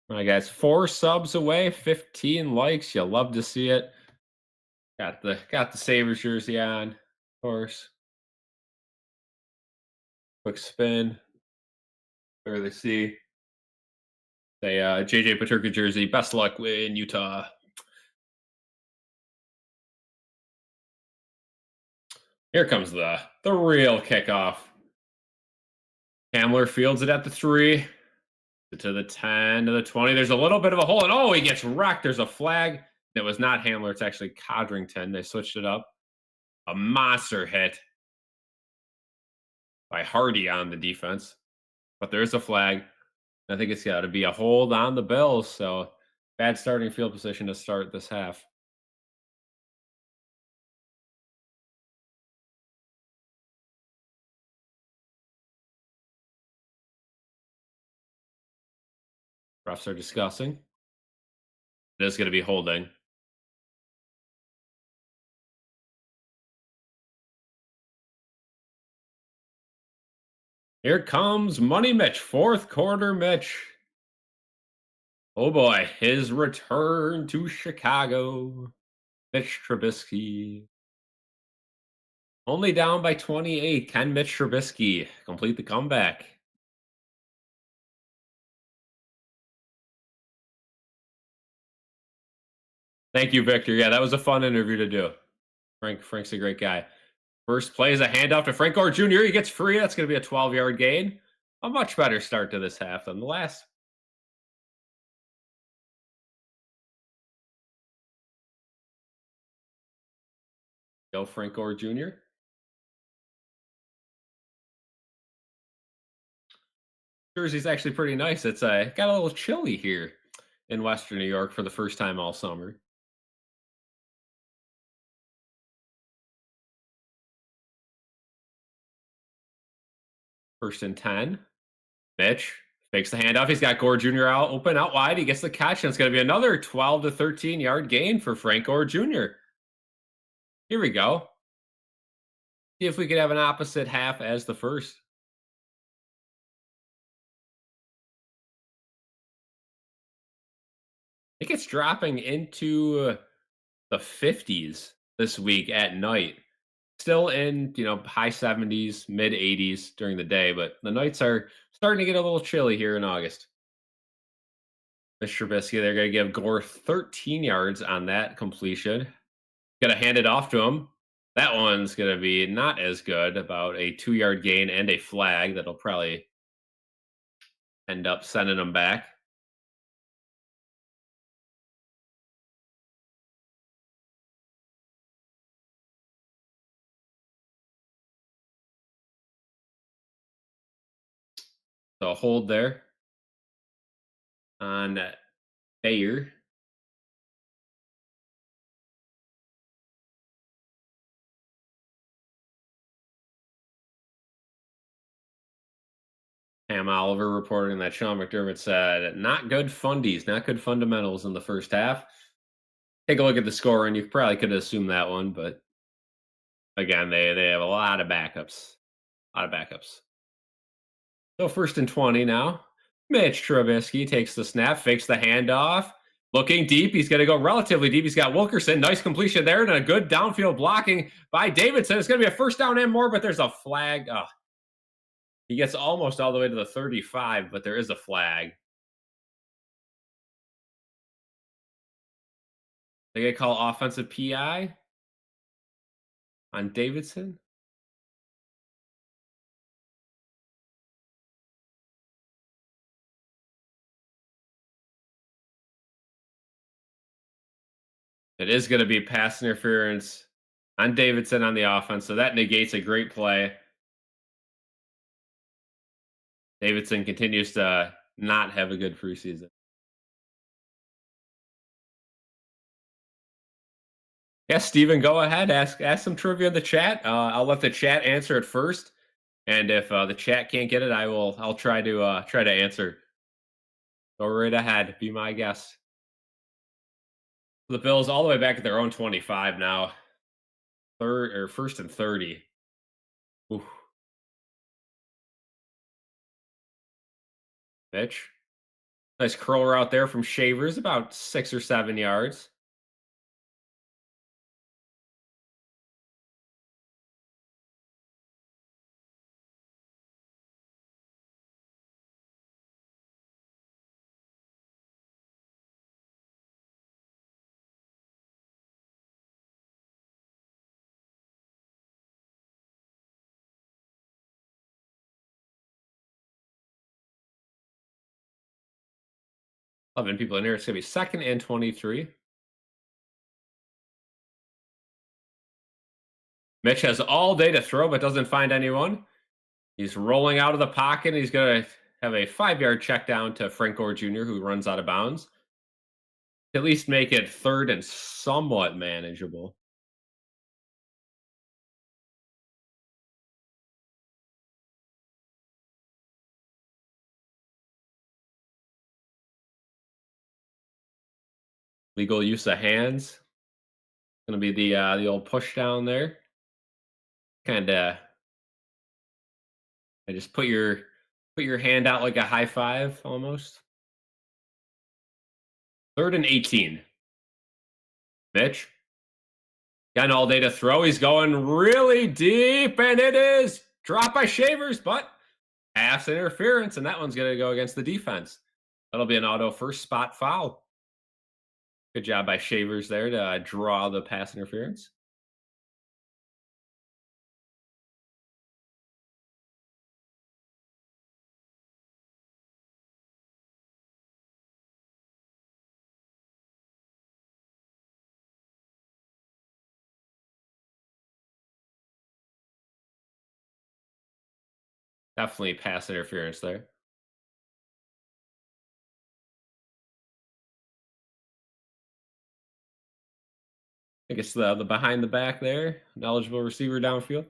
All right, guys, 4 subs away, 15 likes. You love to see it. Got the Sabres jersey on, of course. Quick spin. There they see. Say JJ Paterka jersey. Best luck in Utah. Here comes the real kickoff. Hamler fields it at the 3. To the 10, to the 20. There's a little bit of a hole, and oh, he gets wrecked. There's a flag. It was not Hamler. It's actually Codrington. They switched it up. A monster hit by Hardy on the defense. But there's a flag. I think it's got to be a hold on the Bills. So bad starting field position to start this half. Refs are discussing. It is going to be holding. Here comes Money Mitch, 4th quarter Mitch. Oh boy, his return to Chicago. Mitch Trubisky. Only down by 28. Can Mitch Trubisky complete the comeback? Thank you, Victor. Yeah, that was a fun interview to do. Frank's a great guy. First play is a handoff to Frank Gore Jr. He gets free. That's going to be a 12-yard gain. A much better start to this half than the last. Go Frank Gore Jr. Jersey's actually pretty nice. It's got a little chilly here in Western New York for the first time all summer. First and 10. Mitch fakes the handoff. He's got Gore Jr. out open, out wide. He gets the catch, and it's going to be another 12 to 13-yard gain for Frank Gore Jr. Here we go. See if we could have an opposite half as the first. I think it's dropping into the 50s this week at night. Still in, high 70s, mid 80s during the day, but the nights are starting to get a little chilly here in August. Mr. Trubisky, they're going to give Gore 13 yards on that completion. Going to hand it off to him. That one's going to be not as good, about a 2-yard gain and a flag that'll probably end up sending them back. So a hold there on Bayer. Pam Oliver reporting that Sean McDermott said, not good fundies, not good fundamentals in the first half. Take a look at the score, and you probably could assume that one, but again, they have a lot of backups. So first and 20 now. Mitch Trubisky takes the snap, fakes the handoff. Looking deep. He's going to go relatively deep. He's got Wilkerson. Nice completion there, and a good downfield blocking by Davidson. It's going to be a first down and more, but there's a flag. Oh. He gets almost all the way to the 35, but there is a flag. They get called offensive PI on Davidson. It is going to be pass interference on Davidson on the offense, so that negates a great play. Davidson continues to not have a good preseason. Yes, Steven, go ahead. Ask some trivia in the chat. I'll let the chat answer it first. And if the chat can't get it, I'll try to answer. Go right ahead. Be my guest. The Bills all the way back at their own 25 now. Third or first and 30. Oof. Mitch. Nice curl route there from Shavers, about 6 or 7 yards. Loving people in here. It's going to be 2nd and 23. Mitch has all day to throw, but doesn't find anyone. He's rolling out of the pocket. He's going to have a 5-yard check down to Frank Gore Jr., who runs out of bounds. At least make it 3rd and somewhat manageable. Legal use of hands. Going to be the old push down there. Kind of. I just put your hand out like a high five almost. 3rd and 18. Mitch. Got all day to throw. He's going really deep, and it is dropped by Shavers, but pass interference, and that one's going to go against the defense. That'll be an auto first spot foul. Good job by Shavers there to draw the pass interference. Definitely pass interference there. I think it's the behind the back there. Knowledgeable receiver downfield.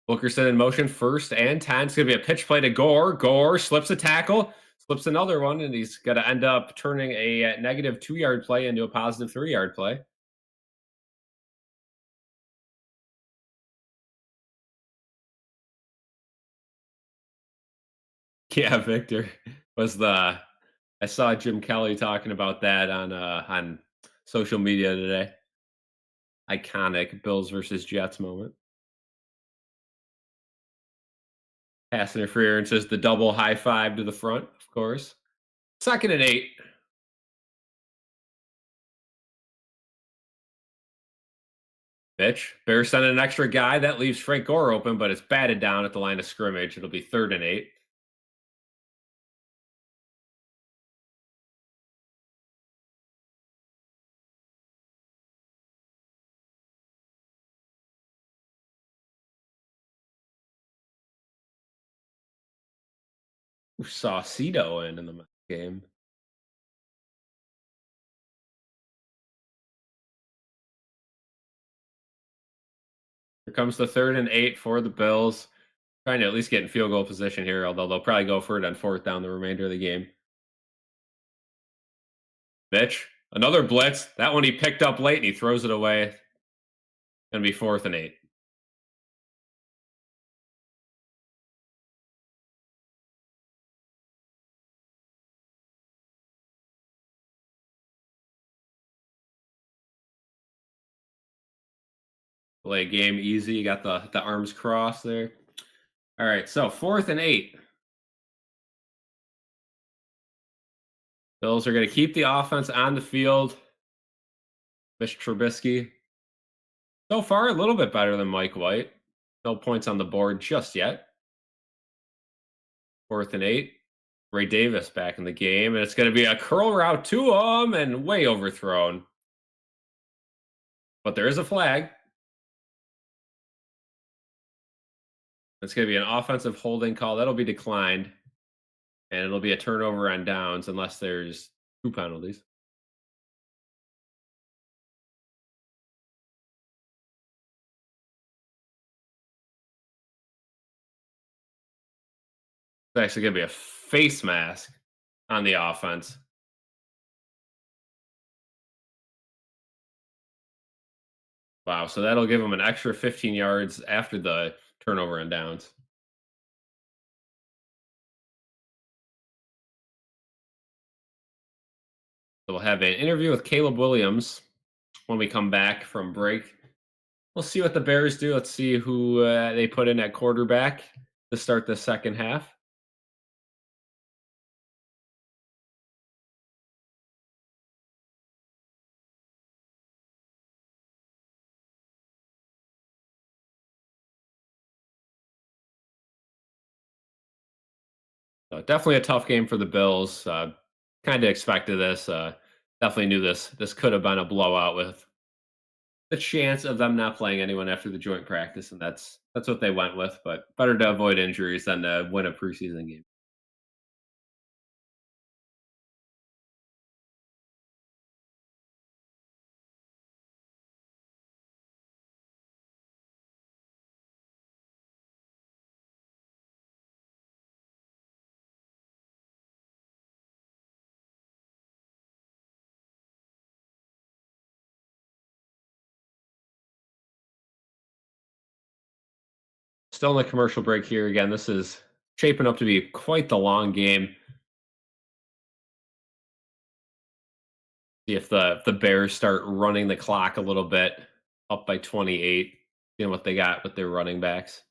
Wilkerson in motion, 1st and 10. It's going to be a pitch play to Gore. Gore slips a tackle, slips another one, and he's going to end up turning a negative 2-yard play into a positive 3-yard play. Yeah, Victor was I saw Jim Kelly talking about that on social media today. Iconic Bills versus Jets moment. Pass interference is the double high five to the front, of course. 2nd and 8. Mitch. Bears send an extra guy. That leaves Frank Gore open, but it's batted down at the line of scrimmage. It'll be 3rd and 8. Saucedo in the game. Here comes the 3rd and 8 for the Bills. Trying to at least get in field goal position here, although they'll probably go for it on 4th down the remainder of the game. Mitch, another blitz. That one he picked up late and he throws it away. Gonna be 4th and 8. Play game easy. You got the arms crossed there. All right, so 4th and 8. Bills are going to keep the offense on the field. Mitch Trubisky. So far, a little bit better than Mike White. No points on the board just yet. 4th and 8. Ray Davis back in the game, and it's going to be a curl route to him and way overthrown. But there is a flag. It's going to be an offensive holding call. That'll be declined. And it'll be a turnover on downs unless there's 2 penalties. actually going to be a face mask on the offense. Wow, so that'll give them an extra 15 yards after the turnover and downs. So we'll have an interview with Caleb Williams when we come back from break. We'll see what the Bears do. Let's see who they put in at quarterback to start the second half. Definitely a tough game for the Bills. Kind of expected this. Definitely knew this could have been a blowout with the chance of them not playing anyone after the joint practice, and that's what they went with. But better to avoid injuries than to win a preseason game. Still in the commercial break here again. This is shaping up to be quite the long game. See if the Bears start running the clock a little bit, up by 28. Seeing what they got with their running backs.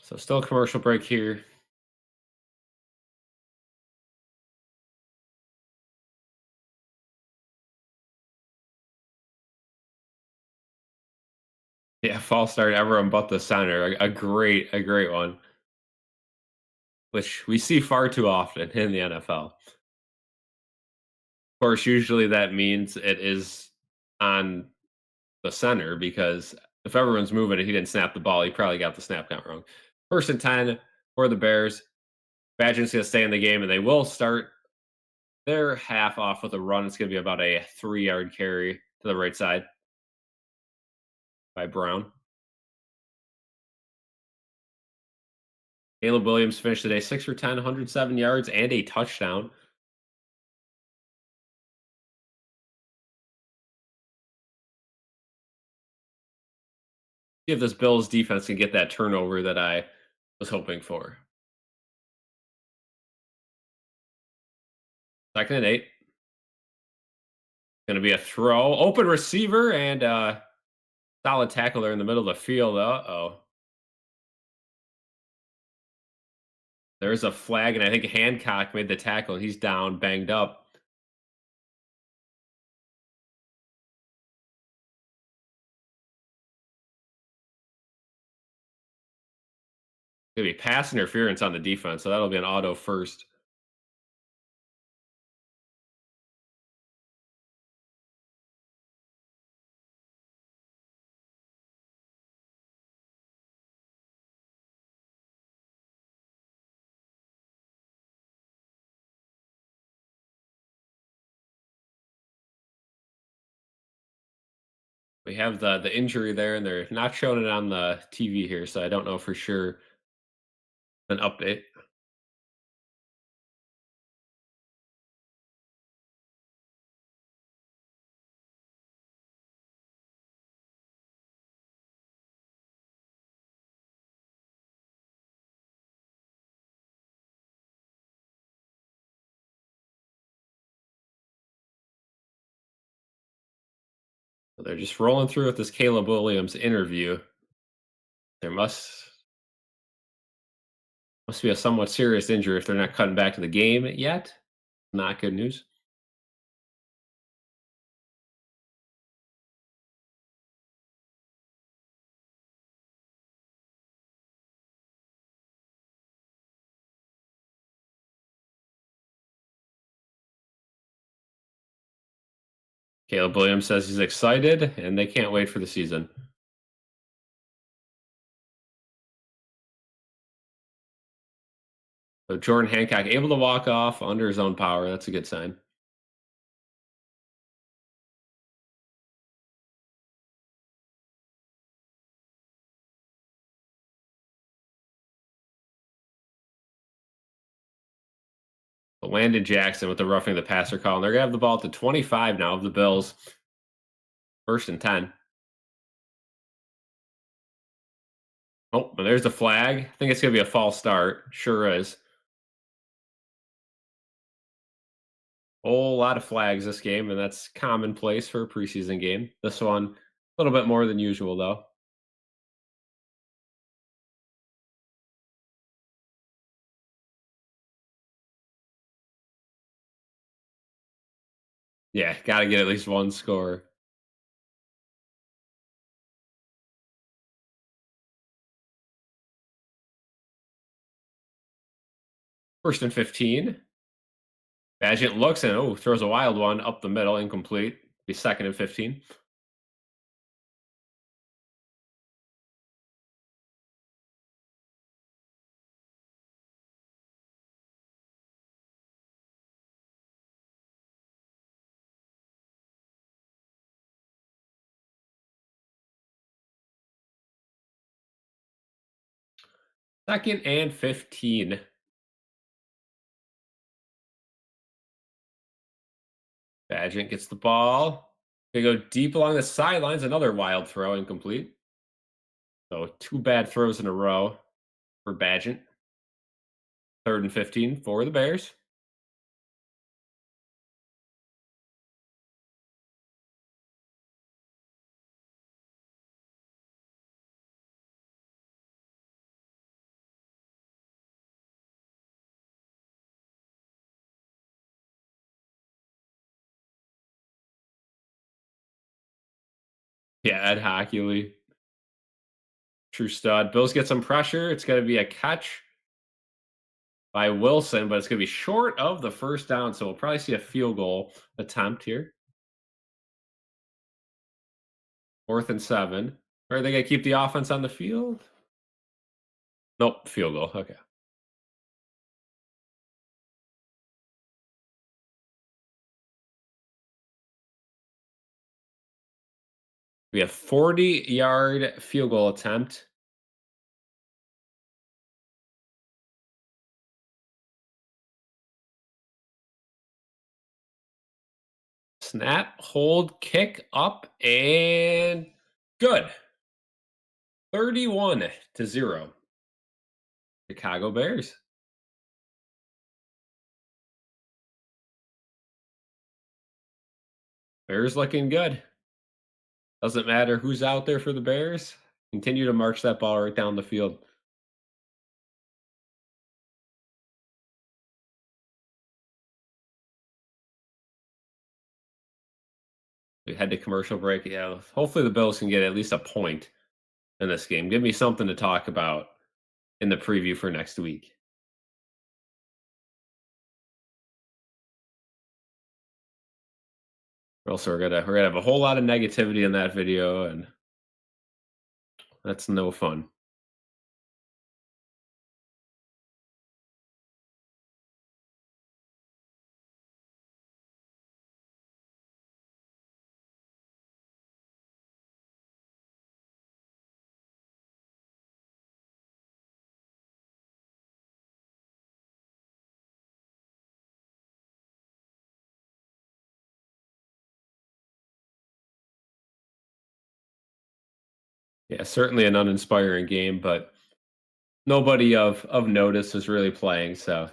So still a commercial break here. Yeah, false start everyone but the center. A great one, which we see far too often in the NFL. Of course, usually that means it is on the center because if everyone's moving and he didn't snap the ball, he probably got the snap count wrong. 1st and 10 for the Bears. Badger's going to stay in the game, and they will start their half off with a run. It's going to be about a 3-yard carry to the right side by Brown. Caleb Williams finished the day 6 for 10, 107 yards, and a touchdown. See if this Bills defense can get that turnover that I was hoping for. 2nd and 8. Going to be a throw. Open receiver and solid tackle there in the middle of the field. Uh-oh. There's a flag, and I think Hancock made the tackle. He's down, banged up. Going to be pass interference on the defense, so that'll be an auto first. We have the injury there, and they're not showing it on the TV here, so I don't know for sure. An update. So they're just rolling through with this Caleb Williams interview. There must be a somewhat serious injury if they're not cutting back to the game yet. Not good news. Caleb Williams says he's excited, and they can't wait for the season. So Jordan Hancock able to walk off under his own power. That's a good sign. Landon Jackson with the roughing the passer call, and they're going to have the ball at the 25 now of the Bills. 1st and 10. Oh, and there's the flag. I think it's going to be a false start. Sure is. Whole lot of flags this game, and that's commonplace for a preseason game. This one, a little bit more than usual, though. Yeah, got to get at least one score. First and 15. Bagent looks and throws a wild one up the middle, incomplete. Be 2nd and 15. Second and 15. Bagent gets the ball. They go deep along the sidelines. Another wild throw, incomplete. So 2 bad throws in a row for Bagent. 3rd and 15 for the Bears. Yeah, Ed Hockley. True stud. Bills get some pressure. It's going to be a catch by Wilson, but it's going to be short of the 1st down, so we'll probably see a field goal attempt here. 4th and 7. Are they going to keep the offense on the field? Nope, field goal. Okay. We have 40-yard field goal attempt. Snap, hold, kick up, and good. 31-0. Chicago Bears. Bears looking good. Doesn't matter who's out there for the Bears. Continue to march that ball right down the field. We head to commercial break. Yeah, hopefully the Bills can get at least a point in this game. Give me something to talk about in the preview for next week. Also, we're gonna have a whole lot of negativity in that video, and that's no fun. Yeah, certainly an uninspiring game, but nobody of notice is really playing, so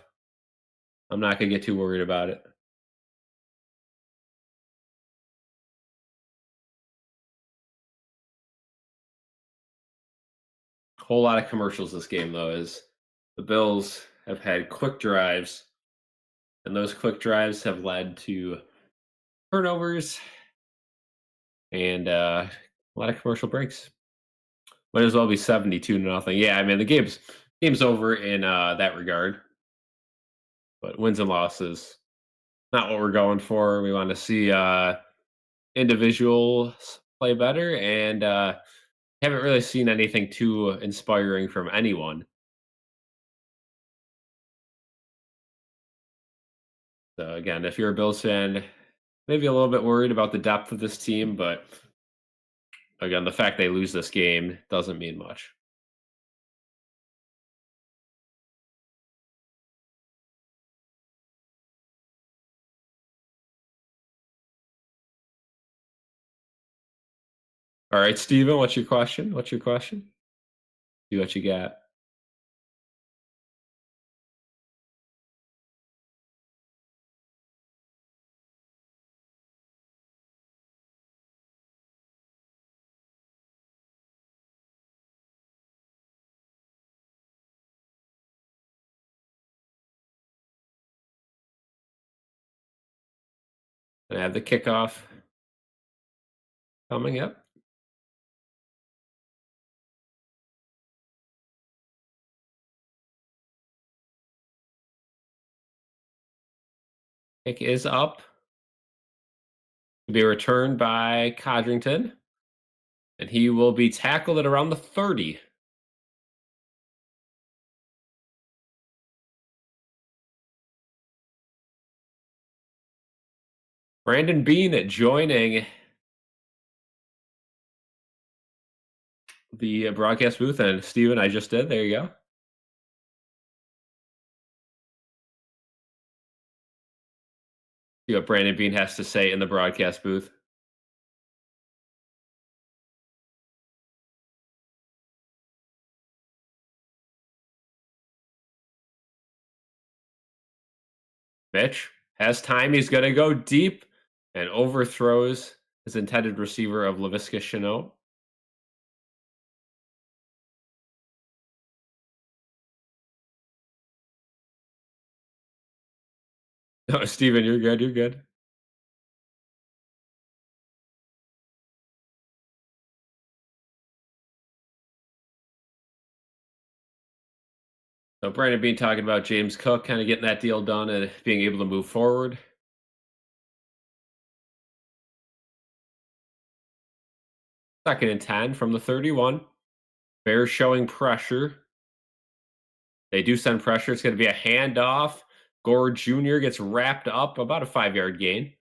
I'm not gonna get too worried about it. Whole lot of commercials this game, though, is the Bills have had quick drives, and those quick drives have led to turnovers and a lot of commercial breaks. Might as well be 72-0. Yeah, I mean the game's over in that regard. But wins and losses, not what we're going for. We want to see individuals play better, and haven't really seen anything too inspiring from anyone. So again, if you're a Bills fan, maybe a little bit worried about the depth of this team, but again, the fact they lose this game doesn't mean much. All right, Steven, what's your question? What's your question? See what you got. And I have the kickoff coming up. Kick is up. To be returned by Codrington. And he will be tackled at around the 30. Brandon Bean joining the broadcast booth. And Steven, I just did. There you go. See what Brandon Bean has to say in the broadcast booth. Mitch has time. He's going to go deep and overthrows his intended receiver of LaVisca Chenault. No, Steven, you're good. You're good. So Brandon Bean talking about James Cook kind of getting that deal done and being able to move forward. Second and 10 from the 31. Bears showing pressure. They do send pressure. It's going to be a handoff. Gore Jr. gets wrapped up, about a 5-yard gain.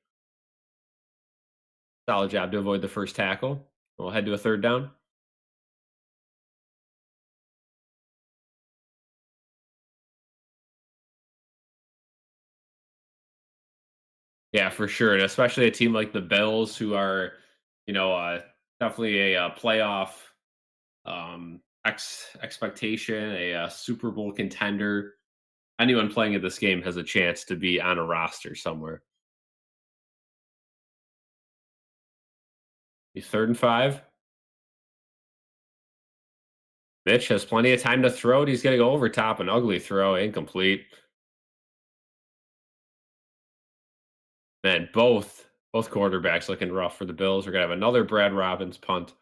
Solid job to avoid the first tackle. We'll head to a third down. Yeah, for sure. And especially a team like the Bills, who are, definitely a playoff expectation, a Super Bowl contender. Anyone playing at this game has a chance to be on a roster somewhere. He's 3rd and 5. Mitch has plenty of time to throw it. He's going to go over top, an ugly throw, incomplete. Man, both quarterbacks looking rough for the Bills. We're going to have another Brad Robbins punt.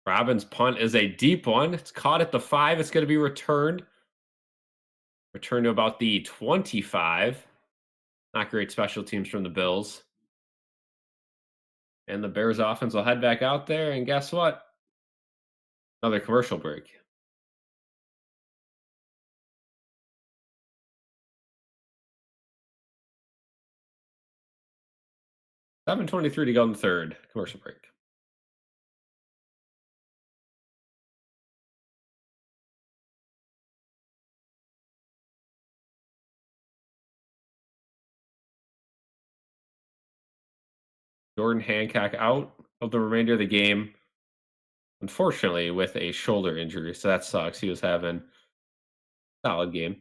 Robbins' punt is a deep one. It's caught at the 5. It's going to be returned. Returned to about the 25. Not great special teams from the Bills. And the Bears offense will head back out there. And guess what? Another commercial break. $7:23 to go in the third. Commercial break. Jordan Hancock out of the remainder of the game, unfortunately, with a shoulder injury. So that sucks. He was having a solid game.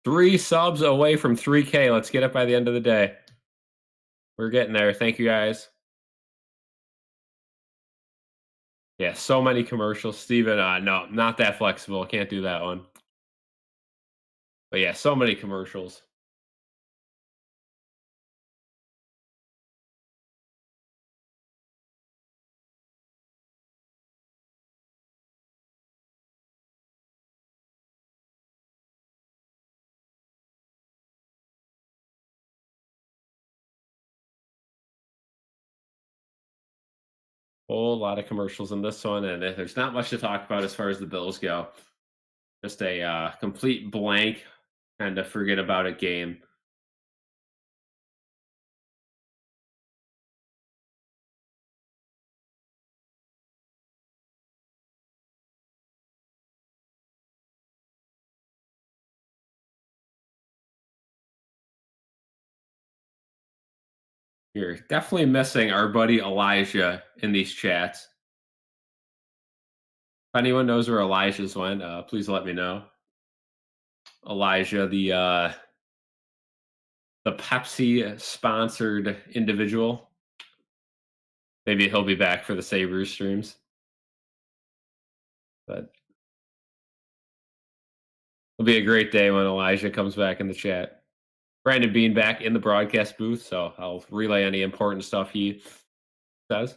3 subs away from 3K. Let's get it by the end of the day. We're getting there. Thank you, guys. Yeah, so many commercials. Steven, no, not that flexible. Can't do that one. But yeah, so many commercials. Whole lot of commercials in this one, and there's not much to talk about as far as the Bills go. Just a complete blank, kind of forget about it game. You're definitely missing our buddy Elijah in these chats. If anyone knows where Elijah's went, please let me know. Elijah, the Pepsi sponsored individual. Maybe he'll be back for the Sabres streams. But it'll be a great day when Elijah comes back in the chat. Brandon Bean back in the broadcast booth, so I'll relay any important stuff he says.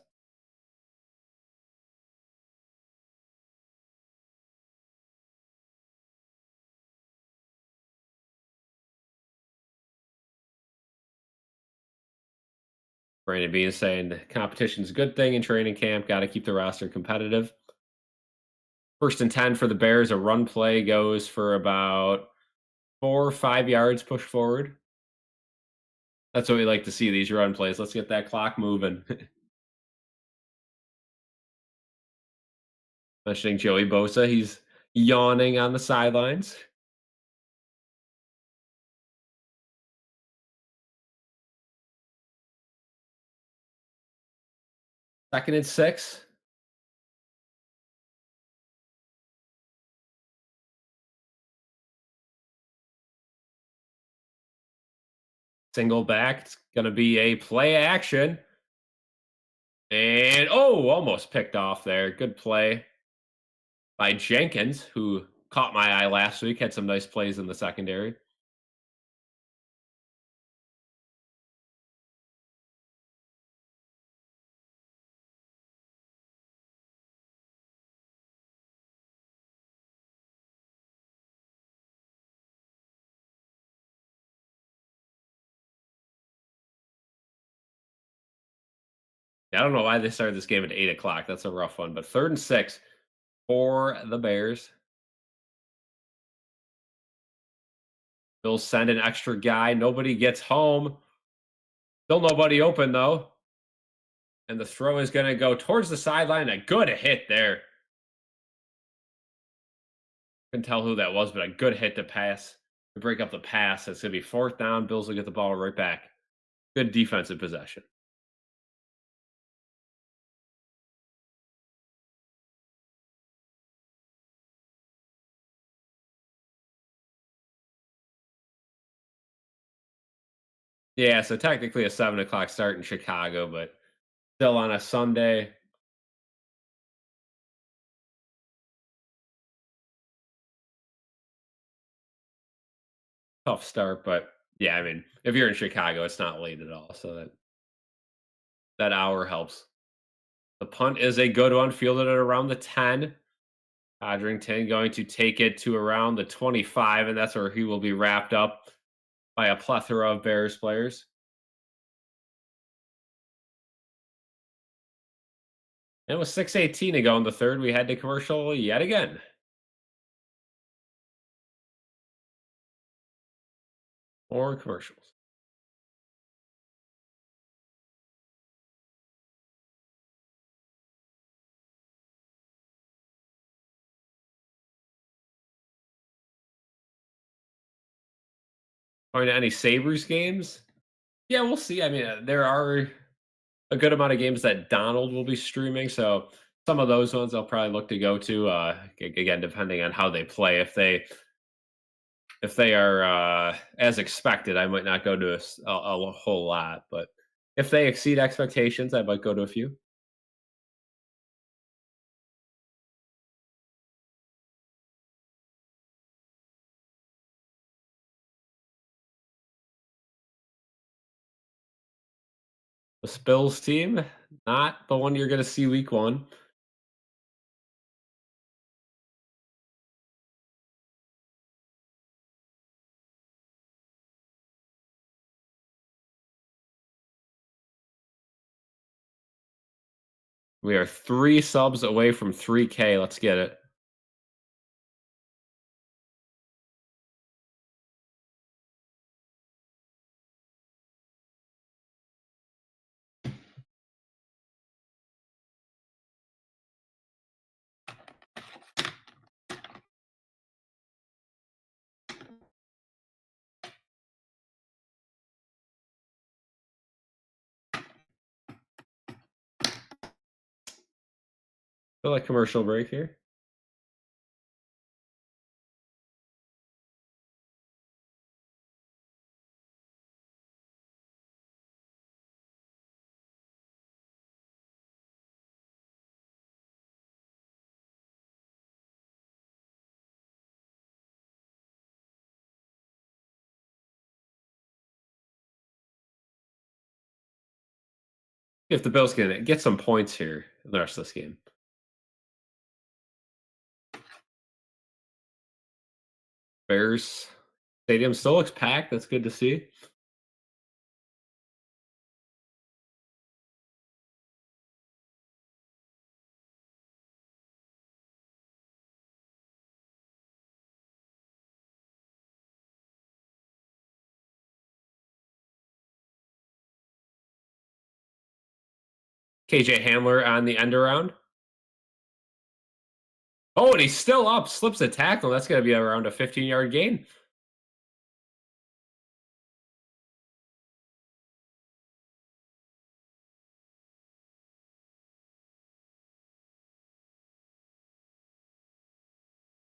Brandon Bean is saying the competition's a good thing in training camp. Got to keep the roster competitive. 1st and 10 for the Bears. A run play goes for about 4 or 5 yards push forward. That's what we like to see, these run plays. Let's get that clock moving. Mentioning Joey Bosa, he's yawning on the sidelines. Second and 6. Single back. It's going to be a play action. And, almost picked off there. Good play by Jenkins, who caught my eye last week. Had some nice plays in the secondary. I don't know why they started this game at 8 o'clock. That's a rough one. But 3rd and 6 for the Bears. Bills send an extra guy. Nobody gets home. Still nobody open, though. And the throw is going to go towards the sideline. A good hit there. Couldn't tell who that was, but a good hit to pass. To break up the pass. It's going to be 4th down. Bills will get the ball right back. Good defensive possession. Yeah, so technically a 7 o'clock start in Chicago, but still on a Sunday. Tough start, but yeah, I mean, if you're in Chicago, it's not late at all, so that hour helps. The punt is a good one, fielded at around the 10. Codrington going to take it to around the 25, and that's where he will be wrapped up by a plethora of Bears players. And with 6:18 to go in the third, we had to commercial yet again. More commercials. Going to any Sabres games? Yeah, we'll see. I mean, there are a good amount of games that Donald will be streaming, so some of those ones I'll probably look to go to. Again, depending on how they play. If they if they are as expected, I might not go to a whole lot. But if they exceed expectations, I might go to a few. The Spills team, not the one you're going to see week 1. We are 3 subs away from 3K. Let's get it. Feel like commercial break here. If the Bills can get some points here in the rest of this game. Bears stadium still looks packed. That's good to see. KJ Hamler on the end around. Oh, and he's still up. Slips a tackle. That's going to be around a 15-yard gain.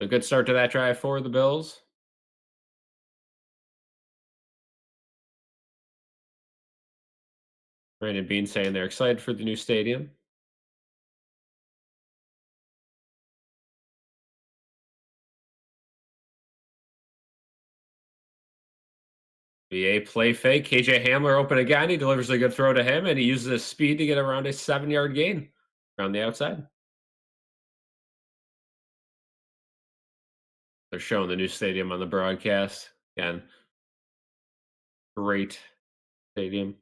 A good start to that drive for the Bills. Brandon Bean saying they're excited for the new stadium. VA play fake. KJ Hamler open again. He delivers a good throw to him, and he uses his speed to get around a 7-yard gain around the outside. They're showing the new stadium on the broadcast. Again, great stadium.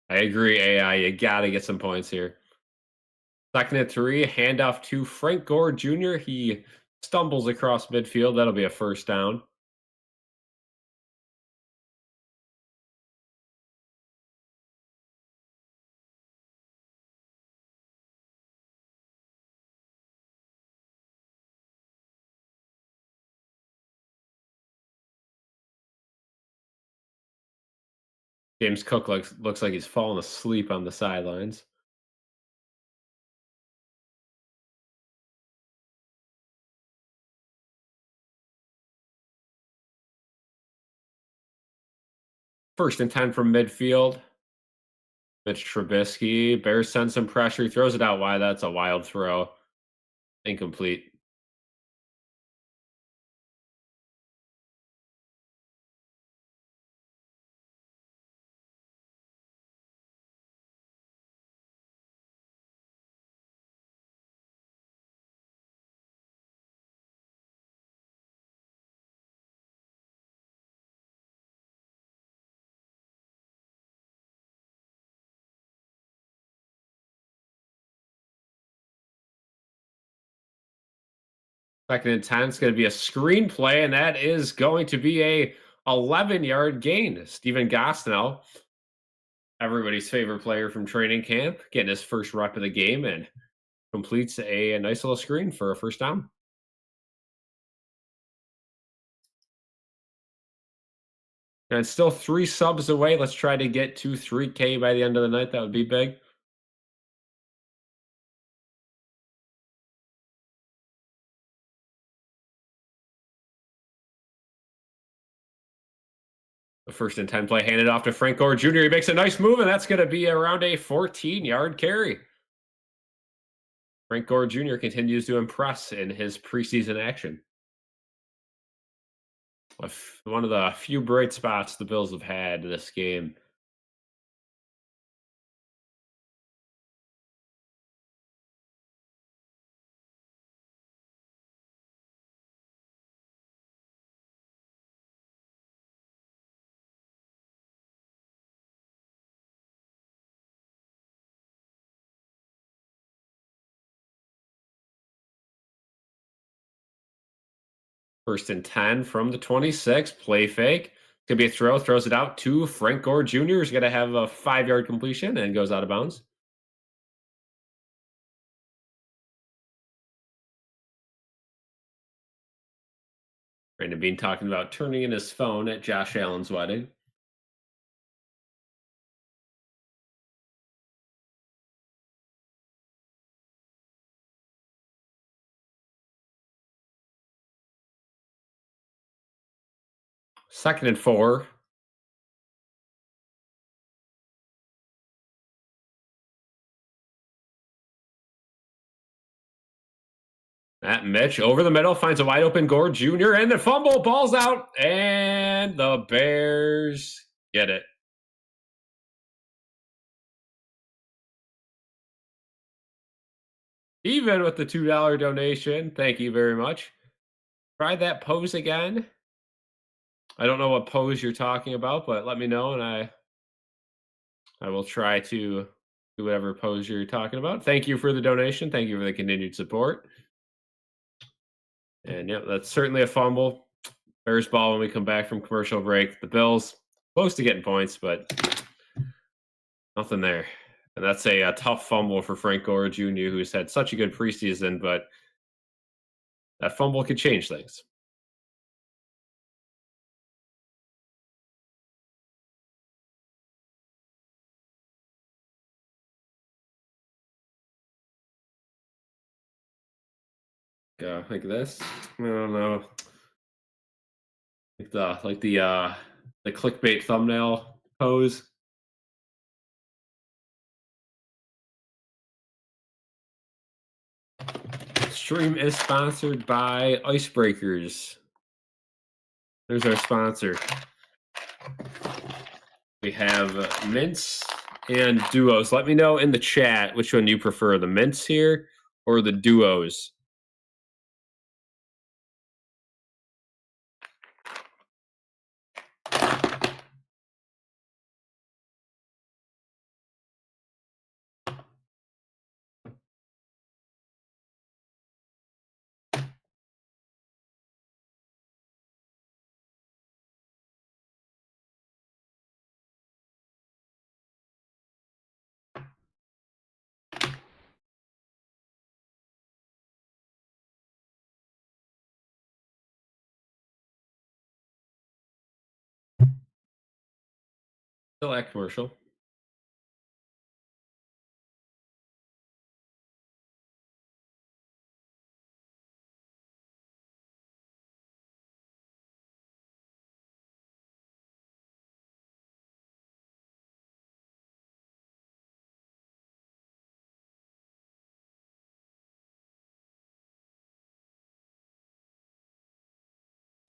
I agree, AI. You got to get some points here. 2nd and 3, handoff to Frank Gore Jr. He stumbles across midfield. That'll be a first down. James Cook looks like he's falling asleep on the sidelines. First and 10 from midfield. Mitch Trubisky. Bears send some pressure. He throws it out wide. That's a wild throw. Incomplete. Second and 10. It's going to be a screen play, and that is going to be a 11-yard gain. Steven Gosnell, everybody's favorite player from training camp, getting his first rep of the game and completes a nice little screen for a first down. And still 3 subs away. Let's try to get to 3K by the end of the night. That would be big. The 1st and 10 play handed off to Frank Gore Jr. He makes a nice move, and that's going to be around a 14-yard carry. Frank Gore Jr. continues to impress in his preseason action. One of the few bright spots the Bills have had this game. First and 10 from the 26. Play fake. Could be a throw. Throws it out to Frank Gore Jr. He's going to have a 5-yard completion and goes out of bounds. Brandon Bean talking about turning in his phone at Josh Allen's wedding. Second and 4. Matt Mitch over the middle finds a wide open Gore Jr. and the fumble, ball's out, and the Bears get it. Even with the $2 donation, thank you very much. Try that pose again. I don't know what pose you're talking about, but let me know, and I will try to do whatever pose you're talking about. Thank you for the donation. Thank you for the continued support. And yeah, that's certainly a fumble. Bears ball when we come back from commercial break. The Bills close to getting points, but nothing there. And that's a tough fumble for Frank Gore Jr., who's had such a good preseason, but that fumble could change things. Yeah, like this. I don't know. Like the clickbait thumbnail pose. Stream is sponsored by Icebreakers. There's our sponsor. We have mints and duos. Let me know in the chat which one you prefer, the mints here or the duos. Still at commercial.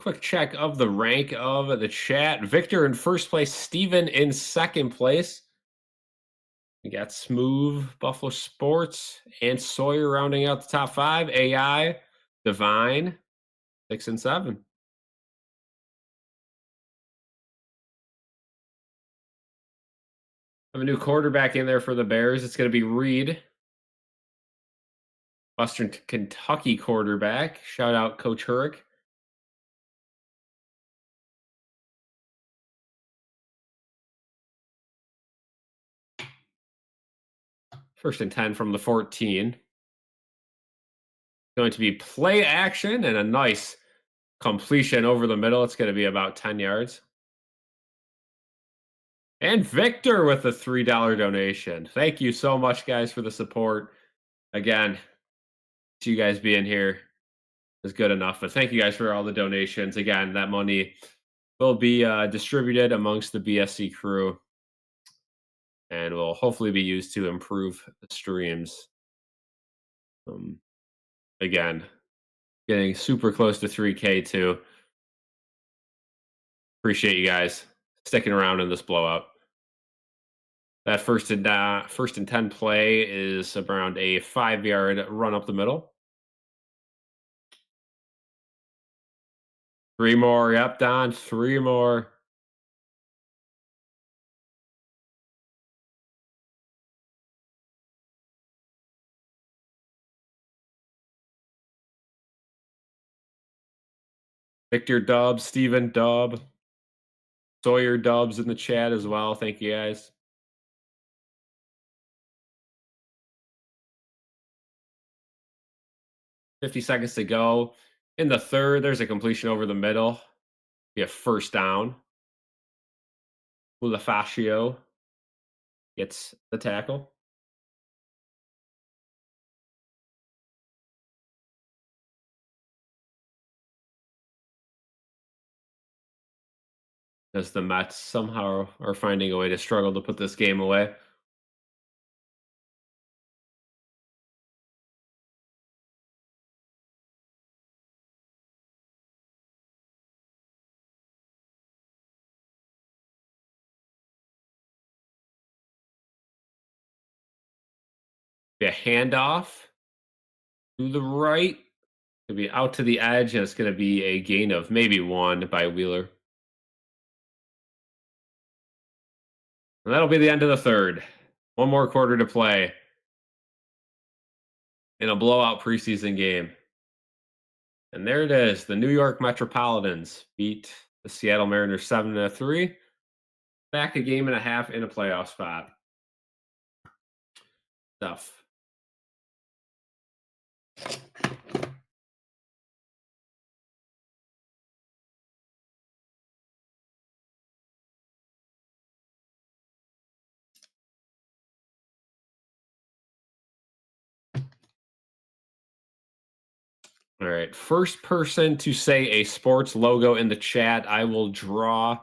Quick check of the rank of the chat. Victor in first place, Steven in second place. We got Smooth, Buffalo Sports, and Sawyer rounding out the top 5. AI, Divine, 6 and 7. Have a new quarterback in there for the Bears. It's going to be Reed. Western Kentucky quarterback. Shout out Coach Hurrick. First and 10 from the 14. Going to be play action and a nice completion over the middle. It's going to be about 10 yards. And Victor with a $3 donation. Thank you so much, guys, for the support. Again, you guys being here is good enough. But thank you guys for all the donations. Again, that money will be distributed amongst the BSC crew and will hopefully be used to improve the streams. Again, getting super close to 3K too. Appreciate you guys sticking around in this blowout. That first and 10 play is around a 5-yard run up the middle. 3 more. Yep, Don. 3 more. Victor Dubs, Steven Dub, Sawyer Dubs in the chat as well. Thank you guys. $50 seconds to go. In the third, there's a completion over the middle. Be a first down. Ulafascio gets the tackle. As the Mets somehow are finding a way to struggle to put this game away. Be a handoff to the right. It'll be out to the edge, and it's going to be a gain of maybe 1 by Wheeler. And that'll be the end of the third. 1 more quarter to play in a blowout preseason game. And there it is. The New York Metropolitans beat the Seattle Mariners 7-3. Back a game and a half in a playoff spot. Tough. All right. First person to say a sports logo in the chat, I will draw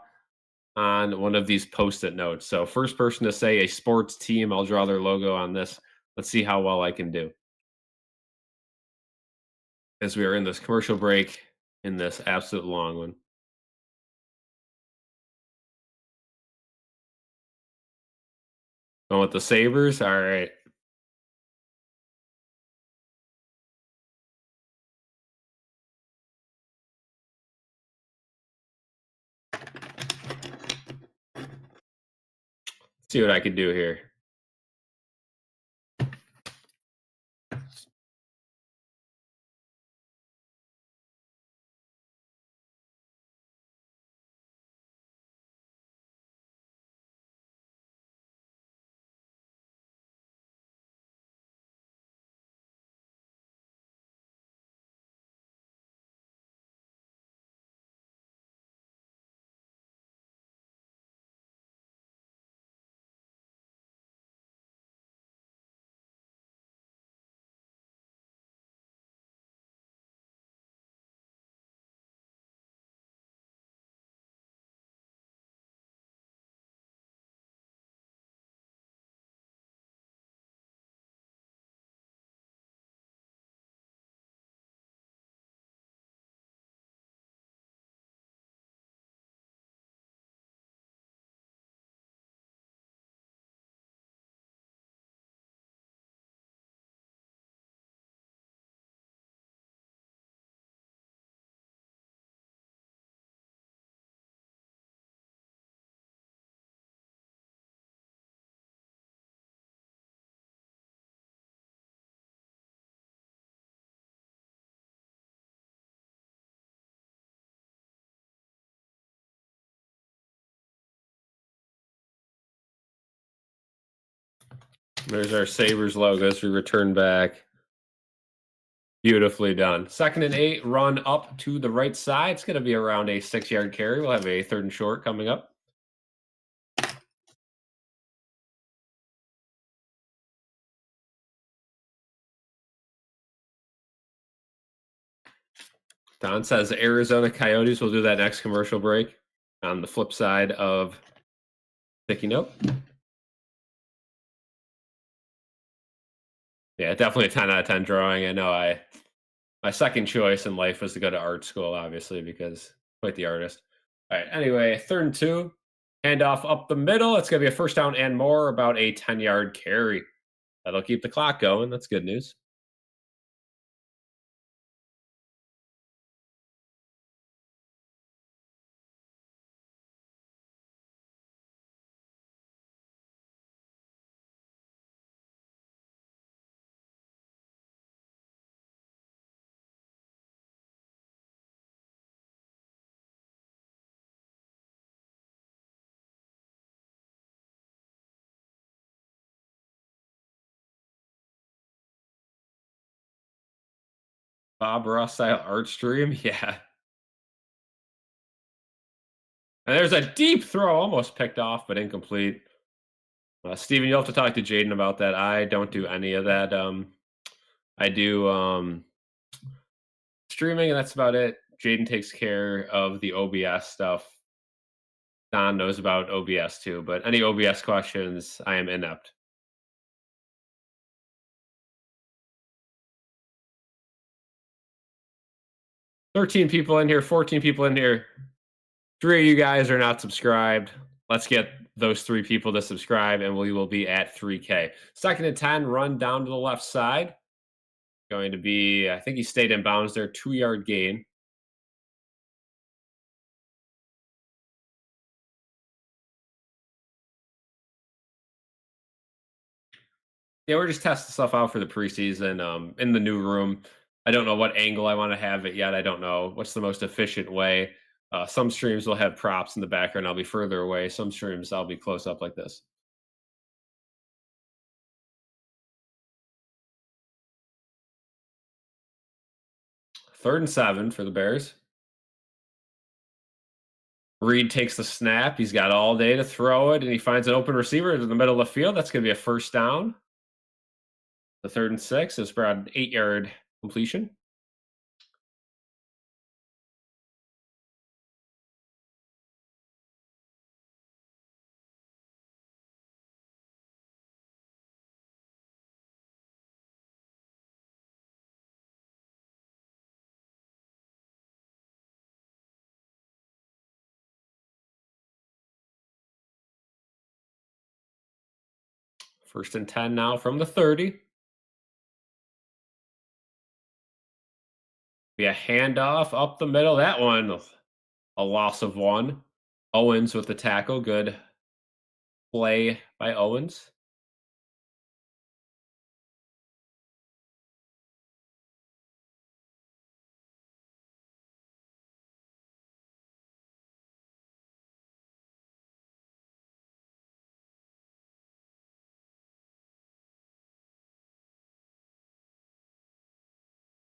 on one of these Post-it notes. So first person to say a sports team, I'll draw their logo on this. Let's see how well I can do. As we are in this commercial break, in this absolute long one. Going with the Sabres? All right. See what I can do here. There's our Sabres logo as we return back. Beautifully done. 2nd and 8, run up to the right side. It's going to be around a 6-yard carry. We'll have a 3rd and short coming up. Don says Arizona Coyotes will do that next commercial break on the flip side of Sticky Note. Yeah, definitely a 10 out of 10 drawing. I know my second choice in life was to go to art school, obviously, because quite the artist. All right, anyway, 3rd and 2. Handoff up the middle. It's going to be a first down and more, about a 10-yard carry. That'll keep the clock going. That's good news. Bob Ross style art stream. Yeah. And there's a deep throw, almost picked off, but incomplete. Steven, you'll have to talk to Jaden about that. I don't do any of that. I do streaming, and that's about it. Jaden takes care of the OBS stuff. Don knows about OBS too, but any OBS questions, I am inept. $13 people in here, 14 people in here. 3 of you guys are not subscribed. Let's get those 3 people to subscribe, and we will be at 3K. 2nd and 10, run down to the left side. Going to be, I think he stayed in bounds there, 2-yard gain. Yeah, we're just testing stuff out for the preseason in the new room. I don't know what angle I want to have it yet. I don't know what's the most efficient way. Some streams will have props in the background. I'll be further away. Some streams I'll be close up like this. Third and 7 for the Bears. Reed takes the snap. He's got all day to throw it, and he finds an open receiver in the middle of the field. That's going to be a first down. The 3rd and 6 is for an 8-yard completion. First and 10 now from the 30. Be a handoff up the middle. That one, a loss of 1. Owens with the tackle. Good play by Owens.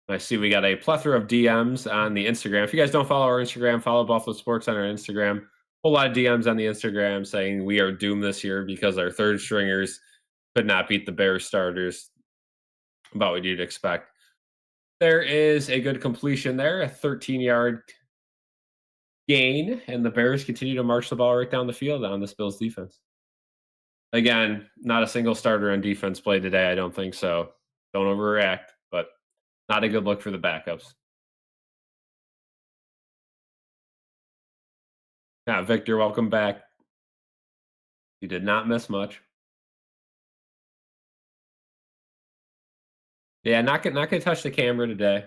I see we got a plethora of DMs on the Instagram. If you guys don't follow our Instagram, follow Buffalo SportsCenter on Instagram. A whole lot of DMs on the Instagram saying we are doomed this year because our third stringers could not beat the Bears starters. About what you'd expect. There is a good completion there, a 13-yard gain, and the Bears continue to march the ball right down the field on this Bills defense. Again, not a single starter on defense played today. I don't think so. Don't overreact, but not a good look for the backups. Yeah, Victor, welcome back. You did not miss much. Yeah, not gonna touch the camera today.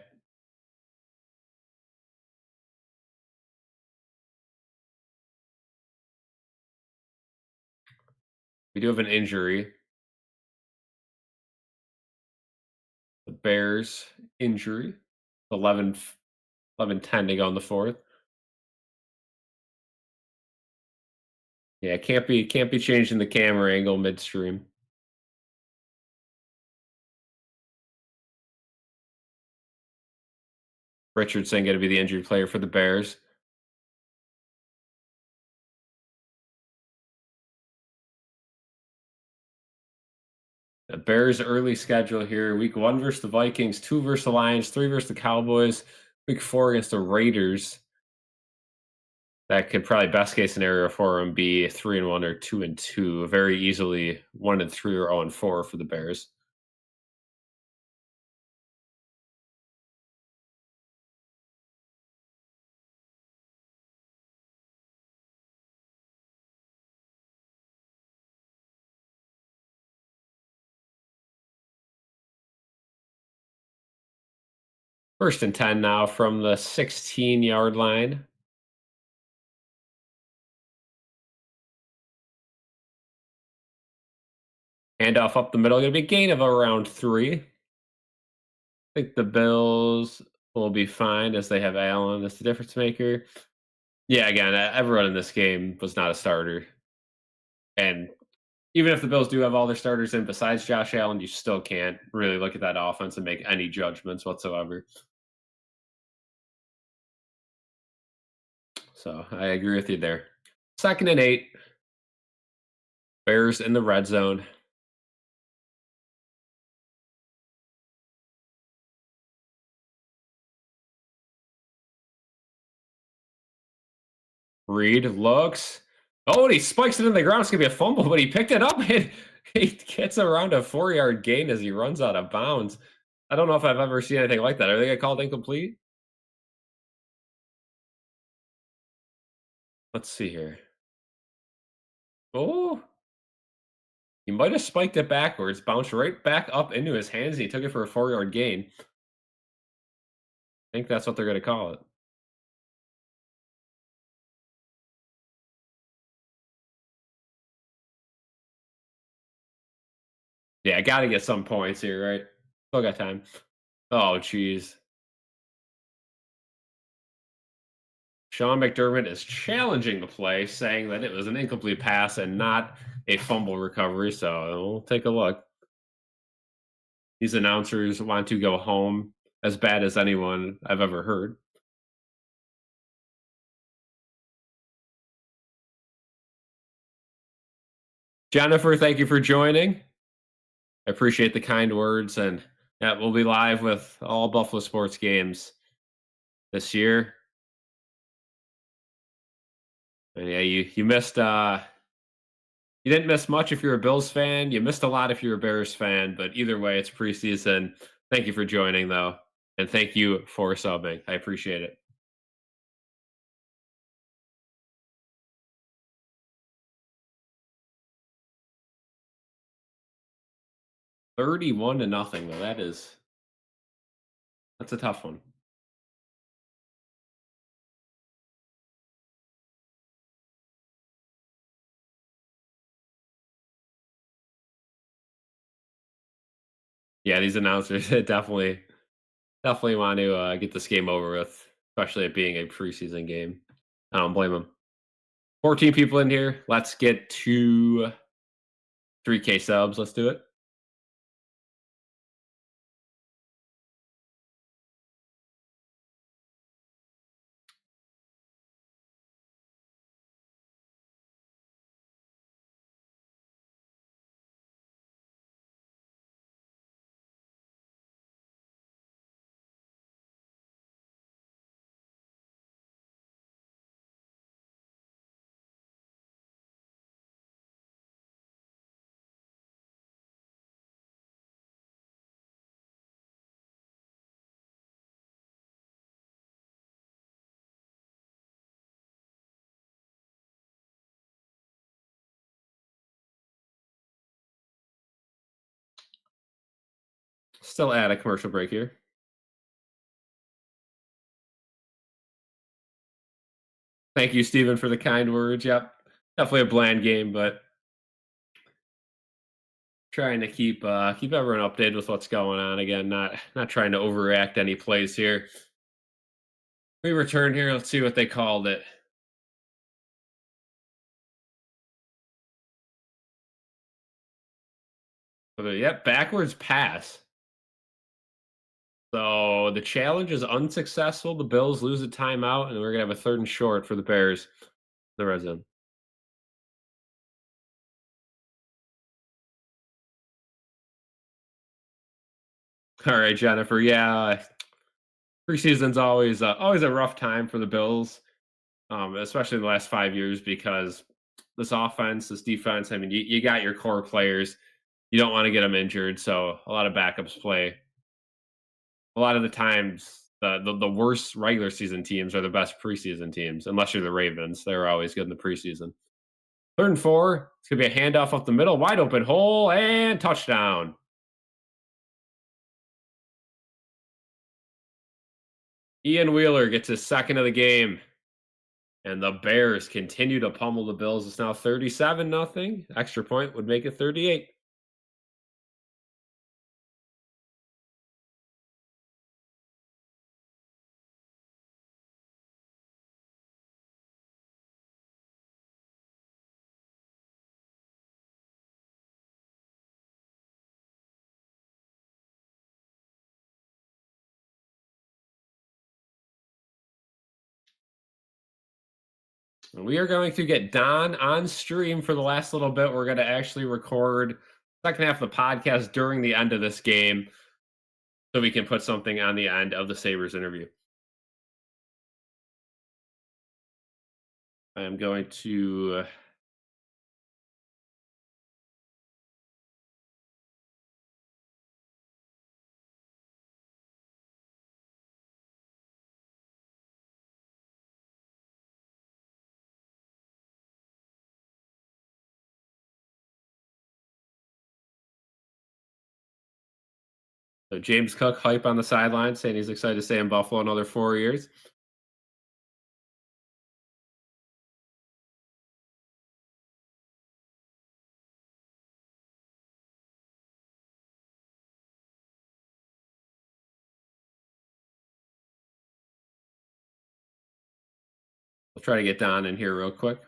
We do have an injury. The Bears injury. 11-10 to go in the 4th. Yeah, can't be changing the camera angle midstream. Richardson going to be the injured player for the Bears. The Bears' early schedule here: Week 1 versus the Vikings, 2 versus the Lions, 3 versus the Cowboys, Week 4 against the Raiders. That could probably best case scenario for them be 3-1 or 2-2. Very easily 1-3 or 0-4 for the Bears. First and 10 now from the 16-yard line. Handoff up the middle. Going to be a gain of around 3. I think the Bills will be fine as they have Allen as the difference maker. Yeah, again, everyone in this game was not a starter. And even if the Bills do have all their starters in besides Josh Allen, you still can't really look at that offense and make any judgments whatsoever. So I agree with you there. 2nd and 8. Bears in the red zone. Reed looks. Oh, and he spikes it in the ground. It's going to be a fumble, but he picked it up and he gets around a 4-yard gain as he runs out of bounds. I don't know if I've ever seen anything like that. Are they going to call it incomplete? Let's see here. Oh, he might have spiked it backwards, bounced right back up into his hands, and he took it for a 4-yard gain. I think that's what they're going to call it. Yeah, I got to get some points here, right? Still got time. Oh, jeez. Sean McDermott is challenging the play, saying that it was an incomplete pass and not a fumble recovery. So we'll take a look. These announcers want to go home as bad as anyone I've ever heard. Jennifer, thank you for joining. I appreciate the kind words. And yeah, we'll be live with all Buffalo sports games this year. And yeah, you missed you didn't miss much if you're a Bills fan. You missed a lot if you're a Bears fan, but either way, it's preseason. Thank you for joining though. And thank you for subbing. I appreciate it. $31-0 though. That's a tough one. Yeah, these announcers definitely want to get this game over with, especially it being a preseason game. I don't blame them. 14 people in here. Let's get to 3K subs. Let's do it. Still add a commercial break here. Thank you, Steven, for the kind words. Yep. Definitely a bland game, but trying to keep everyone updated with what's going on. Again, not trying to overreact any plays here. We return here. Let's see what they called it. Yep, backwards pass. So the challenge is unsuccessful. The Bills lose a timeout, and we're gonna have a 3rd and short for the Bears. The red zone. All right, Jennifer. Yeah, preseason's always a rough time for the Bills, especially in the last 5 years because this offense, this defense. I mean, you got your core players. You don't want to get them injured, so a lot of backups play. A lot of the times, the worst regular season teams are the best preseason teams, unless you're the Ravens. They're always good in the preseason. 3rd and 4. It's going to be a handoff up the middle, wide open hole, and touchdown. Ian Wheeler gets his 2nd of the game. And the Bears continue to pummel the Bills. It's now 37-0. Extra point would make it 38. We are going to get Don on stream for the last little bit. We're going to actually record second half of the podcast during the end of this game so we can put something on the end of the Sabres interview. I am going to so James Cook hype on the sideline saying he's excited to stay in Buffalo another 4 years. We'll try to get Don in here real quick.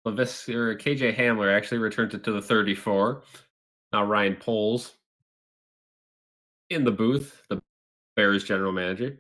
KJ Hamler actually returned it to the 34. Now Ryan Poles in the booth, the Bears general manager.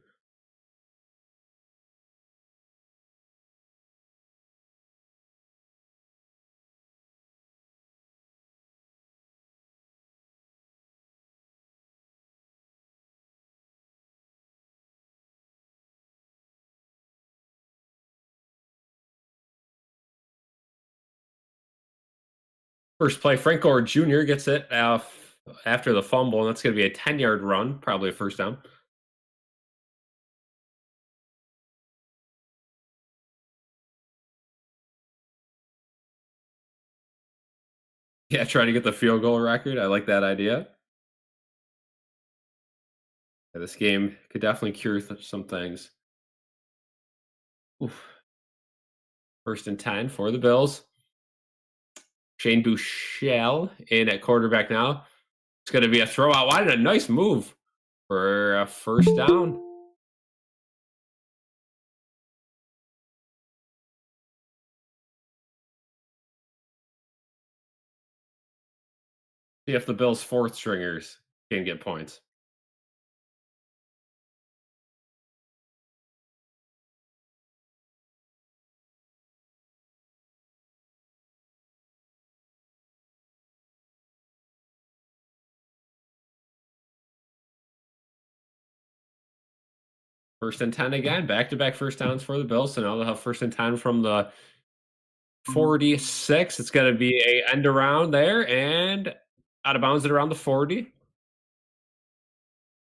First play, Frank Gore Jr. gets it after the fumble, and that's going to be a 10-yard run, probably a first down. Yeah, try to get the field goal record. I like that idea. Yeah, this game could definitely cure some things. Oof. 1st and 10 for the Bills. Shane Buechele in at quarterback now. It's going to be a throw out wide and a nice move for a first down. See if the Bills' 4th stringers can get points. First and 10 again, back-to-back first downs for the Bills. So now they'll have 1st and 10 from the 46. It's going to be a end around there and out of bounds at around the 40.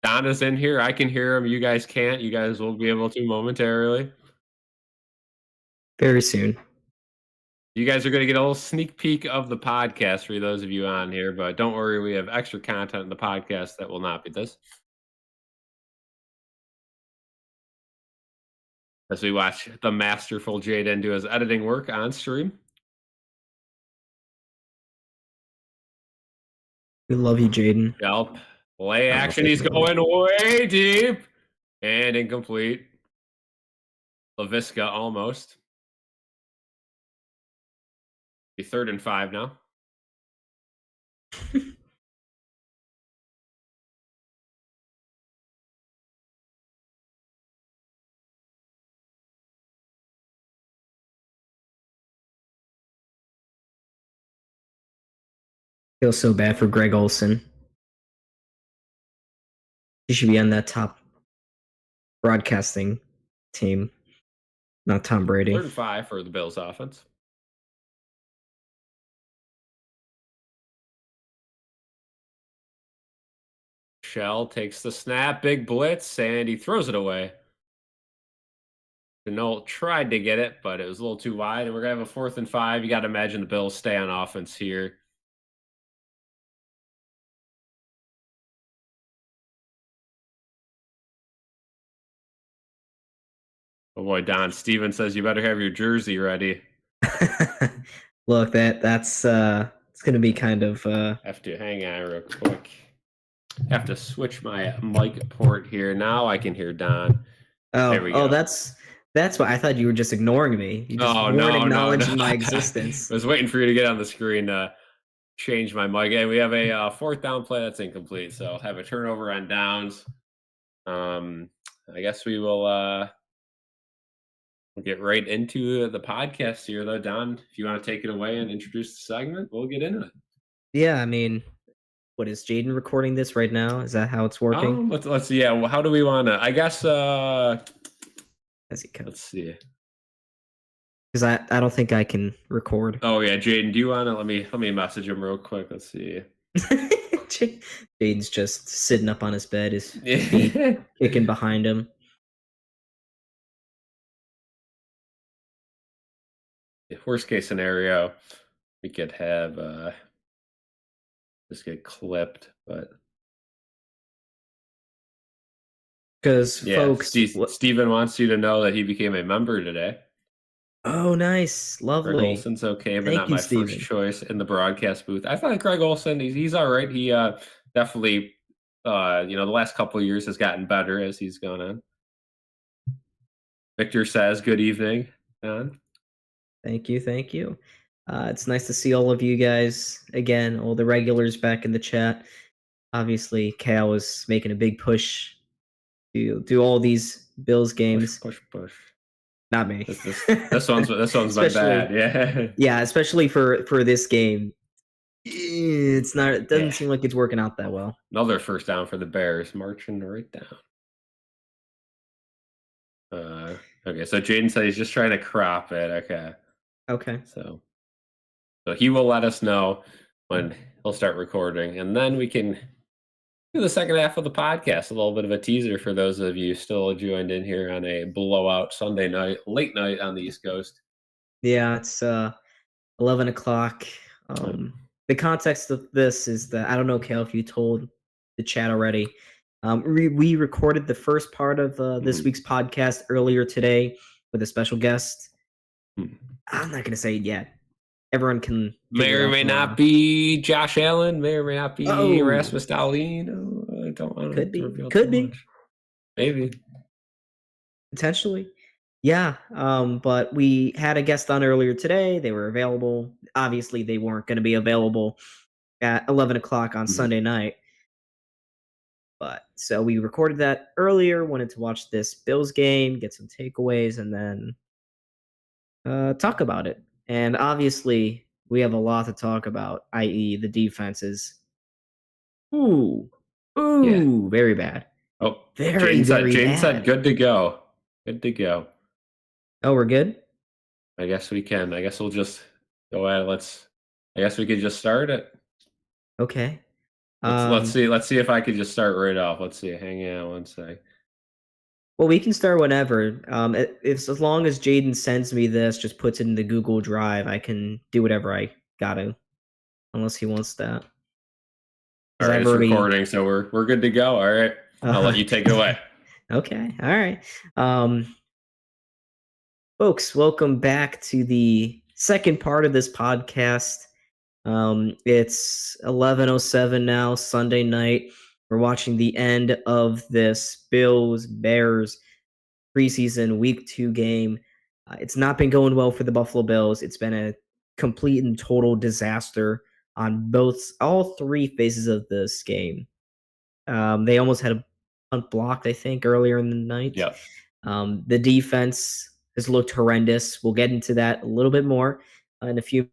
Donna's in here. I can hear him. You guys can't. You guys will be able to momentarily. Very soon. You guys are going to get a little sneak peek of the podcast for those of you on here, but don't worry, we have extra content in the podcast that will not be this. As we watch the masterful Jaden do his editing work on stream. We love you, Jaden. Yelp. Play action. He's going way deep. And incomplete. LaVisca almost. Be 3rd and 5 now. Feel so bad for Greg Olson. He should be on that top broadcasting team, not Tom Brady. 3rd and 5 for the Bills offense. Shell takes the snap, big blitz, and he throws it away. Denault tried to get it, but it was a little too wide, and we're going to have a 4th and 5. You got to imagine the Bills stay on offense here. Oh boy, Don Steven says you better have your jersey ready. Look, that's it's gonna be kind of Have to hang on real quick. Have to switch my mic port here. Now I can hear Don. There we go. That's why I thought you were just ignoring me. You just weren't acknowledging my existence. I was waiting for you to get on the screen to change my mic. And we have a 4th down play that's incomplete, so have a turnover on downs. I guess we will we'll get right into the podcast here, though. Don, if you want to take it away and introduce the segment, we'll get into it. Yeah, I mean, what is Jaden recording this right now? Is that how it's working? Let's see. Yeah, well, how do we want to? I guess. As he comes. Let's see. Because I don't think I can record. Oh yeah, Jaden, do you want to let me message him real quick? Let's see. Jaden's just sitting up on his bed, his feet kicking behind him. Worst case scenario, we could have just get clipped, but because folks, Steven wants you to know that he became a member today. Oh, nice, lovely. Greg Olson's okay, but not my Steven. first choice in the broadcast booth. I thought Greg Olson, he's all right. He definitely, the last couple of years has gotten better as he's gone on. Victor says, "Good evening, Don." Thank you. It's nice to see all of you guys again, all the regulars back in the chat. Obviously, Cal was making a big push to do all these Bills games. Push. Not me. This one's my bad. Yeah. Yeah, especially for this game. It's not. It doesn't seem like it's working out that well. Another 1st down for the Bears, marching right down. Okay, so Jaden said he's just trying to crop it. Okay. So he will let us know when he'll start recording, and then we can do the second half of the podcast. A little bit of a teaser for those of you still joined in here on a blowout Sunday night, late night on the East Coast. Yeah, it's 11 o'clock. The context of this is that I don't know, Cal, if you told the chat already. We recorded the first part of this week's podcast earlier today with a special guest. I'm not going to say it yet. Everyone can. May or may not be Josh Allen. May or may not be Rasmus Dahlin. I don't want to. Could be. Maybe. Potentially. Yeah. But we had a guest on earlier today. They were available. Obviously, they weren't going to be available at 11 o'clock on Sunday night. But so we recorded that earlier. Wanted to watch this Bills game, get some takeaways, and then talk about it. And obviously, we have a lot to talk about, i.e. the defenses. Very bad. Oh, very Jaden bad. said good to go. Good to go. Oh, we're good? I guess we can. I guess we'll just go ahead. I guess we could just start it. Okay. Let's see if I could just start right off. Let's see. Hang on one sec. Well, we can start whenever. If as long as Jaden sends me this, just puts it in the Google Drive, I can do whatever I gotta, unless he wants that. All right, it's recording, so we're good to go. All right, I'll let you take it away. Okay, all right. Folks, welcome back to the second part of this podcast. It's 11:07 now, Sunday night. We're watching the end of this Bills-Bears preseason Week 2 game. It's not been going well for the Buffalo Bills. It's been a complete and total disaster on all three phases of this game. They almost had a punt blocked, I think, earlier in the night. Yep. The defense has looked horrendous. We'll get into that a little bit more in a few.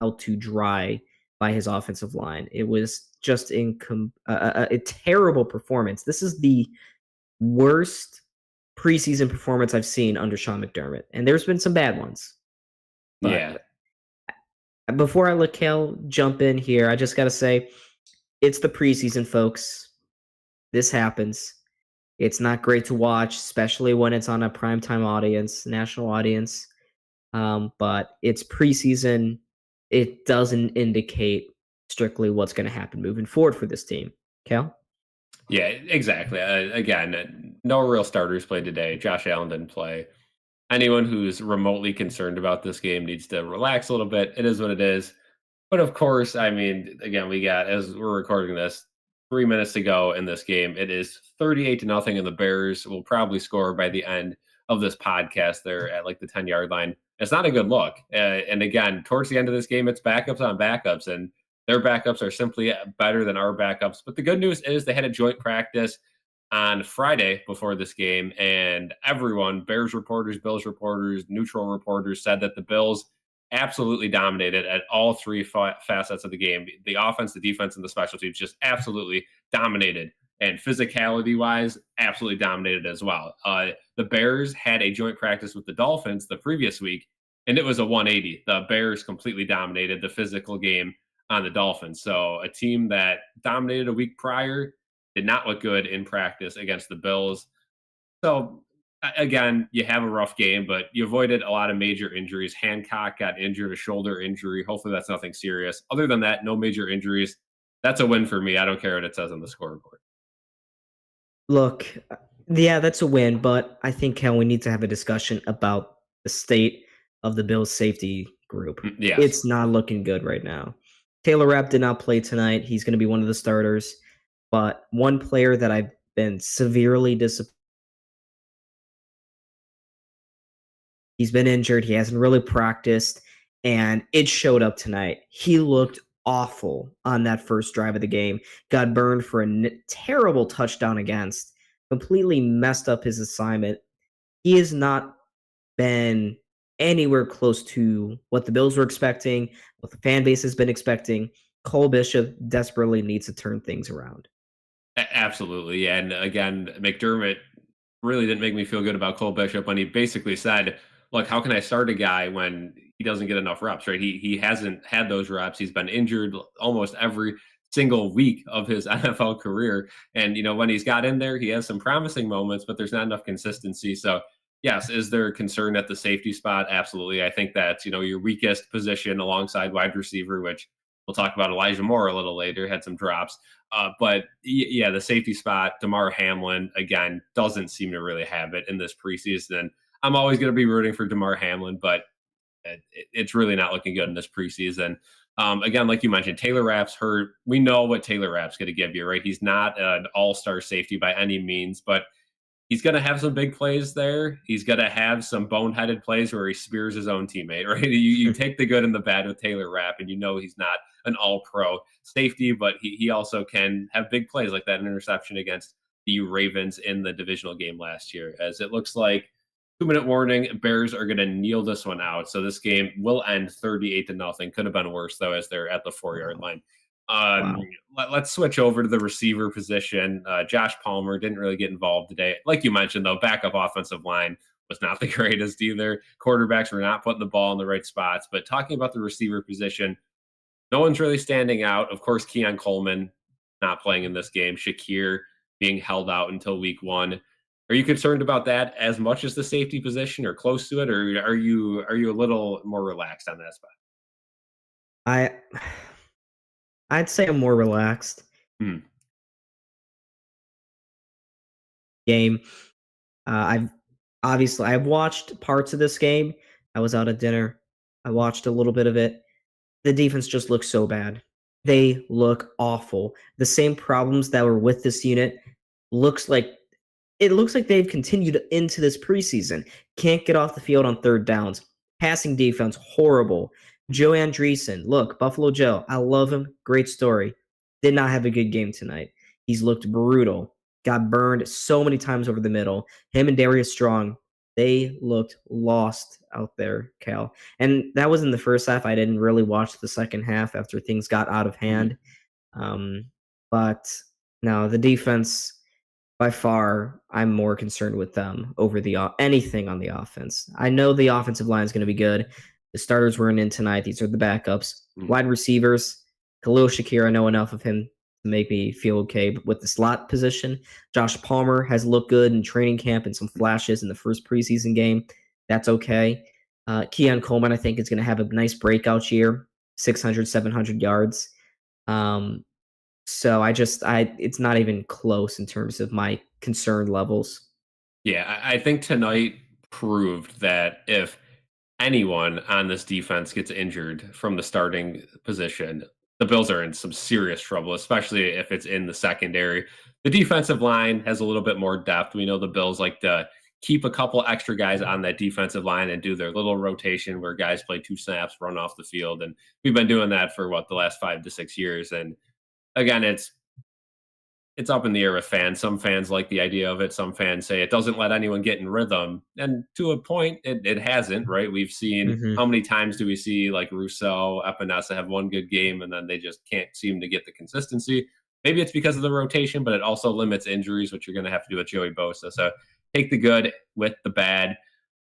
Held to dry by his offensive line. It was just a terrible performance. This is the worst preseason performance I've seen under Sean McDermott, and there's been some bad ones. But Yeah. before I let Cal jump in here, I just got to say, it's the preseason, folks. This happens. It's not great to watch, especially when it's on a primetime audience, national audience. But it's preseason. It doesn't indicate strictly what's going to happen moving forward for this team. Cal? Yeah, exactly. Again, no real starters played today. Josh Allen didn't play. Anyone who's remotely concerned about this game needs to relax a little bit. It is what it is. But of course, I mean, again, we got, as we're recording this, 3 minutes to go in this game. It is 38-0, and the Bears will probably score by the end of this podcast. They're at like the 10-yard line. It's not a good look. And again, towards the end of this game, it's backups on backups, and their backups are simply better than our backups. But the good news is they had a joint practice on Friday before this game, and everyone, Bears reporters, Bills reporters, neutral reporters, said that the Bills absolutely dominated at all three facets of the game. The offense, the defense, and the special teams just absolutely dominated. And physicality-wise, absolutely dominated as well. The Bears had a joint practice with the Dolphins the previous week, and it was a 180. The Bears completely dominated the physical game on the Dolphins. So a team that dominated a week prior did not look good in practice against the Bills. So again, you have a rough game, but you avoided a lot of major injuries. Hancock got injured, a shoulder injury. Hopefully that's nothing serious. Other than that, no major injuries. That's a win for me. I don't care what it says on the scoreboard. Look, yeah, that's a win, but I think, Cal, we need to have a discussion about the state of the Bills safety group. Yes. It's not looking good right now. Taylor Rapp did not play tonight. He's going to be one of the starters. But one player that I've been severely disappointed. He's been injured. He hasn't really practiced, and it showed up tonight. He looked awful on that first drive of the game. Got burned for a terrible touchdown against. Completely messed up his assignment. He has not been anywhere close to what the Bills were expecting, what the fan base has been expecting. Cole Bishop desperately needs to turn things around. Absolutely. And again, McDermott really didn't make me feel good about Cole Bishop when he basically said, look, how can I start a guy when he doesn't get enough reps, right? He hasn't had those reps. He's been injured almost every single week of his NFL career. And, you know, when he's got in there, he has some promising moments, but there's not enough consistency. So, yes, is there concern at the safety spot? Absolutely. I think that's, you know, your weakest position alongside wide receiver, which we'll talk about Elijah Moore a little later, had some drops. But yeah, the safety spot, Damar Hamlin, again, doesn't seem to really have it in this preseason. I'm always going to be rooting for Damar Hamlin, but it's really not looking good in this preseason. Again, like you mentioned, Taylor Rapp's hurt. We know what Taylor Rapp's going to give you, right? He's not an all-star safety by any means, but he's going to have some big plays there. He's going to have some boneheaded plays where he spears his own teammate, right? You take the good and the bad with Taylor Rapp, and you know he's not an all-pro safety, but he also can have big plays like that interception against the Ravens in the divisional game last year, as it looks like 2-minute warning. Bears are going to kneel this one out. So this game will end 38-0. Could have been worse, though, as they're at the 4-yard line. Let's switch over to the receiver position. Josh Palmer didn't really get involved today. Like you mentioned, though, backup offensive line was not the greatest either. Quarterbacks were not putting the ball in the right spots. But talking about the receiver position, no one's really standing out. Of course, Keon Coleman not playing in this game. Shakir being held out until week 1. Are you concerned about that as much as the safety position, or close to it, or are you a little more relaxed on that spot? I'd say I'm more relaxed. Game. I've watched parts of this game. I was out at dinner. I watched a little bit of it. The defense just looks so bad. They look awful. The same problems that were with this unit looks like it looks like they've continued into this preseason. Can't get off the field on third downs. Passing defense, horrible. Joe Andreessen, look, Buffalo Joe, I love him. Great story. Did not have a good game tonight. He's looked brutal. Got burned so many times over the middle. Him and Darius Strong, they looked lost out there, Cal. And that was in the first half. I didn't really watch the second half after things got out of hand. But no, the defense, by far, I'm more concerned with them over anything on the offense. I know the offensive line is going to be good. The starters weren't in tonight. These are the backups. Wide receivers, Khalil Shakir, I know enough of him to make me feel okay with the slot position. Josh Palmer has looked good in training camp and some flashes in the first preseason game. That's okay. Keon Coleman, I think, is going to have a nice breakout year, 600, 700 yards. So it's not even close in terms of my concern levels. Yeah, I think tonight proved that if anyone on this defense gets injured from the starting position, the Bills are in some serious trouble, especially if it's in the secondary. The defensive line has a little bit more depth. We know the Bills like to keep a couple extra guys on that defensive line and do their little rotation where guys play 2 snaps, run off the field. And we've been doing that for the last 5 to 6 years. And again, it's up in the air with fans. Some fans like the idea of it. Some fans say it doesn't let anyone get in rhythm. And to a point, it hasn't, right? We've seen how many times do we see like Rousseau, Epinesa have one good game and then they just can't seem to get the consistency. Maybe it's because of the rotation, but it also limits injuries, which you're going to have to do with Joey Bosa. So take the good with the bad.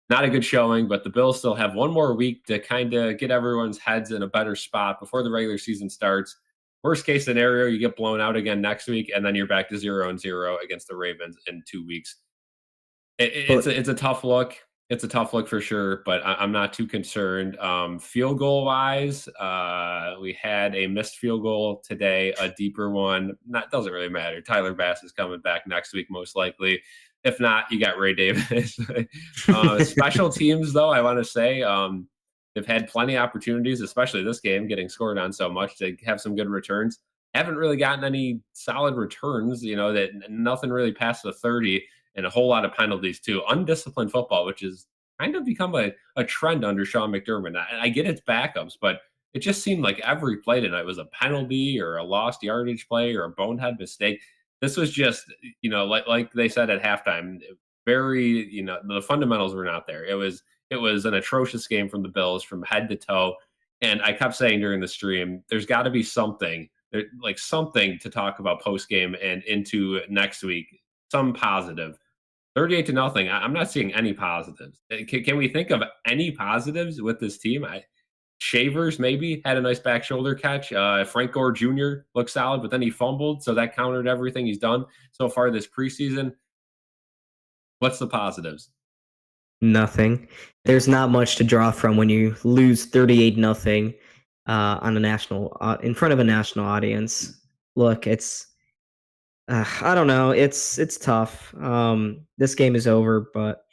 Not a good showing, but the Bills still have one more week to kind of get everyone's heads in a better spot before the regular season starts. Worst case scenario, you get blown out again next week, and then you're back to 0-0 against the Ravens in 2 weeks. It's a tough look. It's a tough look for sure, but I'm not too concerned. Field goal wise, we had a missed field goal today, a deeper one. Doesn't really matter. Tyler Bass is coming back next week, most likely. If not, you got Ray Davis. Special teams, though, I want to say, they've had plenty of opportunities, especially this game, getting scored on so much to have some good returns. Haven't really gotten any solid returns, that nothing really past the 30 and a whole lot of penalties too. Undisciplined football, which has kind of become a trend under Sean McDermott. I get its backups, but it just seemed like every play tonight was a penalty or a lost yardage play or a bonehead mistake. This was just, like they said at halftime, very, the fundamentals were not there. It was an atrocious game from the Bills from head to toe. And I kept saying during the stream, there's got to be something to talk about post game and into next week. Some positive. 38-0. I'm not seeing any positives. Can we think of any positives with this team? Shavers maybe had a nice back shoulder catch. Frank Gore Jr. looked solid, but then he fumbled. So that countered everything he's done so far this preseason. What's the positives? Nothing. There's not much to draw from when you lose 38-0 on a national in front of a national audience. Look, it's I don't know. It's tough. This game is over, but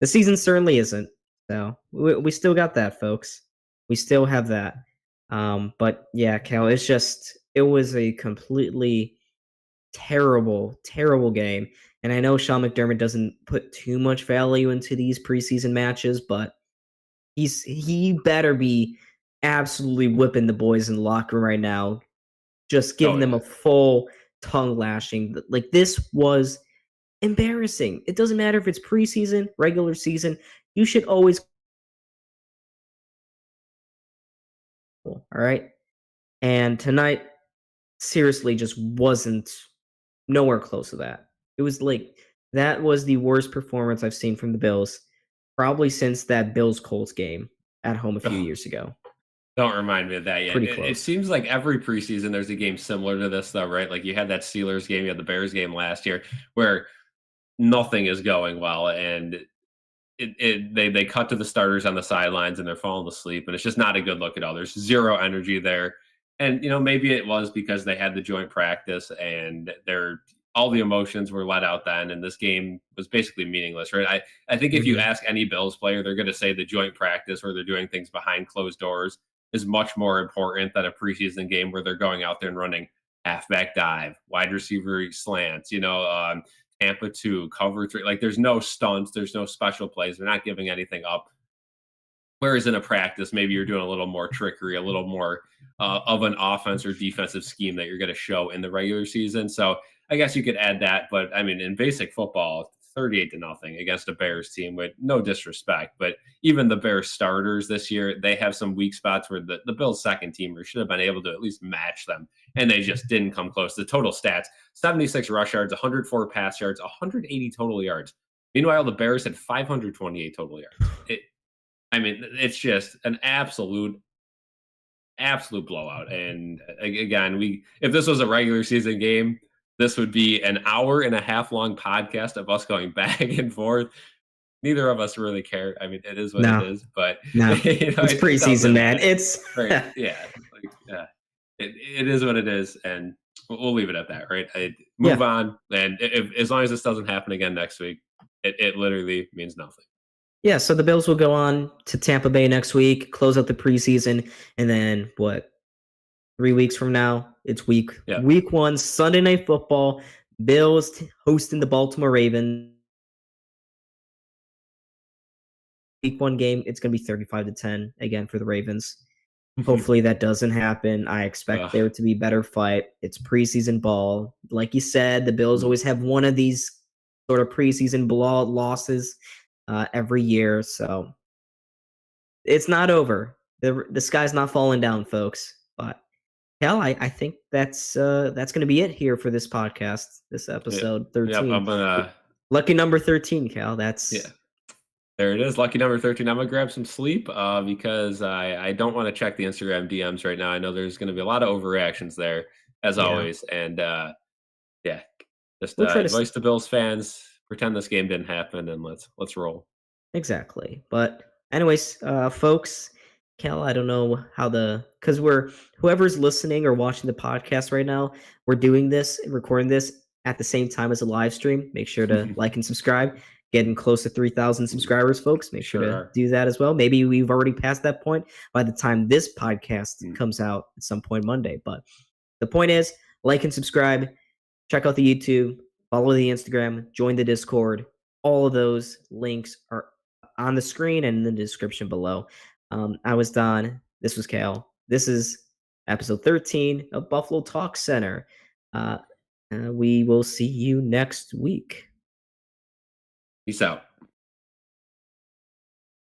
the season certainly isn't. So we still got that, folks. We still have that. But yeah, Cal, it was a completely terrible, terrible game. And I know Sean McDermott doesn't put too much value into these preseason matches, but he better be absolutely whipping the boys in the locker room right now, just giving them a full tongue lashing. Like, this was embarrassing. It doesn't matter if it's preseason, regular season. You should always. All right. And tonight, seriously, just wasn't nowhere close to that. It was like, that was the worst performance I've seen from the Bills, probably since that Bills-Colts game at home a few years ago. Don't remind me of that yet. Pretty close. It seems like every preseason there's a game similar to this, though, right? Like you had that Steelers game, you had the Bears game last year, where nothing is going well, and they cut to the starters on the sidelines and they're falling asleep, and it's just not a good look at all. There's zero energy there, and maybe it was because they had the joint practice and all the emotions were let out then, and this game was basically meaningless, right? I think if you ask any Bills player, they're going to say the joint practice where they're doing things behind closed doors is much more important than a preseason game where they're going out there and running halfback dive, wide receiver slants, Tampa to cover 3. Like, there's no stunts, there's no special plays. They're not giving anything up. Whereas in a practice, maybe you're doing a little more trickery, a little more of an offense or defensive scheme that you're going to show in the regular season. So I guess you could add that. But I mean, in basic football, 38-0 against a Bears team, with no disrespect, but even the Bears starters this year, they have some weak spots where the Bills second teamers should have been able to at least match them, and they just didn't come close. The total stats: 76 rush yards, 104 pass yards, 180 total yards. Meanwhile, the Bears had 528 total yards. It's just an absolute blowout. And again, if this was a regular season game, this would be an hour and a half long podcast of us going back and forth. Neither of us really care. I mean, it is what it is, but it's preseason, man. It's right. It is what it is. And we'll leave it at that, right? Move on. And as long as this doesn't happen again next week, it literally means nothing. Yeah, so the Bills will go on to Tampa Bay next week, close out the preseason, and then 3 weeks from now, it's week 1, Sunday Night Football. Bills hosting the Baltimore Ravens. Week 1 game, it's going to be 35-10 again for the Ravens. Hopefully that doesn't happen. I expect there to be better fight. It's preseason ball. Like you said, the Bills always have one of these sort of preseason blowout losses every year, so it's not over. The sky's not falling down, folks. But Cal, I think that's going to be it here for this podcast, this episode 13. Yep, I'm gonna lucky number 13, Cal. That's there it is, lucky number 13. I'm gonna grab some sleep because I don't want to check the Instagram DMs right now. I know there's going to be a lot of overreactions there, as always, and just advice to Bills fans: pretend this game didn't happen, and let's roll. Exactly. But anyways, folks, Cal, I don't know how because whoever's listening or watching the podcast right now, we're recording this at the same time as a live stream. Make sure to like and subscribe. Getting close to 3,000 subscribers, folks. Make sure to do that as well. Maybe we've already passed that point by the time this podcast comes out at some point Monday. But the point is, like and subscribe. Check out the YouTube. Follow the Instagram. Join the Discord. All of those links are on the screen and in the description below. I was Don. This was Cal. This is episode 13 of Buffalo Talk Center. We will see you next week. Peace out.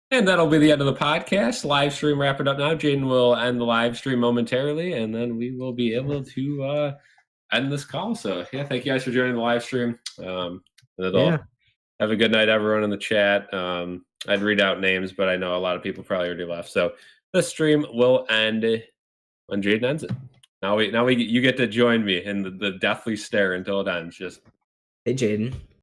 And that'll be the end of the podcast. Live stream wrap it up now. Jaden will end the live stream momentarily, and then we will be able to end this call. So, thank you guys for joining the live stream. Have a good night, everyone in the chat. I'd read out names, but I know a lot of people probably already left. So the stream will end when Jaden ends it. Now you get to join me in the deathly stare until it ends. Just hey, Jaden.